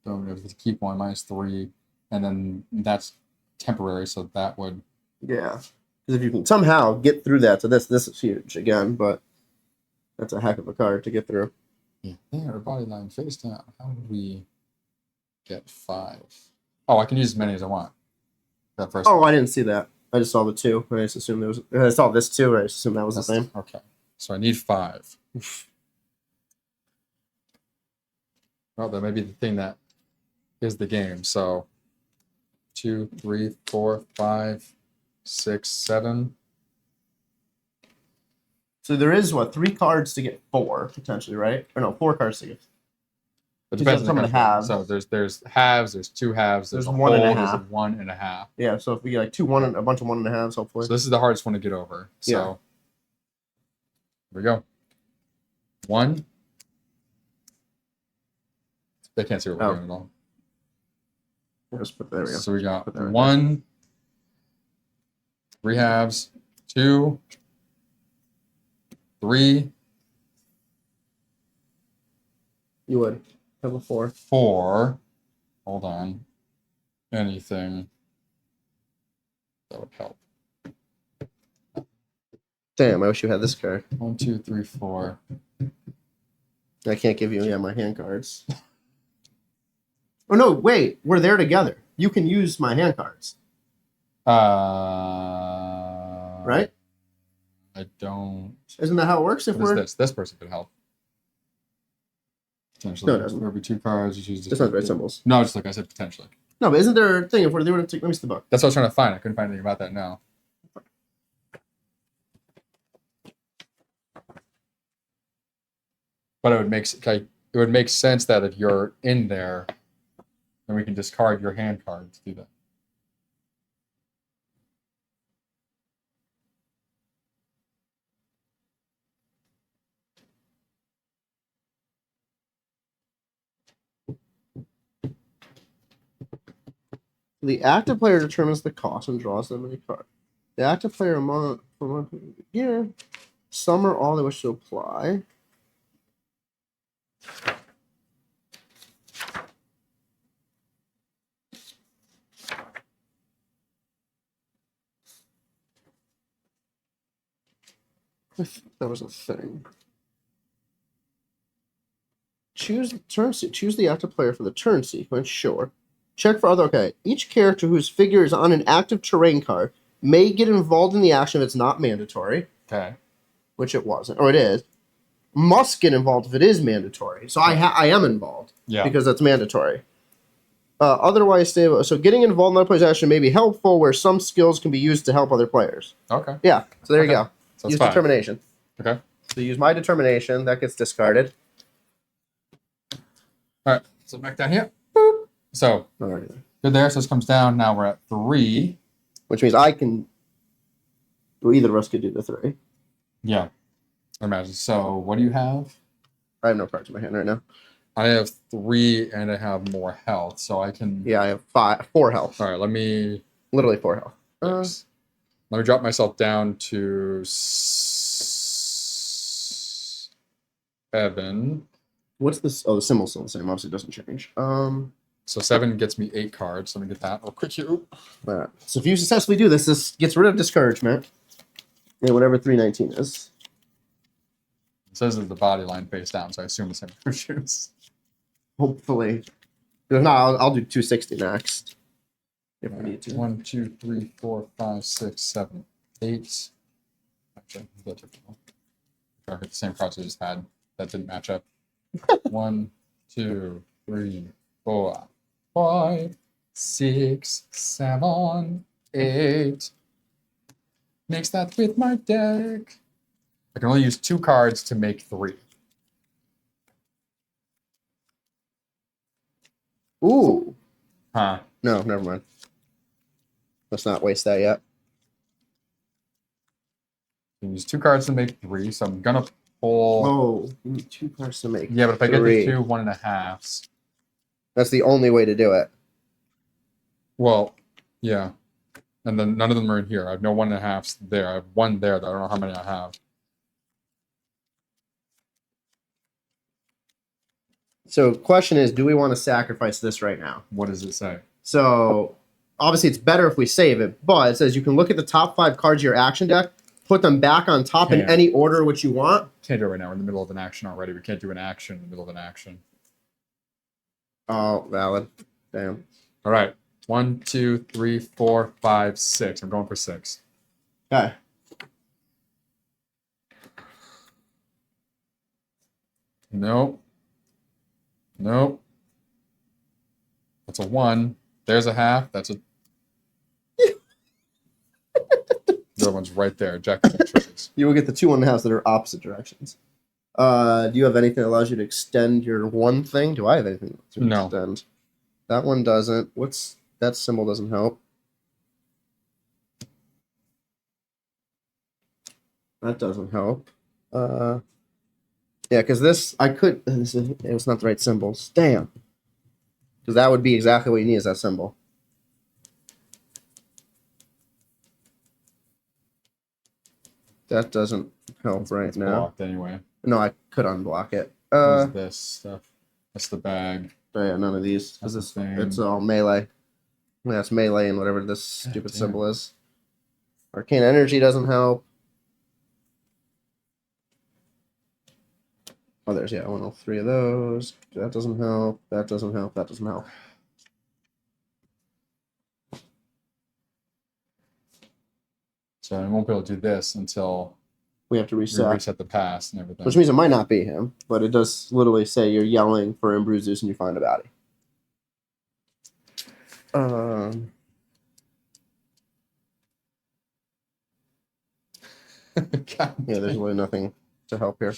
So we have to keep 1 -3, and then that's temporary, so that would... Yeah. Because if you can somehow get through that, so this is huge again, but that's a heck of a card to get through. Yeah, our body line face down. How would we get 5? Oh, I can use as many as I want. That first. Oh, I didn't see that. I just saw the 2. I just assumed there was. I saw this 2. I just assumed that was the same. Okay, so I need 5. Well, that may be the thing that is the game. So 2, 3, 4, 5, 6, 7. So there is, what, 3 cards to get 4, potentially, right? Or no, 4 cards to get. It Because depends some on of the the card. halves. So there's halves, there's 2 halves, there's a 1 and a whole, there's a half. 1.5. Yeah, so if we get like 2 1 and a bunch of 1.5s, hopefully. So this is the hardest one to get over. So Yeah. here we go. 1. They can't see what we're doing at all. Just put, there we go. So we got Put that right 1, 3 halves, 2, 3, You would have a 4. 4. Hold on. Anything that would help. Damn, I wish you had this card. 1, 2, 3, 4. I can't give you my hand cards. Oh no, wait, we're there together. You can use my hand cards. Right? I don't. Isn't that how it works? If What we're is this? This person could help. Potentially. No, it doesn't. There will be 2 cards. You choose. It's not red symbols. No, just like I said, potentially. No, but isn't there a thing if we're doing it? Let me see the book. That's what I was trying to find. I couldn't find anything about that now. But it would make sense that if you're in there, then we can discard your hand card to do that. The active player determines the cost and draws them many cards. The active player among year, some or all they wish to apply. If that was a thing. Choose the turn. Choose the active player for the turn sequence. Sure. Check for other. Okay. Each character whose figure is on an active terrain card may get involved in the action if it's not mandatory. Okay. Which it wasn't, or it is. Must get involved if it is mandatory. So I am involved. Yeah. Because that's mandatory. Otherwise stable. So getting involved in other players' action may be helpful where some skills can be used to help other players. Okay. Yeah. So there you Okay. go. So Use fine. determination. Okay. So use my determination. That gets discarded. All right. So back down here. Boop. So Alright. good there. So this comes down. Now we're at 3. Which means I can. Well, either of us could do the 3. Yeah. I imagine. So what do you have? I have no cards in my hand right now. I have 3 and I have more health, so I can. Yeah, I have 4 health. All right. Let me. Literally 4 health. Let me drop myself down to 7. What's this? Oh, the symbol's still the same. Obviously, it doesn't change. So 7 gets me 8 cards. Let me get that real quick here. Right. So if you successfully do this, this gets rid of discouragement. And whatever 319 is. It says that the body line face down, so I assume it's Ambruzus. Hopefully. If not, I'll do 260 next. If we need to. 1, 2, 3, 4, 5, 6, 7, 8. Actually, that's difficult. I hit the same cards I just had. That didn't match up. 1, 2, 3, 4, 5, 6, 7, 8. Mix that with my deck. I can only use 2 cards to make 3. Ooh. Huh. No, never mind. Let's not waste that yet. I can use 2 cards to make 3, so I'm gonna pull. Oh, you need 2 cards to make. Yeah, but if I get 3. the 2 1.5s. That's the only way to do it. Well, yeah. And then none of them are in here. I have no 1.5s there. I have 1 there that I don't know how many I have. So, question is, do we want to sacrifice this right now? What does it say? So, obviously, it's better if we save it, but it says you can look at the top 5 cards of your action deck, put them back on top in Can't. any order which you want. Can't do it right now. We're in the middle of an action already. We can't do an action in the middle of an action. Oh, valid. Damn. All right. 1, 2, 3, 4, 5, 6. I'm going for 6. Okay. Nope. Nope. That's a 1. There's a half. That's a. The other one's right there. Jack of all trades. You will get the 2 1.5s that are opposite directions. Do you have anything that allows you to extend your one thing? Do I have anything to extend? That one doesn't. That symbol doesn't help. That doesn't help. Yeah, because this, it was not the right symbols. Damn. Because that would be exactly what you need is that symbol. That doesn't help right now. Blocked anyway. No, I could unblock it. What is this stuff? That's the bag. Oh yeah, none of these. That's the thing. It's all melee. That's melee and whatever this stupid symbol is. Arcane energy doesn't help. Oh, there's, yeah, 103 of those. That doesn't help. That doesn't help. That doesn't help. So I won't be able to do this until we have to we reset. reset the pass and everything. Which means it might not be him, but it does literally say you're yelling for Ambruzus and you find a body. Yeah, there's really nothing to help here.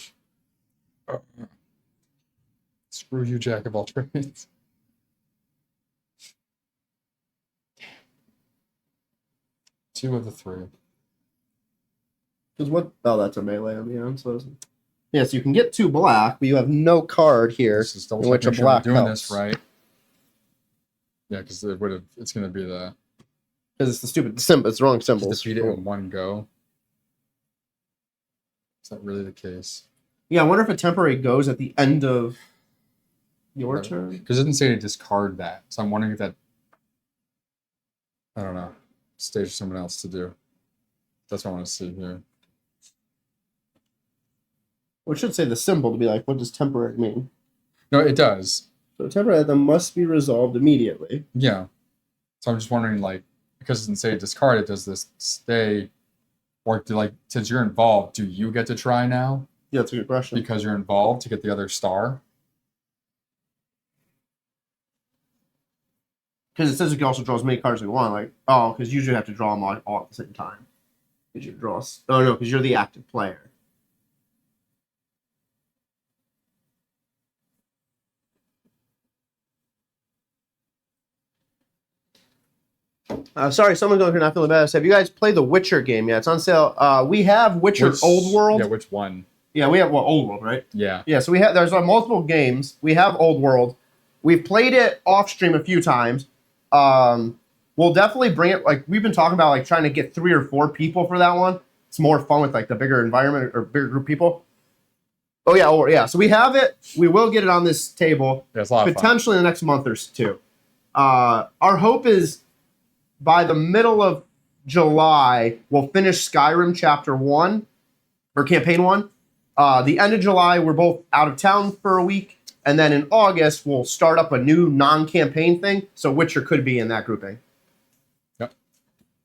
Screw you, Jack of all trades. Two of the three. Because what? Oh, that's a melee on the end. So yeah, so you can get 2 black, but you have no card here in which a black doing helps. this right. Yeah, because it would have. It's going to be the. Because it's the stupid symbol. It's the wrong symbol. Just defeat it in one go. Is that really the case? Yeah, I wonder if a temporary goes at the end of your turn. Because it didn't say to discard that, so I'm wondering if that. I don't know. Stage for someone else to do. That's what I want to see here. Well, it should say the symbol to be like, what does temporary mean? No, it does. So temporary item must be resolved immediately. Yeah. So I'm just wondering, like, because it didn't say discard it, does this stay, or do, like, since you're involved, do you get to try now? Yeah, that's a good question. Because you're involved to get the other star? Because it says you can also draw as many cards as you want. Like, oh, because usually you have to draw them all at the same time. Because you draw. Oh no, because you're the active player. Sorry, someone's going through not feeling bad. Have you guys played the Witcher game yet? It's on sale. We have Witcher Old World. Yeah, which one? Yeah, we have Old World, right? Yeah. Yeah, so there's multiple games. We have Old World. We've played it off stream a few times. We'll definitely bring it. Like we've been talking about, like trying to get 3 or 4 people for that one. It's more fun with like the bigger environment or bigger group of people. Oh yeah, So we have it. We will get it on this table. Yeah, it's a lot of fun. Potentially in the next month or 2. Our hope is by the middle of July we'll finish Skyrim Chapter 1 or Campaign 1. The end of July we're both out of town for a week, and then in August we'll start up a new non-campaign thing. So Witcher could be in that grouping. Yep.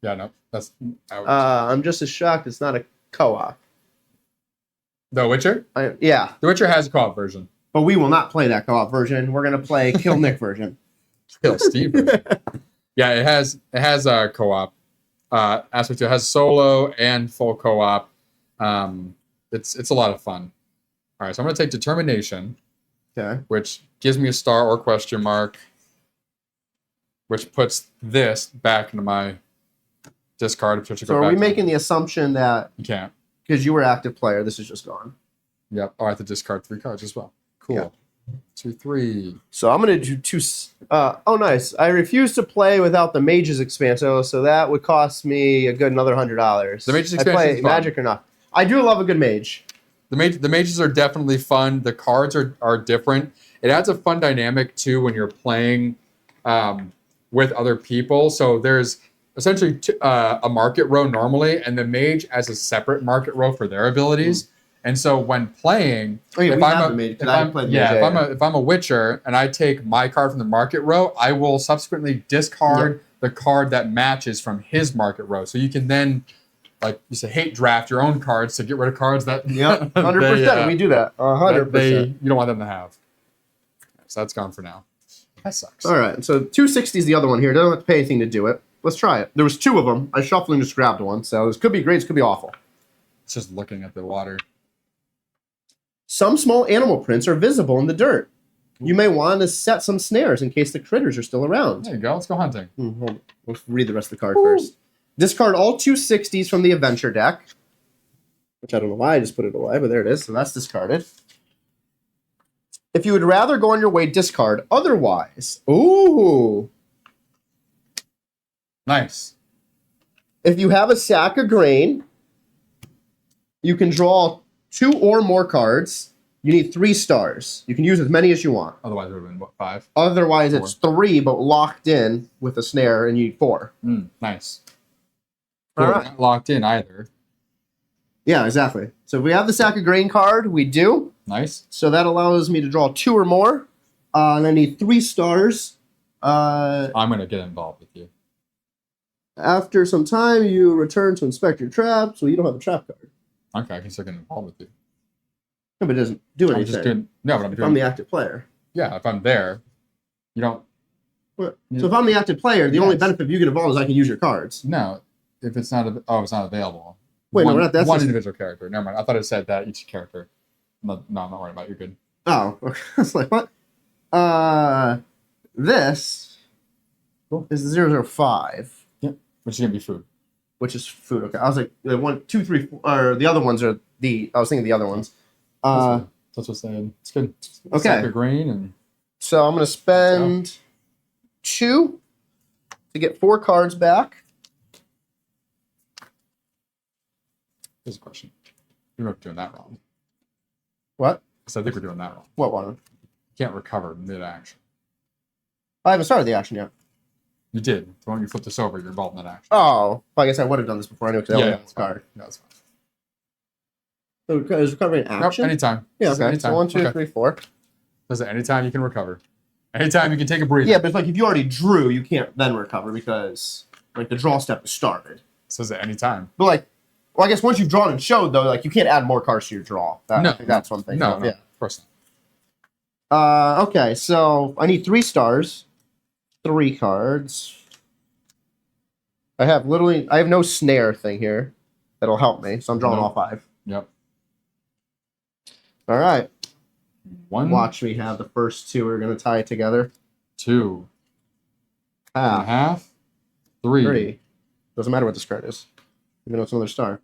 Yeah, no, that's. I'm just as shocked it's not a co-op. The Witcher? Yeah. The Witcher has a co-op version. But we will not play that co-op version. We're gonna play Kill Nick version. Kill Steve version. Yeah, it has a co-op aspect to it. It has solo and full co-op. It's a lot of fun. All right, so I'm gonna take Determination. Okay. Which gives me a star or question mark. Which puts this back into my discard. So are we making the assumption that you can't? Because you were active player, this is just gone. Yep. Oh, I have to discard 3 cards as well. Cool. Yeah. 2, 3. So I'm going to do 2. Oh, nice. I refuse to play without the Mages expansion, so that would cost me a good another $100. The Mages expansion I play is fun. Magic or not. I do love a good mage. The mages are definitely fun. The cards are different. It adds a fun dynamic too when you're playing with other people. So there's essentially a market row normally, and the mage has a separate market row for their abilities. And so when playing, if I'm a Witcher and I take my card from the market row, I will subsequently discard the card that matches from his market row. So you can then, like you say, hate draft your own cards to get rid of cards that 100%. We do that 100%. You don't want them to have. So that's gone for now. That sucks. All right, so 260 is the other one here. Don't have to pay anything to do it. let's try it. There was 2 of them. I shuffled and just grabbed one. So this could be great. This could be awful. It's just looking at the water. Some small animal prints are visible in the dirt. You may want to set some snares in case the critters are still around. There you go. Let's go hunting. Hold on. Let's read the rest of the card first. Discard all 2 60s from the adventure deck. Which I don't know why I just put it away, but there it is. So that's discarded. If you would rather go on your way, discard. Otherwise, ooh. Nice. If you have a sack of grain, you can draw 2 or more cards. You need 3 stars. You can use as many as you want. Otherwise, it would have been, what, 5? Otherwise, 4. it's 3, but locked in with a snare, and you need 4. Nice. All We're right. not locked in either. Yeah, exactly. So if we have the sack of grain card, we do. Nice. So that allows me to draw 2 or more. And I need 3 stars. I'm going to get involved with you. After some time, you return to inspect your trap. So you don't have a trap card. Okay, I can still get involved with you. No, but it doesn't do I'm anything. just doing... No, but I'm If doing... I'm the active player. Yeah, if I'm there, you don't... So if I'm the active player, the only benefit of you get involved is I can use your cards. No, if it's not... it's not available. Wait, no, we're not... That's one just... individual character. Never mind. I thought it said that each character. No, I'm not worried about it. You're good. Oh, okay. I was like, what? This is 005. Yep. Which is going to be food. Which is food. Okay. I was like, 1, 2, 3, 4, or the other ones are the... I was thinking the other ones. That's what's saying. It's good. Okay. Sack of grain and... So I'm going to spend 2 to get 4 cards back. Here's a question. You're doing that wrong. What? So I think we're doing that wrong. What one? You can't recover mid-action. I haven't started the action yet. You did. The moment you flip this over, you're involved in that action. Oh, well, I guess I would have done this before anyway because I only got this card. Yeah, that's fine. So is recovering action? Nope, anytime. Yeah, Just okay. Anytime. So 1, 2, Okay. 3, 4. Says that anytime you can recover. Anytime you can take a breather. Yeah, but if you already drew, you can't then recover because the draw step is started. Says that anytime. But well, I guess once you've drawn and showed though, you can't add more cards to your draw. I think that's one thing. No, yeah. of course not. Okay, so I need 3 stars, 3 cards. I have no snare thing here that'll help me, so I'm drawing all 5. Yep. All right. 1, Watch me have the first 2. We're gonna tie it together. 2, Half. half, 3. 3. Doesn't matter what this card is, even though it's another star.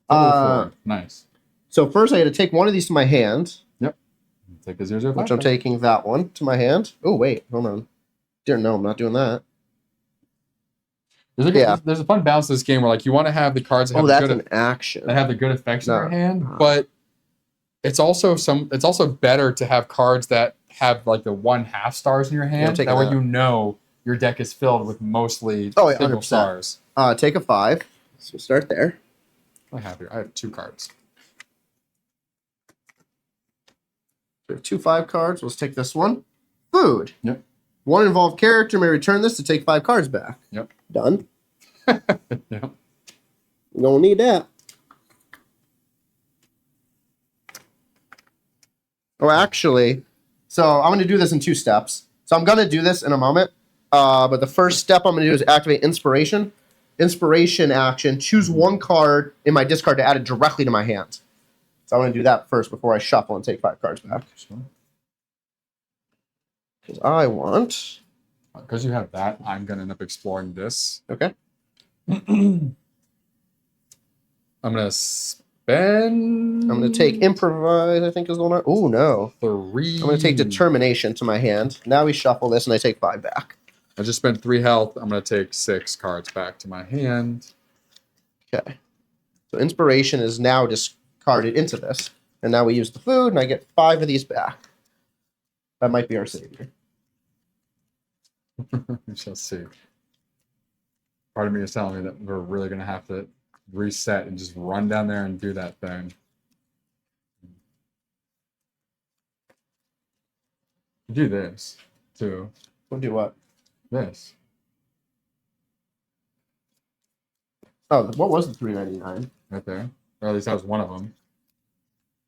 4. Nice. So first I had to take one of these to my hand. Yep. Take the 005. Which I'm taking that one to my hand. Oh, wait. Hold on. No, I'm not doing that. There's a fun balance to this game where you want to have the cards that have, that's an action. that have the good effects in your hand, but it's also better to have cards that have the 1/2 stars in your hand. That way you know your deck is filled with mostly single 100%. stars. Take a 5. So start there. I have 2 cards. We have 2 5 cards. Let's take this one. Food. Yep. One involved character may return this to take 5 cards back. Yep. Done. Yep. We don't need that. Oh, actually, so I'm going to do this in 2 steps. So I'm going to do this in a moment. But the first step I'm going to do is activate Inspiration. Inspiration action. Choose 1 card in my discard to add it directly to my hand. So I'm going to do that first before I shuffle and take 5 cards back. Because I want... Because you have that, I'm going to end up exploring this. Okay. I'm going to spend... I'm going to take Improvise, I think is the one. Oh, no. 3. I'm going to take Determination to my hand. Now we shuffle this and I take 5 back. I just spent 3 health. I'm going to take 6 cards back to my hand. Okay. So Inspiration is now discarded into this. And now we use the food and I get 5 of these back. That might be our savior. We shall see. Part of me is telling me that we're really going to have to reset and just run down there and do that thing. Do this, too. We'll do what? This. Oh, what was the $3.99? Right there. Or at least that was one of them.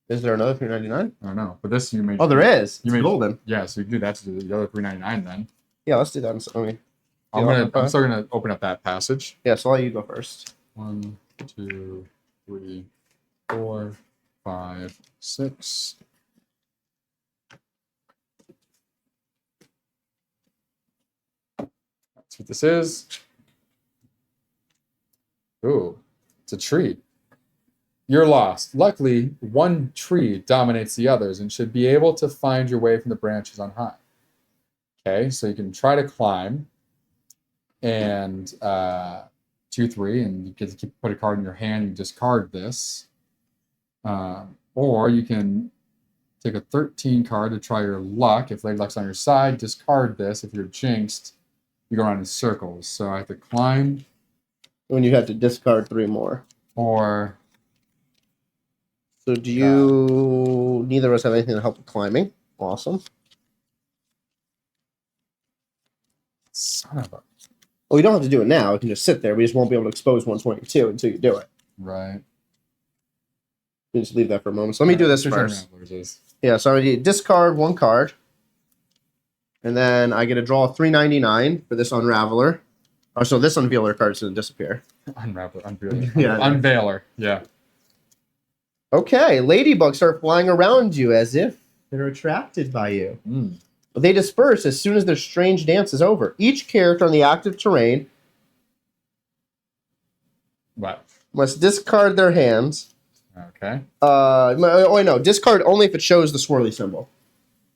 Is there another $3.99? I don't know. But this you made... Oh, there is. You It's made golden. Yeah, so you can do that to the other $3.99 then. Yeah, let's do that. I'm still gonna open up that passage. Yeah, so I'll let you go first. 1, 2, 3, 4, 5, 6. That's what this is. Ooh, it's a tree. You're lost. Luckily, one tree dominates the others and should be able to find your way from the branches on high. Okay, so you can try to climb and 2, 3, and you get to put a card in your hand. You discard this, or you can take a 13 card to try your luck. If Lady Luck's on your side, discard this. If you're jinxed, you go around in circles. So I have to climb. When you have to discard 3 more. Or so do you? Neither of us have anything to help with climbing. Awesome. Son of a. Well, we don't have to do it now. We can just sit there. We just won't be able to expose 122 until you do it. Right. We just leave that for a moment. So let me do this Search first. Of Ambruzus. Yeah, so I'm going to discard 1 card. And then I get to draw 399 for this Unraveler. Oh, so this Unveiler card is going to disappear. Unveiler. Yeah. Unveiler. Yeah. Okay, ladybugs start flying around you as if they're attracted by you. Mm. They disperse as soon as their strange dance is over. Each character on the active terrain What? must discard their hands. Okay. Oh, wait, no. Discard only if it shows the swirly symbol,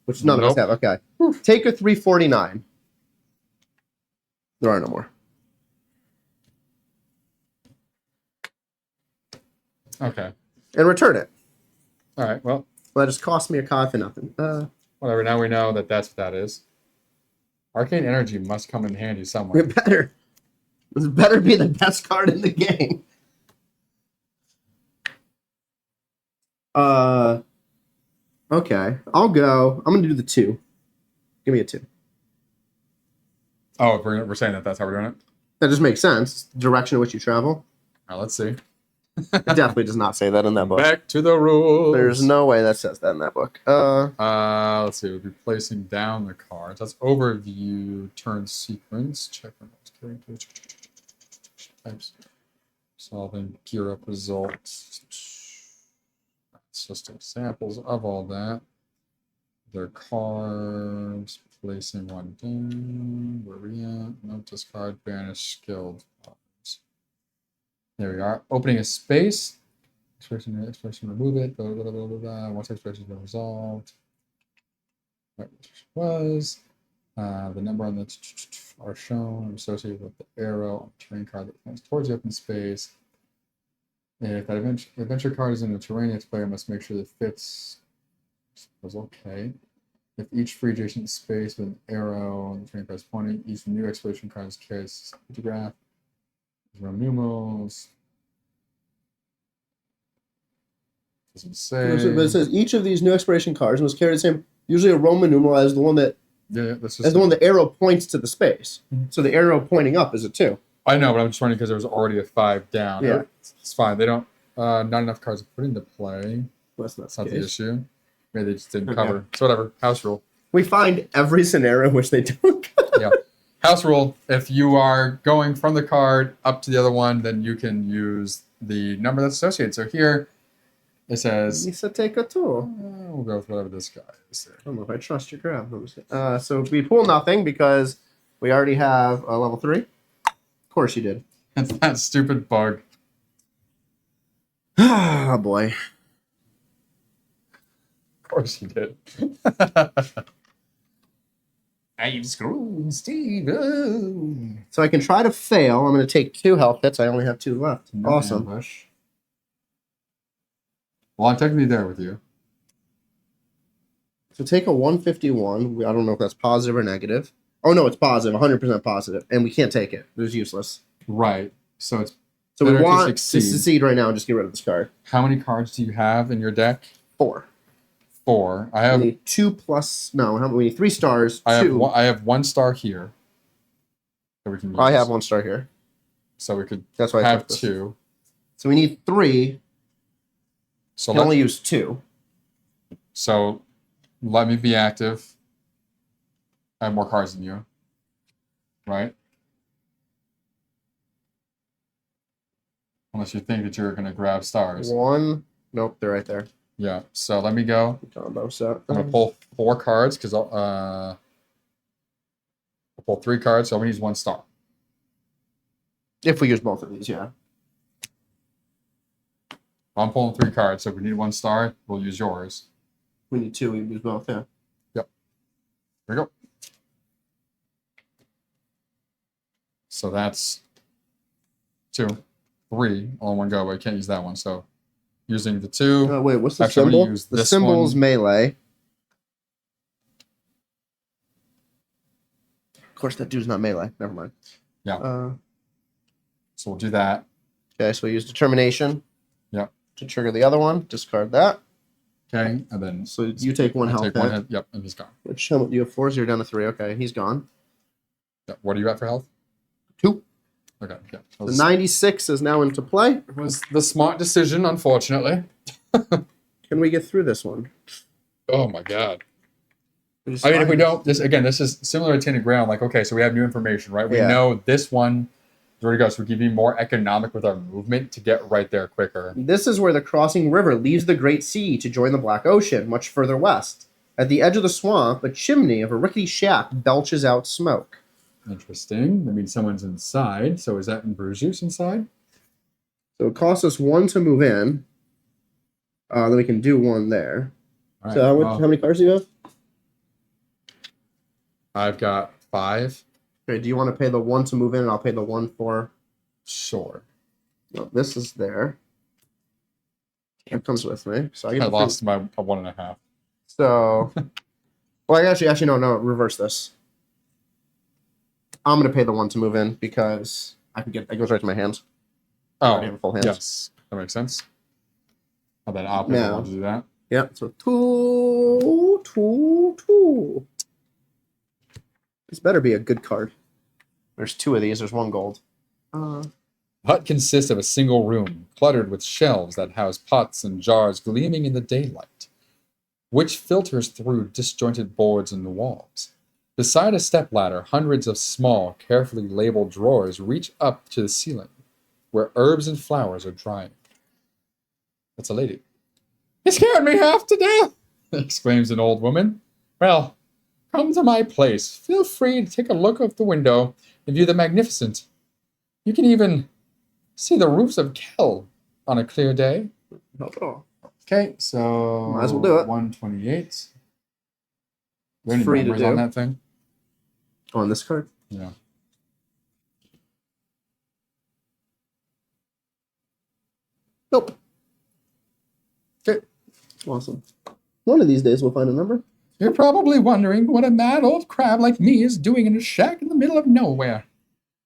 which none of us have. Okay. Take a 349. There are no more. Okay. And return it. All right. Well, That just cost me a card for nothing. whatever. Now we know that that's what that is. Arcane energy must come in handy somewhere. It better. This better be the best card in the game. Okay. I'll go. I'm going to do the 2. Give me a 2. Oh, we're saying that that's how we're doing it? That just makes sense. Direction in which you travel. All right, let's see. It definitely does not say that in that book. Back to the rules. There's no way that says that in that book. Let's see. We'll be placing down the cards. That's overview, turn sequence. Check on those characters. Types. Solving gear up results. It's just examples of all that. Their cards. Placing one down. Where we at? No, discard, banish, skilled. There we are. Opening a space. Expression, remove it. Blah, blah, blah, blah, blah. Once expression has been resolved. Right, was. The number on the are shown associated with the arrow on the terrain card that points towards the open space. If that adventure card is in a terrain, its player must make sure that fits. Was okay. If each free adjacent space with an arrow on the terrain card is pointing, each new exploration card carries a photograph. Roman numerals. Doesn't say. But it says each of these new expiration cards must carry the same, usually a Roman numeral as the one that as the one the arrow points to the space. Mm-hmm. So the arrow pointing up is a 2. I know, but I'm just wondering because there was already a 5 down. Yeah, it's fine. They don't. Not enough cards to put into play. Well, that's not the issue. Maybe they just didn't cover. So whatever. House rule. We find every scenario in which they don't. Yeah. House rule, if you are going from the card up to the other one, then you can use the number that's associated. So here, it says... Lisa, take a 2. We'll go with whatever this guy is there. I don't know if I trust your grab. So we pull nothing because we already have a level 3. Of course you did. It's that stupid bug. Oh, boy. Of course you did. I'm screwed, Steve. So I can try to fail. I'm going to take 2 health hits. I only have 2 left. No awesome. Ambush. Well, I'm technically there with you. So take a 151. I don't know if that's positive or negative. Oh, no, it's positive. 100% positive. And we can't take it. It was useless. Right. So it's so we want to succeed right now and just get rid of this card. How many cards do you have in your deck? 4. 4. I have... We need 2 plus... No, we need 3 stars. I have 1 star here. That we can use. I have 1 star here. So we could That's why have 2. So we need 3. So we only use 2. So let me be active. I have more cards than you. Right? Unless you think that you're going to grab stars. One. Nope, they're right there. Yeah, so let me go. Combo set. I'm going to pull 4 cards because I'll pull 3 cards, so all we need is 1 star. If we use both of these, yeah. I'm pulling 3 cards, so if we need 1 star, we'll use yours. We need 2, we use both, yeah. Yep. There we go. So that's 2, 3 all in one go, but I can't use that one. So using the 2. Oh, wait, what's the Actually, I'm symbol? gonna use The this symbol's one. melee. Of course, that dude's not melee. Never mind. Yeah. So we'll do that. Okay, so we use determination. Yep. To trigger the other one, discard that. Okay, and then So you take 1 health take 1 hit. hit. Yep, and he's gone. Which, how much, you have 4, so you're down to 3. Okay, he's gone. Yep. What are you at for health? 2. Okay, yeah. The 96 is now into play. Was the smart decision, unfortunately. Can we get through this one? Oh my god. I mean, if we don't, this is similar to Tinted Ground. Like, okay, so we have new information, right? We Yeah. know this one is where to go, so we can be more economic with our movement to get right there quicker. This is where the crossing river leaves the Great Sea to join the Black Ocean, much further west. At the edge of the swamp, a chimney of a rickety shack belches out smoke. Interesting. That means someone's inside. So is that Ambruzus inside? So it costs us 1 to move in. Then we can do 1 there. All right, So well, how many cards do you have? I've got 5. Okay, do you want to pay the 1 to move in, and I'll pay the 1 for... Sure. No, this is there. It comes with me. So I get I the lost my 1.5. So... Well, actually, no, reverse this. I'm going to pay the 1 to move in because it goes right to my hands. I already Oh, have full hands. yes. That makes sense. And then I'll pay the Now. 1 to do that. Yeah, so 2. This better be a good card. There's 2 of these. There's 1 gold. The hut consists of a single room, cluttered with shelves that house pots and jars gleaming in the daylight, which filters through disjointed boards in the walls. Beside a stepladder, hundreds of small, carefully labeled drawers reach up to the ceiling, where herbs and flowers are drying. That's a lady. "You scared me half to death!" exclaims an old woman. "Well, come to my place. Feel free to take a look out the window and view the magnificent. You can even see the roofs of Kell on a clear day." Not at all. Okay, so Might as well do it. 128. Are there any Free to numbers do. on that thing? On this card? Yeah. Nope. Okay. Awesome. One of these days we'll find a number. You're probably wondering what a mad old crab like me is doing in a shack in the middle of nowhere.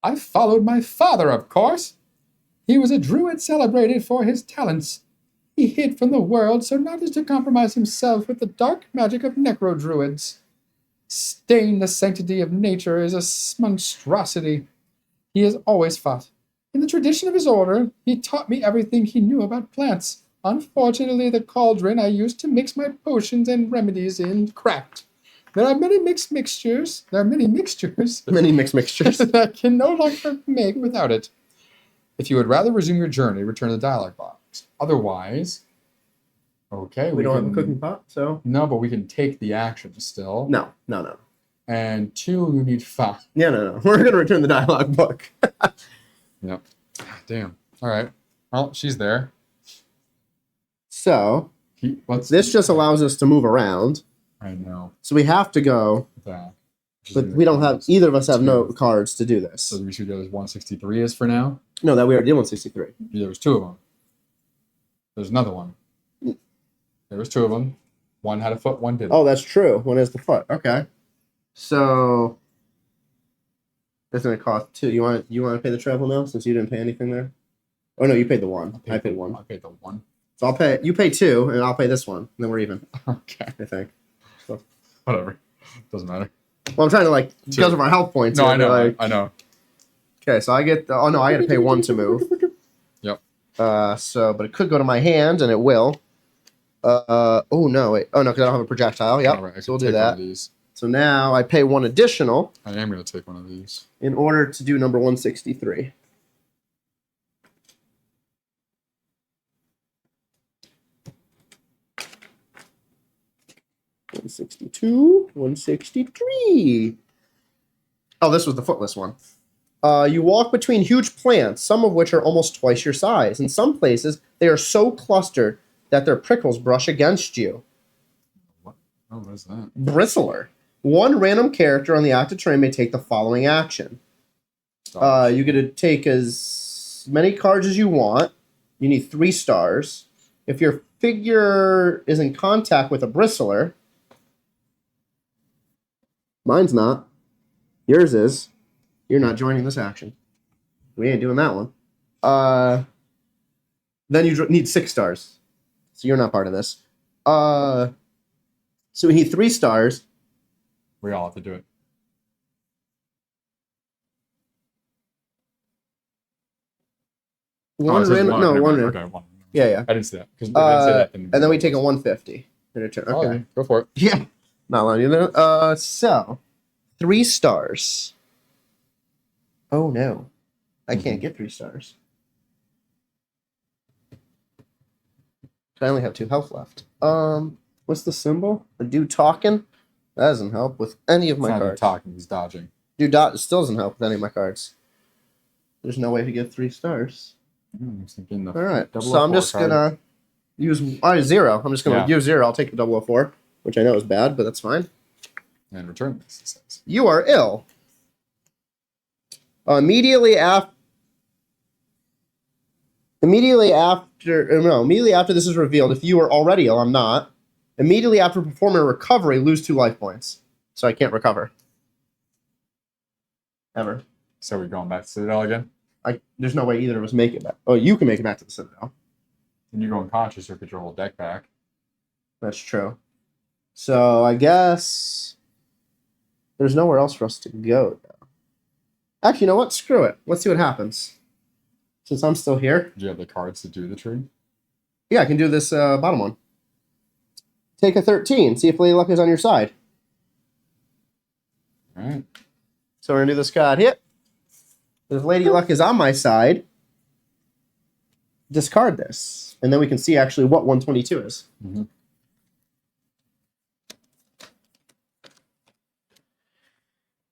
I followed my father, of course. He was a druid celebrated for his talents. He hid from the world so not as to compromise himself with the dark magic of necro-druids. Stain the sanctity of nature is a monstrosity. He has always fought. In the tradition of his order, he taught me everything he knew about plants. Unfortunately, the cauldron I used to mix my potions and remedies in cracked. There are many mixtures Many mixed mixtures. that I can no longer make without it. If you would rather resume your journey, return to the dialogue box. Otherwise, okay, We don't have a cooking pot, so... No, but we can take the action still. No. And 2, you need 5. Yeah, no. We're going to return the dialogue book. Yep. Damn. All right. Well, she's there. So, What's this just allows us to move around. I know So we have to go, that. but we don't have... Either of us have no cards to do this. So we should go as 163 is for now. No, that we already did 163. There was 2 of them. There's another one. There was 2 of them. One had a foot, one didn't. Oh, that's true. One is the foot. Okay. So that's gonna cost 2. You want to pay the travel now since you didn't pay anything there? Oh no, you paid the 1. I paid 1. I paid the 1. So you pay 2, and I'll pay this one. And then we're even. Okay. I think. So, Whatever. Doesn't matter. well, I'm trying to because of our health points. No, here, I know. like- I know. Okay, so I get. I got to pay 1 to move. Yep. But it could go to my hand, and it will. Oh no, wait. Oh no, because I don't have a projectile. Yep. All right, I So we'll can do take one that. of these. So now I pay 1 additional I am going to take one of these. in order to do number 163. 162, 163. Oh, this was the footless one. You walk between huge plants, some of which are almost twice your size. In some places, they are so clustered that their prickles brush against you. What? Oh, what is that? Bristler. One random character on the active terrain may take the following action. You get to take as many cards as you want. You need 3 stars. If your figure is in contact with a bristler, mine's not. Yours is. You're not joining this action. We ain't doing that one. Then you need 6 stars. So you're not part of this. So we need 3 stars. We all have to do it. One random. No, one random. Okay, one. Yeah, yeah. I didn't see that. Because we didn't see that. And then we take a 150. In return. Okay. Oh, go for it. Yeah. Not letting you know. So 3 stars. Oh no. I can't get 3 stars. I only have 2 health left. What's the symbol? The dude talking? That doesn't help with any of my He's not even cards. talking, he's dodging. Dude still doesn't help with any of my cards. There's no way to get 3 stars. I'm thinking the All right. So 004 I'm just card. gonna use 0. I'm just gonna use 0. I'll take the 004, which I know is bad, but that's fine. And return this, it says. You are ill. Immediately after this is revealed, if you are already ill, I'm not. Immediately after performing a recovery, lose 2 life points. So I can't recover. Ever. So we're going back to Citadel again? There's no way either of us make it back. Oh, you can make it back to the Citadel. And you go unconscious or get your whole deck back. That's true. So I guess there's nowhere else for us to go now. Actually, you know what? Screw it. Let's see what happens. Since I'm still here. Do you have the cards to do the tree? Yeah, I can do this bottom one. Take a 13. See if Lady Luck is on your side. All right. So we're going to do this card here. If Lady Luck is on my side, discard this. And then we can see actually what 122 is. Mm-hmm.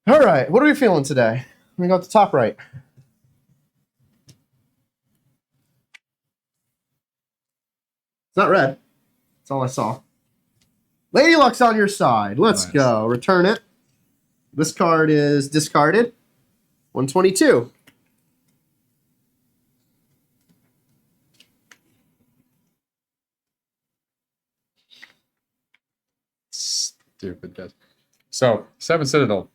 All right. What are we feeling today? We go at the top right. It's not red. That's all I saw. Lady Luck's on your side. Let's go. Return it. This card is discarded. 122. Stupid guys. So 7 Citadel.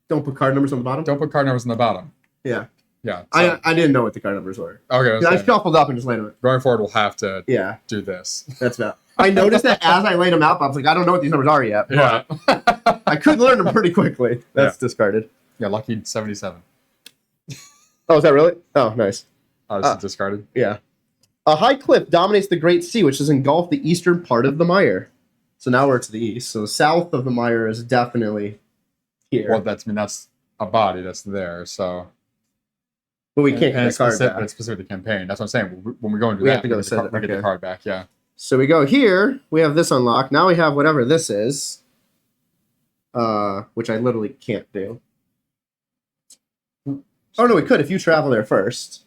Don't put card numbers on the bottom? Don't put card numbers on the bottom. Yeah. Yeah. So, I didn't know what the card numbers were. okay. I shuffled up and just laid them. Going forward, we'll have to Yeah. do this. That's bad. I noticed that as I laid them out, I was like, I don't know what these numbers are yet. Yeah. I could learn them pretty quickly. That's discarded. Yeah, lucky 77. Oh, is that really? Oh, nice. Oh, this is discarded? Yeah. A high cliff dominates the Great Sea, which has engulfed the eastern part of the mire. So now we're to the east. So south of the mire is definitely here. Well, that's a body that's there, so... But we can't get the card back. It's specific to the campaign. That's what I'm saying. When we go into We that, have to go to we get the card back, yeah. So we go here. We have this unlocked. Now we have whatever this is. Which I literally can't do. Oh, no, we could if you travel there first.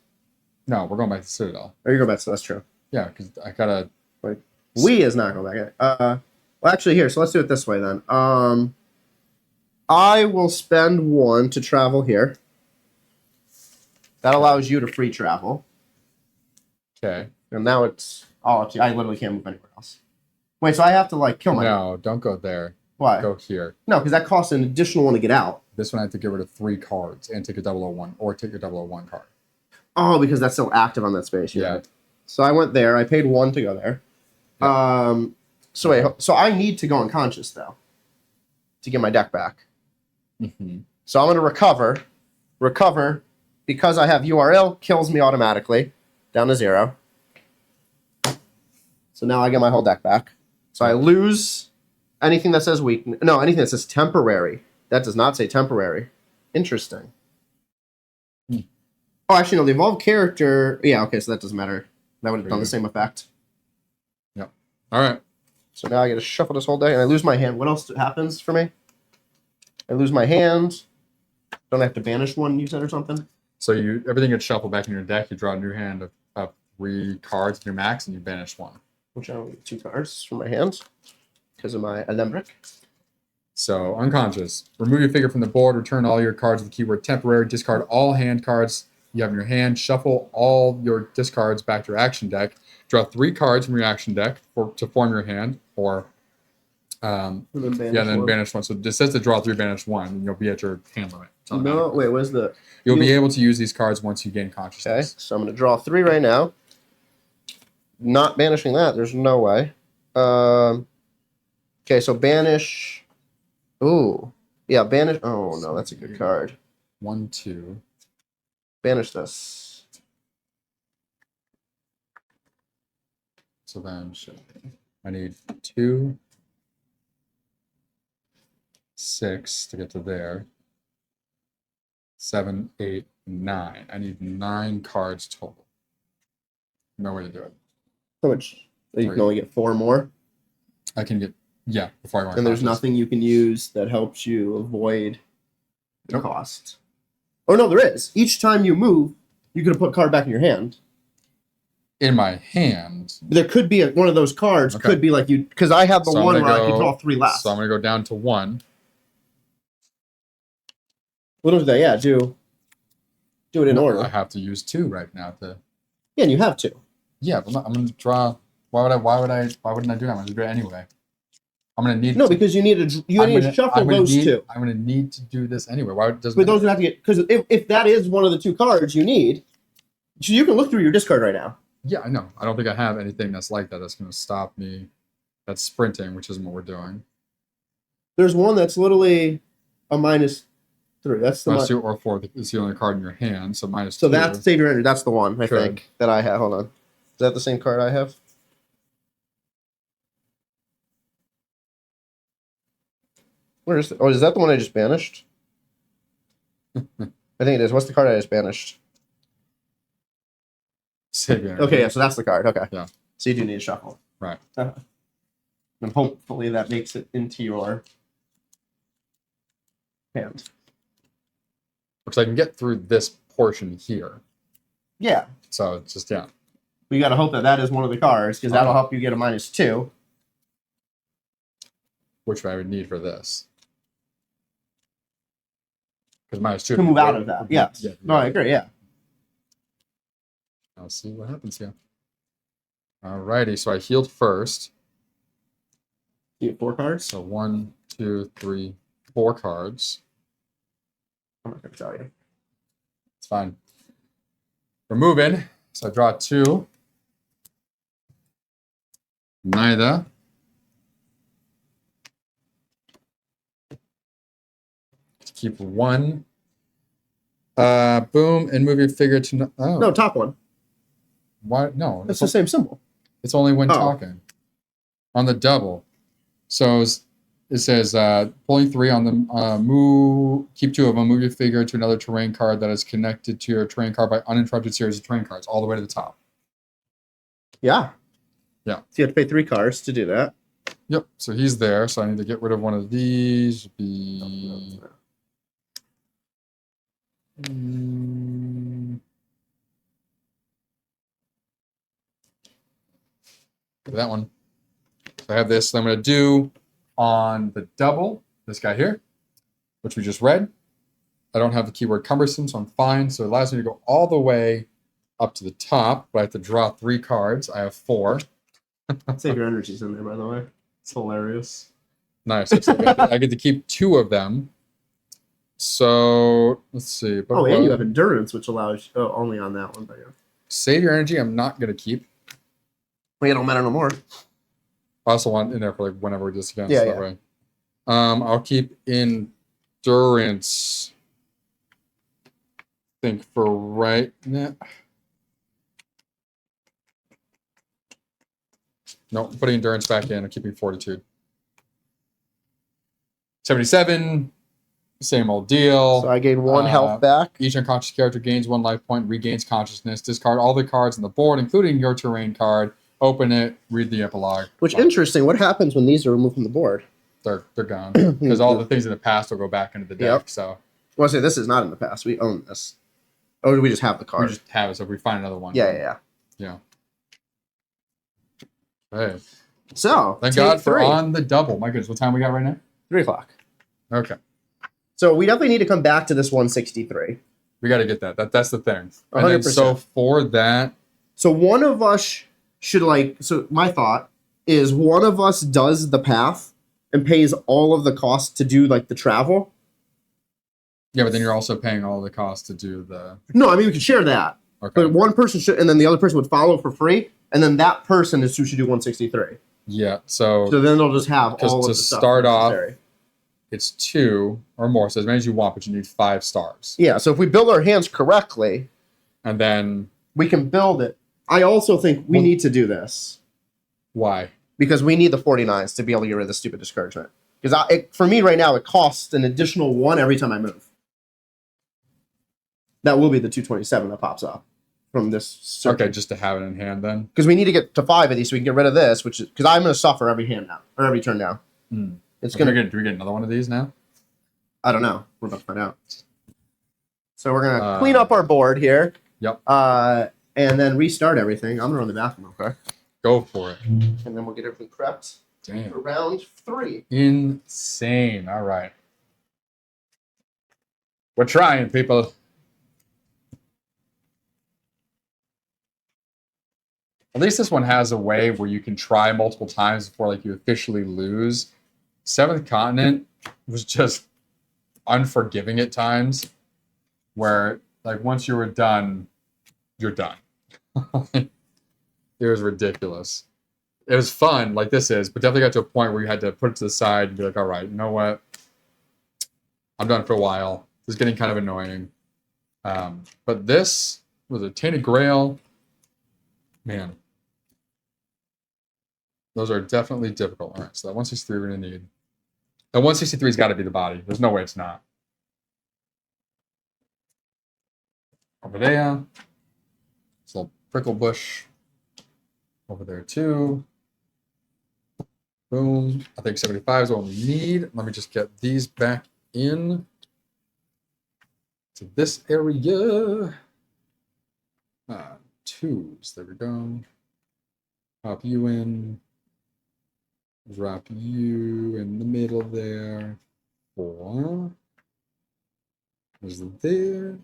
No, we're going back to Citadel. Or you go back, so that's true. Yeah, because I gotta... Like, we is not going back. Well, actually, here, so let's do it this way then. I will spend 1 to travel here. That allows you to free travel. Okay. And now it's all up to you. I literally can't move anywhere else. Wait, so I have to, like, kill my... No, don't go there. Why? Go here. No, because that costs an additional 1 to get out. This one I have to get rid of 3 cards and take a 001, or take a 001 card. Oh, because that's still active on that space. Yeah. So I went there. I paid 1 to go there. Yeah. So wait. So I need to go unconscious, though, to get my deck back. Mm-hmm. So I'm going to recover. Recover, because I have URL, kills me automatically. Down to 0. So now I get my whole deck back. So I lose anything that says weakness. No, anything that says temporary. That does not say temporary. Interesting. Oh, actually, no. The evolved character... Yeah, okay, so that doesn't matter. That would have done the same effect. Yep. All right. So now I got to shuffle this whole deck, and I lose my hand. What else happens for me? I lose my hand. Don't I have to banish one, you said, or something? So everything gets shuffled back in your deck. You draw a new hand of 3 cards in your max, and you banish 1. Which I only get 2 cards from my hands because of my alembic. So unconscious. Remove your figure from the board. Return all your cards with the keyword temporary. Discard all hand cards you have in your hand. Shuffle all your discards back to your action deck. Draw 3 cards from your action deck to form your hand, or then banish 1. So it says to draw 3, banish 1, and you'll be at your hand limit. No, wait, what's the... You'll be able to use these cards once you gain consciousness. Okay, so I'm going to draw 3 right now. Not banishing that, there's no way. Okay, so banish... Ooh. Yeah, banish... Oh, no, that's a good card. 1, 2. Banish this. So then I need 2, 6 to get to there. 7, 8, 9. I need 9 cards total. No way to do it. How much? You can only get 4 more? I can get, before I go. And there's nothing you can use that helps you avoid the cost. Oh, no, there is. Each time you move, you could put a card back in your hand. In my hand. There could be one of those cards. Okay. Could be like you, because I have the one where I can draw 3 left. So I'm going to go down to 1. What was that? Yeah, do it in order. I have to use 2 right now to. Yeah, and you have 2. Yeah, but I'm going to draw. Why wouldn't I do that? I'm going to do it anyway. I'm going to need. No, because you need to shuffle those 2. I'm going to need to do this anyway. Why does? But those would have to get, because if that is one of the 2 cards you need, you can look through your discard right now. Yeah, I know. I don't think I have anything that's like that. That's going to stop me. That's sprinting, which isn't what we're doing. There's one that's literally a -3. That's the -2 or 4. It's the only card in your hand, so -2. So that's Save Your Energy. That's the one I think that I have. Hold on, is that the same card I have? Where is it? Oh, is that the one I just banished? I think it is. What's the card I just banished? Save Your Energy. Okay, yeah. So that's the card. Okay. Yeah. So you do need to shuffle. Right. And hopefully that makes it into your hand. Which I can get through this portion here. Yeah. So it's just, We got to hope that is one of the cards, because that'll help you get a -2. Which I would need for this. Because -2. To move out of that, yes. Yeah, no, I agree, yeah. I'll see what happens here. Alrighty, so I healed first. You get 4 cards? So 1, 2, 3, 4 cards. I'm not going to tell you. It's fine. We're moving. So I draw 2. Neither. Keep 1. Boom, and move your figure to... No, top one. Why? No. That's the same symbol. It's only when talking. On the double. So it says, pulling 3 on the move, keep 2 of them, move your figure to another terrain card that is connected to your terrain card by uninterrupted series of terrain cards, all the way to the top. Yeah. Yeah. So you have to pay 3 cards to do that. Yep. So he's there. So I need to get rid of one of these. That one. So I have this. So I'm going to do on the double, this guy here, which we just read. I don't have the keyword cumbersome, so I'm fine. So it allows me to go all the way up to the top, but I have to draw 3 cards. I have 4. Save Your Energy's in there, by the way. It's hilarious. Nice. So I get to keep 2 of them. So let's see. Oh, and you have endurance, which allows only on that one. But yeah. Save Your Energy. I'm not going to keep. Well, it don't matter no more. I also want in there for like whenever we discuss that way. I'll keep endurance. I think for right now. No, putting endurance back in. I'm keeping fortitude. 77. Same old deal. So I gain 1 health back. Each unconscious character gains 1 life point, regains consciousness. Discard all the cards on the board, including your terrain card. open it, read the epilogue. Which interesting. What happens when these are removed from the board? They're gone because all the things in the past will go back into the deck. Yep. So. Well, I say this is not in the past. We own this. Oh, do we just have the card? We just have it. So if we find another one. Yeah. Hey. So Thank God for on the double. My goodness, what time we got right now? 3 o'clock. Okay. So we definitely need to come back to this 163. We got to get that. That's the thing. 100%. And then, so for that. So one of us should so my thought is one of us does the path and pays all of the costs to do like the travel. Yeah, but then you're also paying all the costs to do the. No, I mean we could share that. Okay. But one person should, and then the other person would follow for free, and then that person is who should do 163. Yeah. So then they'll just have all of the stuff start necessary. off. It's 2 or more, so as many as you want, but you need 5 stars. Yeah. So if we build our hands correctly, and then we can build it. I also think we need to do this. Why? Because we need the 49s to be able to get rid of the stupid discouragement. Because for me right now, it costs an additional 1 every time I move. That will be the 227 that pops up from this circuit. Okay, just to have it in hand then. Because we need to get to 5 of these so we can get rid of this, which is because I'm going to suffer every hand now or every turn now. It's Do gonna. we get another one of these now? I don't know. We're about to find out. So we're gonna clean up our board here. Yep. And then restart everything. I'm gonna run the bathroom real quick. Go for it. And then we'll get everything prepped Damn. for round 3. Insane. All right. We're trying, people. At least this one has a way where you can try multiple times before like you officially lose. Seventh Continent was just unforgiving at times, where like once you were done, you're done. It was ridiculous. It was fun, like this is, but definitely got to a point where you had to put it to the side and be like, all right, you know what? I'm done for a while. This is getting kind of annoying. But this was a Tainted Grail. Man. Those are definitely difficult. All right, so that 163 we're going to need. That 163's got to be the body. There's no way it's not. Over there. This little prickle bush. Over there too. Boom. I think 75 is what we need. Let me just get these back in to this area. 2s. There we go. Pop you in. Drop you in the middle there. 4. There's there.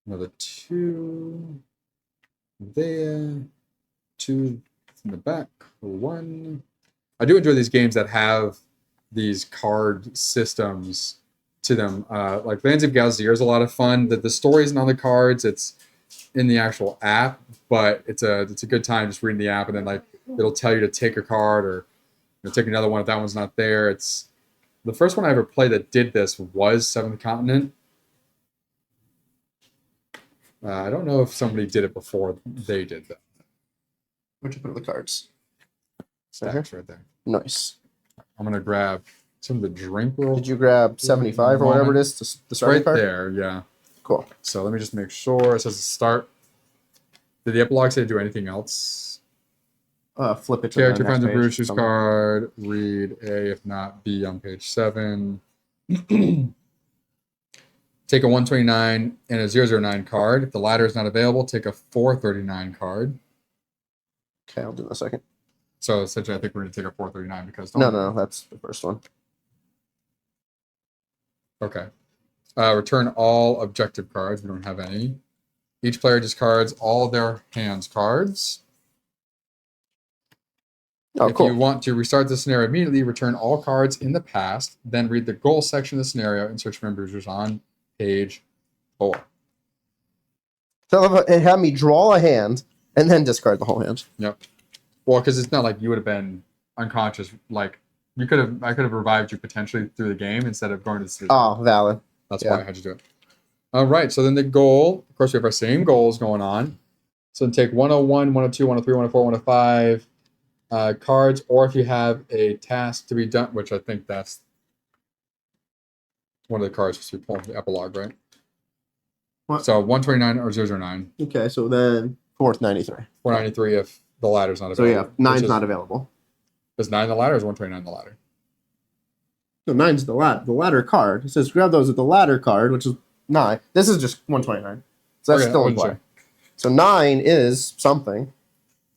Another 2. There. 2 in the back. 1. I do enjoy these games that have these card systems to them. Like Lands of Galzier is a lot of fun. The story isn't on the cards. It's in the actual app, but it's a good time just reading the app, and then like it'll tell you to take a card or take another one if that one's not there. It's the first one I ever played that did this was Seventh Continent. I don't know if somebody did it before they did that. Where'd you put the cards? Stacks right there. Nice. I'm gonna grab some of the drink. Did you grab 75 or whatever it is? The starting right card? there, yeah. Cool. So let me just make sure it says start. Did the epilogue say to do anything else? Flip it to Character the finds next a page. Bruce's card. Read A, if not B, on page 7. Take a 129 and a 009 card. If the latter is not available, take a 439 card. Okay, I'll do it in a second. So essentially, I think we're going to take a 439 because... No, that's the first one. Okay. Return all objective cards. We don't have any. Each player discards all their hands cards. Oh, cool. If you want to restart the scenario immediately, return all cards in the past, then read the goal section of the scenario in Search of Ambruzus on page 4. So it had me draw a hand and then discard the whole hand. Yep. Well, because it's not like you would have been unconscious. Like I could have revived you potentially through the game instead of going to sleep. Oh, valid. That's why I had to do it. All right. So then the goal, of course, we have our same goals going on. So then take 101, 102, 103, 104, 105 cards, or if you have a task to be done, which I think that's one of the cards to pull from the epilogue, right? What? So 129 or 009. Okay, so then Fourth 93. 493 if the ladder's not So available. yeah, 9's not available. Is 9 the ladder or is 129 the ladder? No, 9's the ladder card. It says grab those with the ladder card, which is 9. This is just 129. So that's Okay, still I in play. wasn't So 9 is something.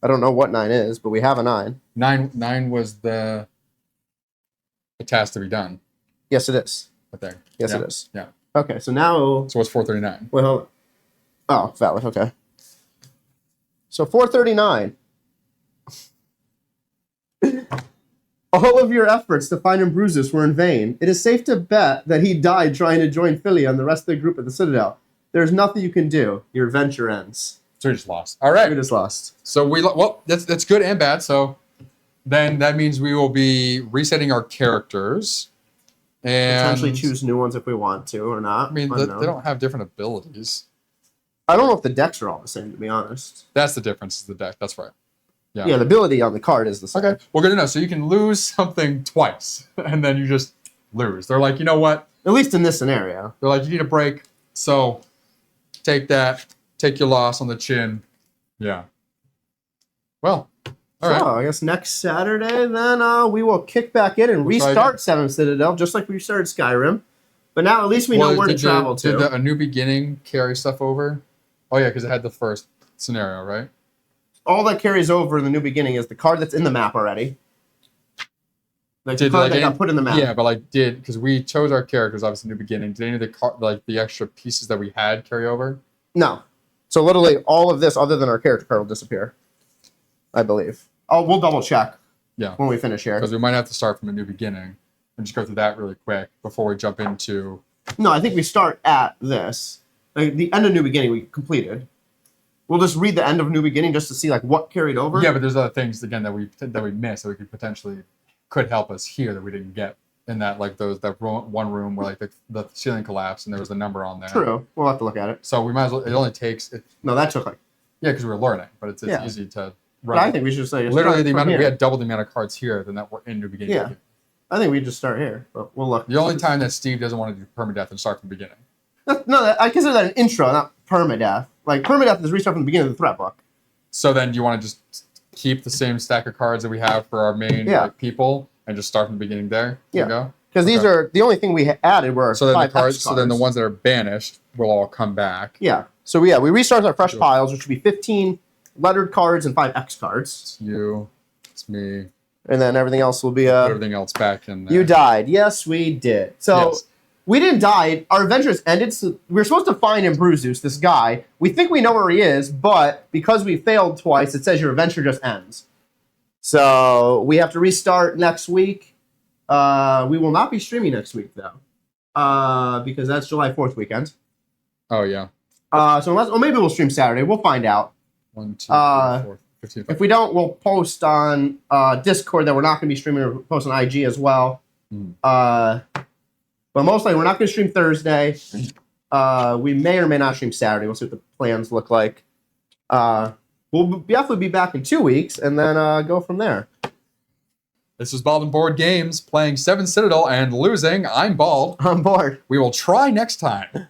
I don't know what 9 is, but we have a 9. 9 was the task to be done. Yes, it is. Right there. Yes, Yeah. it is. Yeah. Okay, so now... So what's 439? Wait, hold on. Oh, valid. Okay. So 439. All of your efforts to find Ambruzus were in vain. It is safe to bet that he died trying to join Philia and the rest of the group at the Citadel. There's nothing you can do. Your venture ends. So we just lost. All right. We just lost. So well, that's good and bad. So then that means we will be resetting our characters and Potentially choose new ones if we want to or not. I mean, they don't have different abilities. I don't know if the decks are all the same, to be honest. That's the difference. Is the deck. That's right. Yeah. Yeah, the ability on the card is the same. Okay. Well, good to know. So you can lose something twice, and then you just lose. They're like, you know what? At least in this scenario. They're like, you need a break. So take that. Take your loss on the chin. Yeah. Well. All right. So I guess next Saturday, then we will kick back in and restart 7 Citadel, just like we started Skyrim. But now at least we know where to travel to. Did A New Beginning carry stuff over? Oh, yeah, because it had the first scenario, right? All that carries over in the New Beginning is the card that's in the map already. Like the card that got put in the map. Yeah, but because we chose our characters, obviously, New Beginning. Did any of the extra pieces that we had carry over? No. So literally all of this, other than our character card, will disappear. I believe. Oh, we'll double check. Yeah. When we finish here. Because we might have to start from a New Beginning and just go through that really quick before we jump into. No, I think we start at this. Like the end of New Beginning we completed. We'll just read the end of New Beginning just to see like what carried over. Yeah, but there's other things again that we missed that we could help us here that we didn't get in that one room where the ceiling collapsed and there was a number on there. True. We'll have to look at it. So we might as well. It only takes. No, that took because we were learning, but it's easy to run. But I think we should say literally we had double the amount of cards here than that were in New Beginning. Yeah. I think we just start here, but we'll look. The only time that Steve doesn't want to do permadeath and start from the beginning. No, I consider that an intro, not permadeath. Like, permadeath is restart from the beginning of the threat book. So then do you want to just keep the same stack of cards that we have for our main people and just start from the beginning there? Yeah. Because these are, the only thing we added were so then 5 the cards. X So then the ones that are banished will all come back. Yeah. So we restart our fresh piles, which would be 15 lettered cards and 5 X cards. It's you. It's me. And then everything else will be... Put everything else back in there. You died. Yes, we did. So... Yes. We didn't die. Our adventures ended. So we were supposed to find Ambruzus, this guy. We think we know where he is, but because we failed twice, it says your adventure just ends. So we have to restart next week. We will not be streaming next week, though, because that's July 4th weekend. Oh, yeah. Or maybe we'll stream Saturday. We'll find out. 1, 2, 3, 4, 15. If we don't, we'll post on Discord that we're not going to be streaming, or post on IG as well. But mostly, we're not going to stream Thursday. We may or may not stream Saturday. We'll see what the plans look like. We'll definitely be back in 2 weeks, and then go from there. This is Bald and Board Games, playing 7 Citadel and losing. I'm Bald. I'm bored. We will try next time.